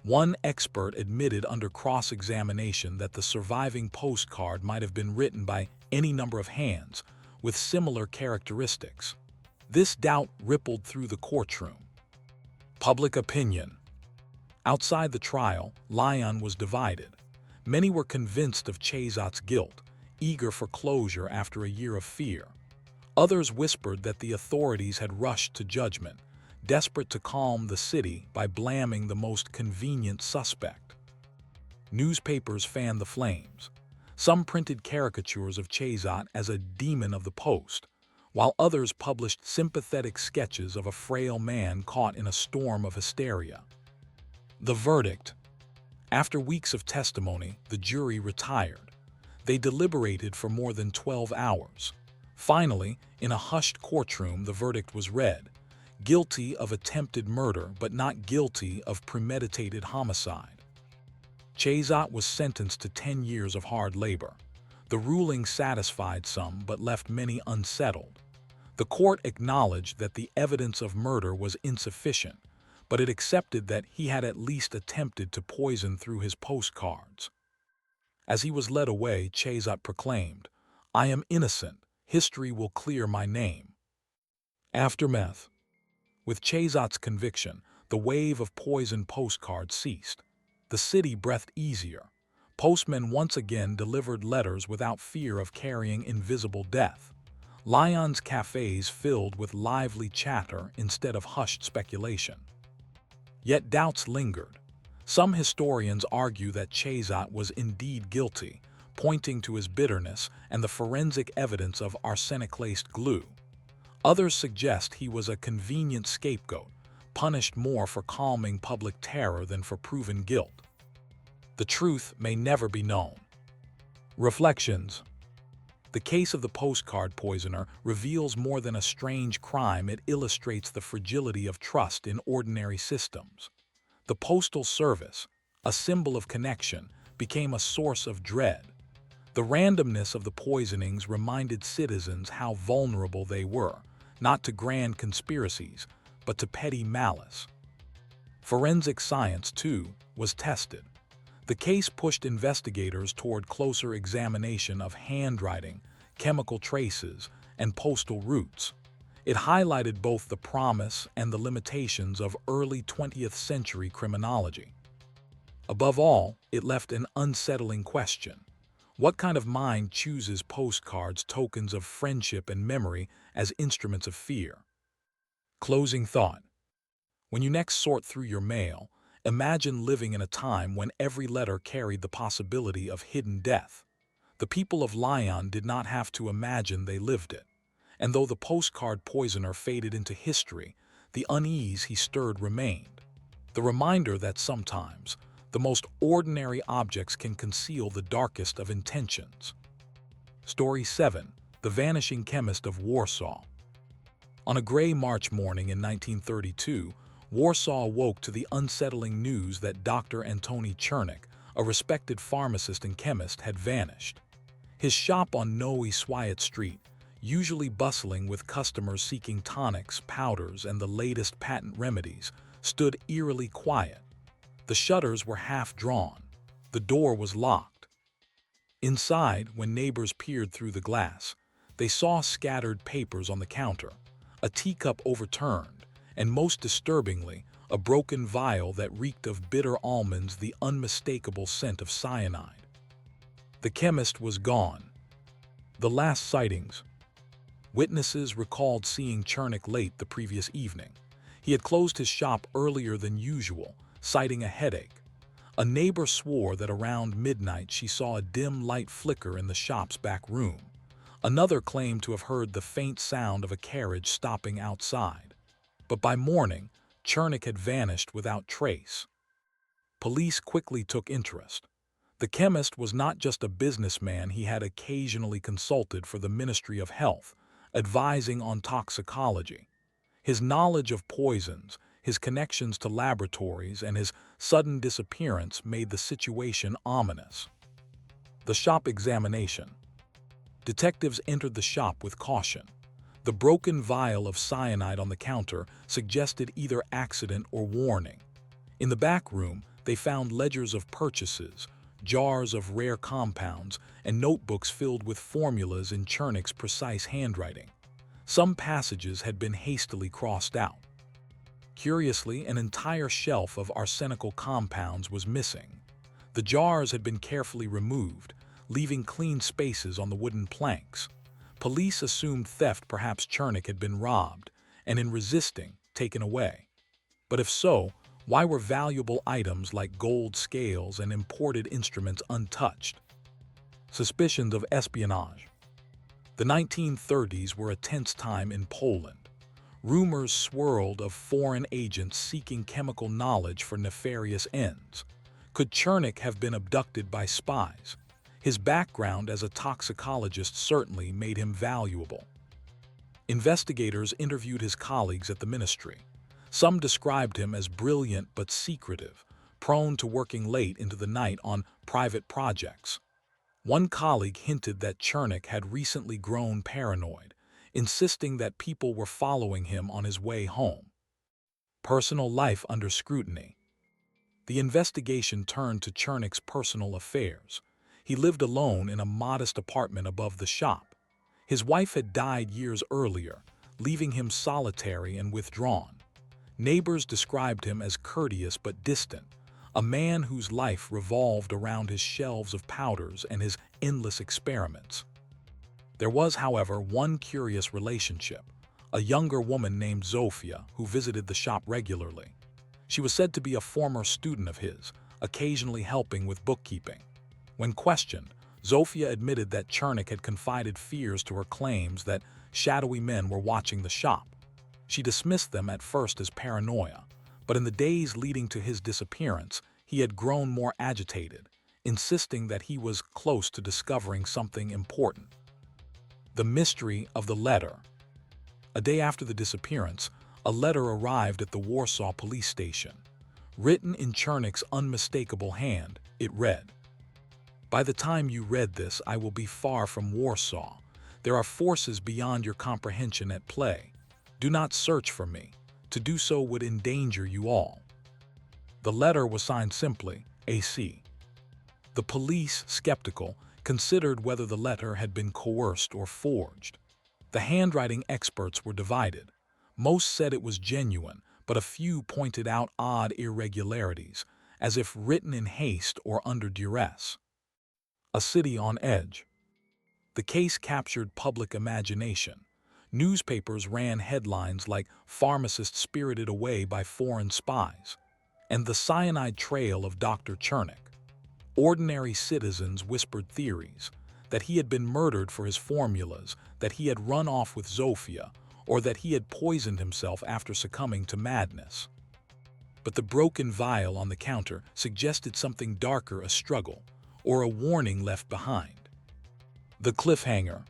One expert admitted under cross-examination that the surviving postcard might have been written by any number of hands with similar characteristics. This doubt rippled through the courtroom. Public opinion. Outside the trial, Lyon was divided. Many were convinced of Chazot's guilt, eager for closure after a year of fear. Others whispered that the authorities had rushed to judgment, desperate to calm the city by blaming the most convenient suspect. Newspapers fanned the flames. Some printed caricatures of Chazot as a demon of the post, while others published sympathetic sketches of a frail man caught in a storm of hysteria. The verdict. After weeks of testimony, the jury retired. They deliberated for more than 12 hours. Finally, in a hushed courtroom, the verdict was read: guilty of attempted murder but not guilty of premeditated homicide. Chazot was sentenced to 10 years of hard labor. The ruling satisfied some but left many unsettled. The court acknowledged that the evidence of murder was insufficient, but it accepted that he had at least attempted to poison through his postcards. As he was led away, Chazot proclaimed, "I am innocent. History will clear my name." Aftermath. With Chazot's conviction, the wave of poisoned postcards ceased. The city breathed easier. Postmen once again delivered letters without fear of carrying invisible death. Lyon's cafes filled with lively chatter instead of hushed speculation. Yet doubts lingered. Some historians argue that Chazot was indeed guilty, pointing to his bitterness and the forensic evidence of arsenic-laced glue. Others suggest he was a convenient scapegoat, punished more for calming public terror than for proven guilt. The truth may never be known. Reflections. The case of the postcard poisoner reveals more than a strange crime. It illustrates the fragility of trust in ordinary systems. The Postal Service, a symbol of connection, became a source of dread. The randomness of the poisonings reminded citizens how vulnerable they were, not to grand conspiracies, but to petty malice. Forensic science, too, was tested. The case pushed investigators toward closer examination of handwriting, chemical traces, and postal routes. It highlighted both the promise and the limitations of early 20th century criminology. Above all, it left an unsettling question. What kind of mind chooses postcards, tokens of friendship and memory, as instruments of fear? Closing thought. When you next sort through your mail, imagine living in a time when every letter carried the possibility of hidden death. The people of Lyon did not have to imagine, they lived it. And though the postcard poisoner faded into history, the unease he stirred remained. The reminder that sometimes the most ordinary objects can conceal the darkest of intentions. Story 7. The Vanishing Chemist of Warsaw. On a gray March morning in 1932, Warsaw awoke to the unsettling news that Dr. Antoni Czernik, a respected pharmacist and chemist, had vanished. His shop on Nowy Swiat Street, usually bustling with customers seeking tonics, powders, and the latest patent remedies, stood eerily quiet. The shutters were half drawn. The door was locked. Inside, when neighbors peered through the glass, they saw scattered papers on the counter, a teacup overturned, and most disturbingly, a broken vial that reeked of bitter almonds, the unmistakable scent of cyanide. The chemist was gone. The last sightings. Witnesses recalled seeing Czernik late the previous evening. He had closed his shop earlier than usual, citing a headache. A neighbor swore that around midnight she saw a dim light flicker in the shop's back room. Another claimed to have heard the faint sound of a carriage stopping outside. But by morning, Czernik had vanished without trace. Police quickly took interest. The chemist was not just a businessman. He had occasionally consulted for the Ministry of Health, advising on toxicology. His knowledge of poisons, his connections to laboratories, and his sudden disappearance made the situation ominous. The shop examination. Detectives entered the shop with caution. The broken vial of cyanide on the counter suggested either accident or warning. In the back room, they found ledgers of purchases, jars of rare compounds, and notebooks filled with formulas in Czernik's precise handwriting. Some passages had been hastily crossed out. Curiously, an entire shelf of arsenical compounds was missing. The jars had been carefully removed, leaving clean spaces on the wooden planks. Police assumed theft. Perhaps Czernik had been robbed, and in resisting, taken away. But if so, why were valuable items like gold scales and imported instruments untouched? Suspicions of espionage. The 1930s were a tense time in Poland. Rumors swirled of foreign agents seeking chemical knowledge for nefarious ends. Could Czernik have been abducted by spies? His background as a toxicologist certainly made him valuable. Investigators interviewed his colleagues at the ministry. Some described him as brilliant but secretive, prone to working late into the night on private projects. One colleague hinted that Chernik had recently grown paranoid, insisting that people were following him on his way home. Personal life under scrutiny. The investigation turned to Chernik's personal affairs. He lived alone in a modest apartment above the shop. His wife had died years earlier, leaving him solitary and withdrawn. Neighbors described him as courteous but distant, a man whose life revolved around his shelves of powders and his endless experiments. There was, however, one curious relationship: a younger woman named Zofia who visited the shop regularly. She was said to be a former student of his, occasionally helping with bookkeeping. When questioned, Zofia admitted that Chernik had confided fears to her claims that shadowy men were watching the shop. She dismissed them at first as paranoia, but in the days leading to his disappearance, he had grown more agitated, insisting that he was close to discovering something important. The mystery of the letter. A day after the disappearance, a letter arrived at the Warsaw police station. Written in Chernik's unmistakable hand, it read, "By the time you read this, I will be far from Warsaw. There are forces beyond your comprehension at play. Do not search for me. To do so would endanger you all." The letter was signed simply, AC. The police, skeptical, considered whether the letter had been coerced or forged. The handwriting experts were divided. Most said it was genuine, but a few pointed out odd irregularities, as if written in haste or under duress. A city on edge. The case captured public imagination. Newspapers ran headlines like "Pharmacist Spirited Away by Foreign Spies" and "The Cyanide Trail of Dr. Chernik." Ordinary citizens whispered theories that he had been murdered for his formulas, that he had run off with Zofia, or that he had poisoned himself after succumbing to madness. But the broken vial on the counter suggested something darker: a struggle, or a warning left behind. The cliffhanger.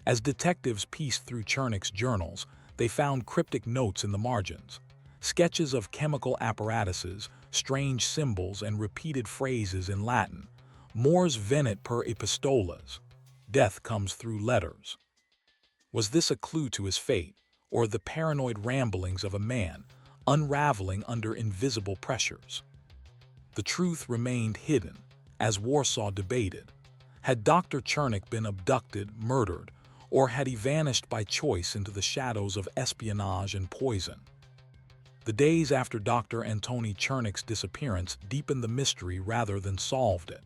As detectives pieced through Chernik's journals, they found cryptic notes in the margins, sketches of chemical apparatuses, strange symbols, and repeated phrases in Latin. Mors venit per epistolas. Death comes through letters. Was this a clue to his fate, or the paranoid ramblings of a man unraveling under invisible pressures? The truth remained hidden, as Warsaw debated. Had Dr. Chernik been abducted, murdered, or had he vanished by choice into the shadows of espionage and poison? The days after Dr. Antoni Chernik's disappearance deepened the mystery rather than solved it.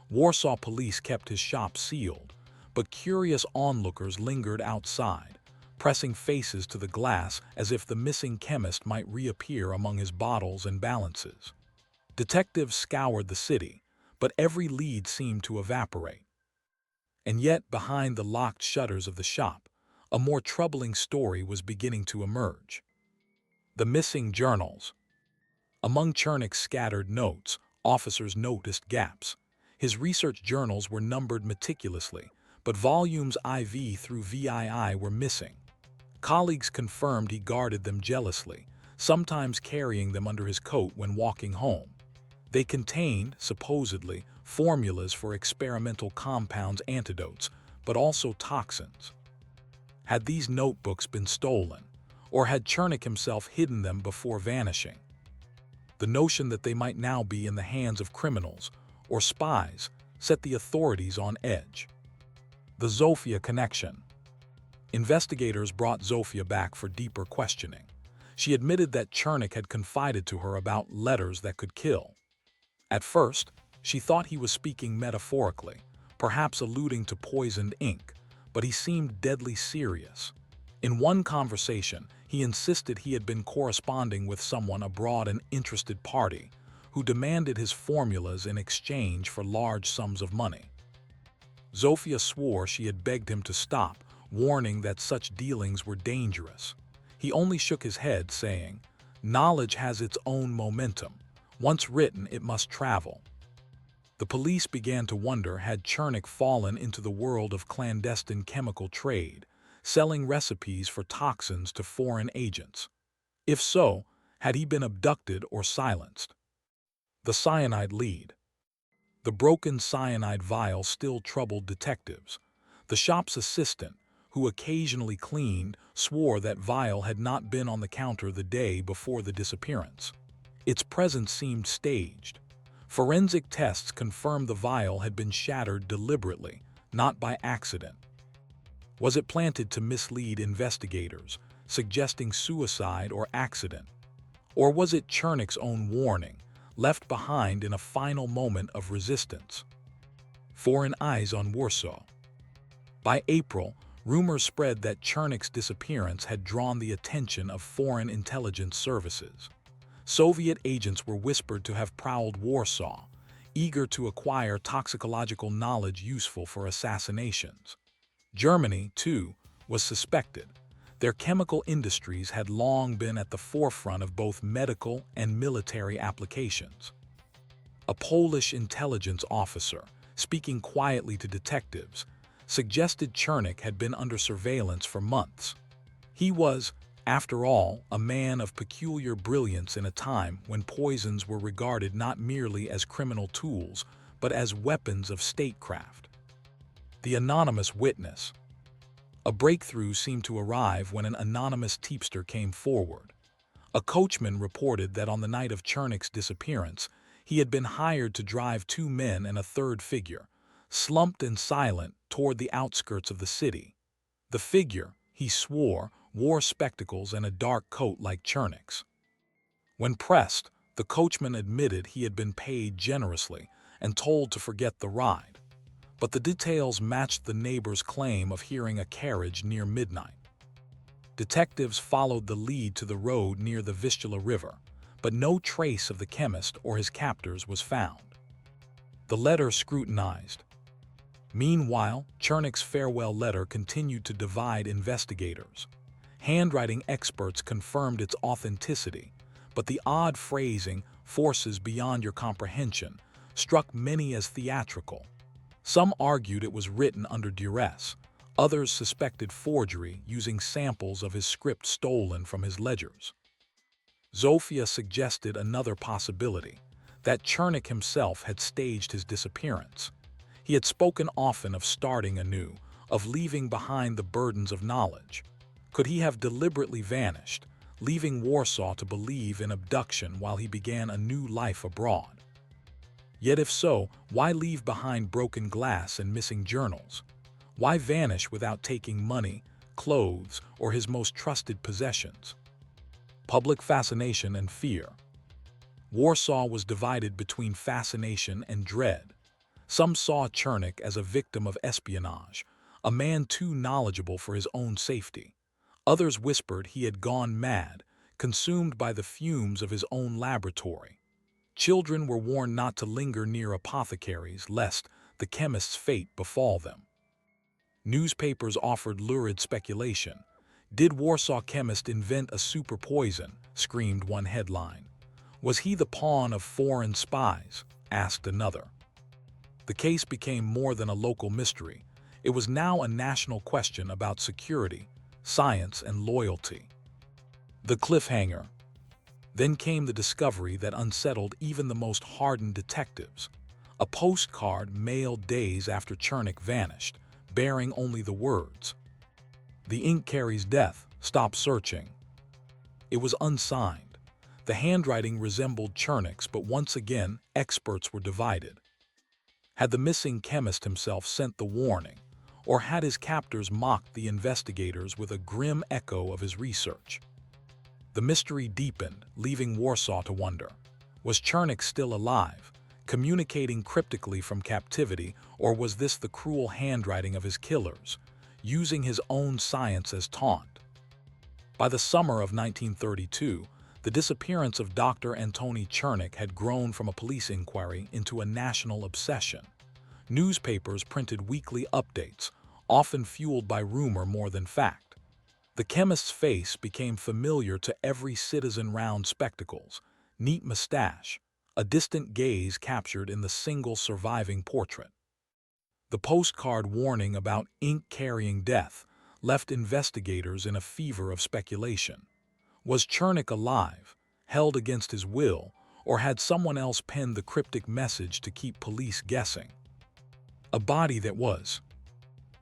Warsaw police kept his shop sealed, but curious onlookers lingered outside, pressing faces to the glass as if the missing chemist might reappear among his bottles and balances. Detectives scoured the city, but every lead seemed to evaporate. And yet, behind the locked shutters of the shop, a more troubling story was beginning to emerge. The missing journals. Among Chernik's scattered notes, officers noticed gaps. His research journals were numbered meticulously, but volumes IV through VII were missing. Colleagues confirmed he guarded them jealously, sometimes carrying them under his coat when walking home. They contained, supposedly, formulas for experimental compounds, antidotes, but also toxins. Had these notebooks been stolen, or had Chernik himself hidden them before vanishing? The notion that they might now be in the hands of criminals or spies set the authorities on edge. The Zofia connection. Investigators brought Zofia back for deeper questioning. She admitted that Chernik had confided to her about letters that could kill. At first, she thought he was speaking metaphorically, perhaps alluding to poisoned ink, but he seemed deadly serious. In one conversation, he insisted he had been corresponding with someone abroad, an interested party, who demanded his formulas in exchange for large sums of money. Zofia swore she had begged him to stop, warning that such dealings were dangerous. He only shook his head, saying, "Knowledge has its own momentum. Once written, it must travel." The police began to wonder, had Chernik fallen into the world of clandestine chemical trade, selling recipes for toxins to foreign agents. If so, had he been abducted or silenced? The cyanide lead. The broken cyanide vial still troubled detectives. The shop's assistant, who occasionally cleaned, swore that vial had not been on the counter the day before the disappearance. Its presence seemed staged. Forensic tests confirmed the vial had been shattered deliberately, not by accident. Was it planted to mislead investigators, suggesting suicide or accident? Or was it Chernik's own warning, left behind in a final moment of resistance? Foreign eyes on Warsaw. By April, rumors spread that Chernik's disappearance had drawn the attention of foreign intelligence services. Soviet agents were whispered to have prowled Warsaw, eager to acquire toxicological knowledge useful for assassinations. Germany, too, was suspected. Their chemical industries had long been at the forefront of both medical and military applications. A Polish intelligence officer, speaking quietly to detectives, suggested Chernik had been under surveillance for months. He was, after all, a man of peculiar brilliance in a time when poisons were regarded not merely as criminal tools, but as weapons of statecraft. The anonymous witness. A breakthrough seemed to arrive when an anonymous tipster came forward. A coachman reported that on the night of Chernik's disappearance, he had been hired to drive two men and a third figure, slumped and silent, toward the outskirts of the city. The figure, he swore, wore spectacles and a dark coat like Chernik's. When pressed, the coachman admitted he had been paid generously and told to forget the ride. But the details matched the neighbor's claim of hearing a carriage near midnight. Detectives followed the lead to the road near the Vistula River, but no trace of the chemist or his captors was found. The letter scrutinized. Meanwhile, Chernik's farewell letter continued to divide investigators. Handwriting experts confirmed its authenticity, but the odd phrasing, "forces beyond your comprehension," struck many as theatrical. Some argued it was written under duress. Others suspected forgery, using samples of his script stolen from his ledgers. Zofia suggested another possibility, that Chernik himself had staged his disappearance. He had spoken often of starting anew, of leaving behind the burdens of knowledge. Could he have deliberately vanished, leaving Warsaw to believe in abduction while he began a new life abroad? Yet if so, why leave behind broken glass and missing journals? Why vanish without taking money, clothes, or his most trusted possessions? Public fascination and fear. Warsaw was divided between fascination and dread. Some saw Chernik as a victim of espionage, a man too knowledgeable for his own safety. Others whispered he had gone mad, consumed by the fumes of his own laboratory. Children were warned not to linger near apothecaries lest the chemist's fate befall them. Newspapers offered lurid speculation. Did Warsaw chemist invent a super poison? Screamed one headline. Was he the pawn of foreign spies? Asked another. The case became more than a local mystery. It was now a national question about security, science, and loyalty. The cliffhanger. Then came the discovery that unsettled even the most hardened detectives. A postcard mailed days after Chernik vanished, bearing only the words, "The ink carries death, stop searching." It was unsigned. The handwriting resembled Chernik's, but once again, experts were divided. Had the missing chemist himself sent the warning, or had his captors mocked the investigators with a grim echo of his research? The mystery deepened, leaving Warsaw to wonder. Was Chernik still alive, communicating cryptically from captivity, or was this the cruel handwriting of his killers, using his own science as taunt? By the summer of 1932, the disappearance of Dr. Antoni Chernik had grown from a police inquiry into a national obsession. Newspapers printed weekly updates, often fueled by rumor more than fact. The chemist's face became familiar to every citizen. Round spectacles, neat mustache, a distant gaze captured in the single surviving portrait. The postcard warning about ink carrying death left investigators in a fever of speculation. Was Chernik alive, held against his will, or had someone else penned the cryptic message to keep police guessing? A body that was.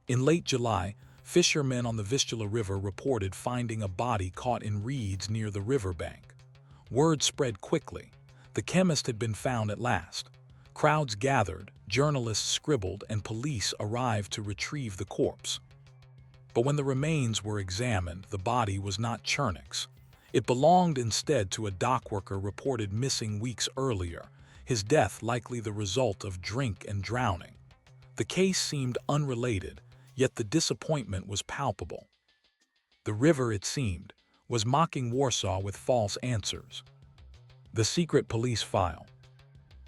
In late July, fishermen on the Vistula River reported finding a body caught in reeds near the riverbank. Word spread quickly. The chemist had been found at last. Crowds gathered, journalists scribbled, and police arrived to retrieve the corpse. But when the remains were examined, the body was not Chernik's. It belonged instead to a dockworker reported missing weeks earlier, his death likely the result of drink and drowning. The case seemed unrelated, yet the disappointment was palpable. The river, it seemed, was mocking Warsaw with false answers. The secret police file.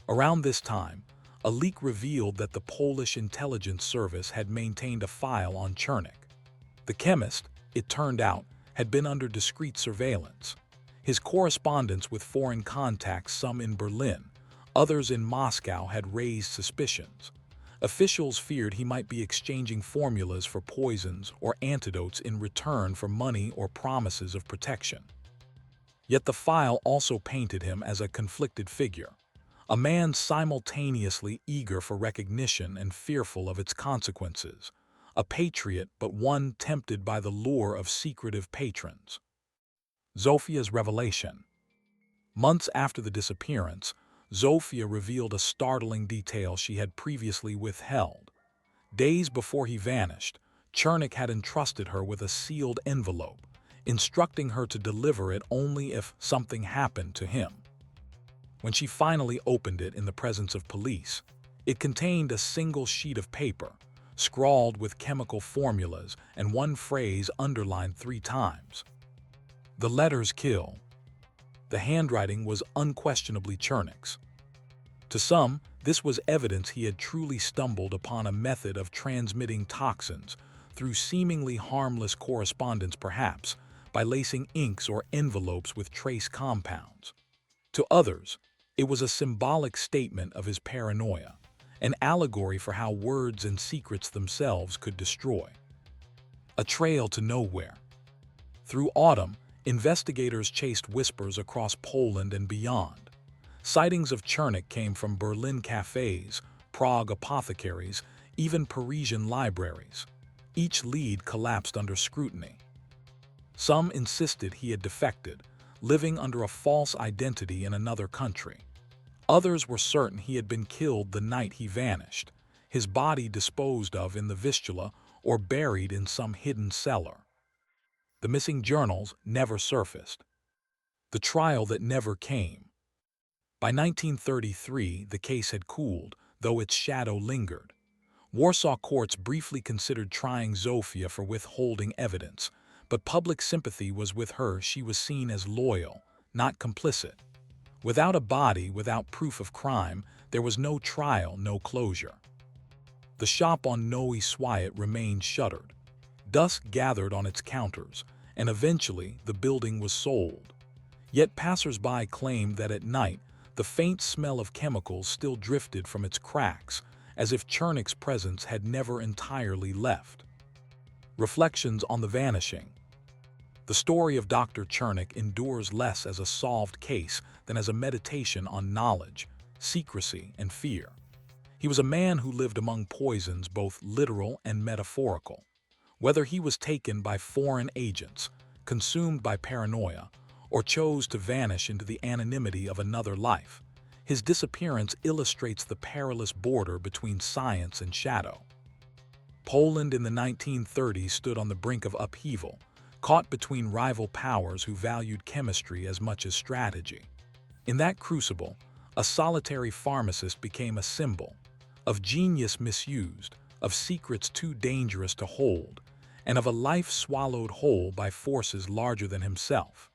Around this time, a leak revealed that the Polish intelligence service had maintained a file on Chernik. The chemist, it turned out, had been under discreet surveillance. His correspondence with foreign contacts, some in Berlin, others in Moscow, had raised suspicions. Officials feared he might be exchanging formulas for poisons or antidotes in return for money or promises of protection. Yet the file also painted him as a conflicted figure, a man simultaneously eager for recognition and fearful of its consequences, a patriot but one tempted by the lure of secretive patrons. Zofia's revelation. Months after the disappearance, Zofia revealed a startling detail she had previously withheld. Days before he vanished, Chernik had entrusted her with a sealed envelope, instructing her to deliver it only if something happened to him. When she finally opened it in the presence of police, it contained a single sheet of paper, scrawled with chemical formulas and one phrase underlined 3 times. The letters kill. The handwriting was unquestionably Chernik's. To some, this was evidence he had truly stumbled upon a method of transmitting toxins through seemingly harmless correspondence, perhaps by lacing inks or envelopes with trace compounds. To others, it was a symbolic statement of his paranoia, an allegory for how words and secrets themselves could destroy. A trail to nowhere. Through autumn, investigators chased whispers across Poland and beyond. Sightings of Chernik came from Berlin cafes, Prague apothecaries, even Parisian libraries. Each lead collapsed under scrutiny. Some insisted he had defected, living under a false identity in another country. Others were certain he had been killed the night he vanished, his body disposed of in the Vistula or buried in some hidden cellar. The missing journals never surfaced. The trial that never came. By 1933, the case had cooled, though its shadow lingered. Warsaw courts briefly considered trying Zofia for withholding evidence, but public sympathy was with her. She was seen as loyal, not complicit. Without a body, without proof of crime, there was no trial, no closure. The shop on Nowy Swiat remained shuttered. Dusk gathered on its counters, and eventually the building was sold. Yet passers-by claimed that at night, the faint smell of chemicals still drifted from its cracks, as if Chernik's presence had never entirely left. Reflections on the vanishing. The story of Dr. Chernik endures less as a solved case than as a meditation on knowledge, secrecy, and fear. He was a man who lived among poisons, both literal and metaphorical. Whether he was taken by foreign agents, consumed by paranoia, or chose to vanish into the anonymity of another life, his disappearance illustrates the perilous border between science and shadow. Poland in the 1930s stood on the brink of upheaval, caught between rival powers who valued chemistry as much as strategy. In that crucible, a solitary pharmacist became a symbol of genius misused, of secrets too dangerous to hold, and of a life swallowed whole by forces larger than himself.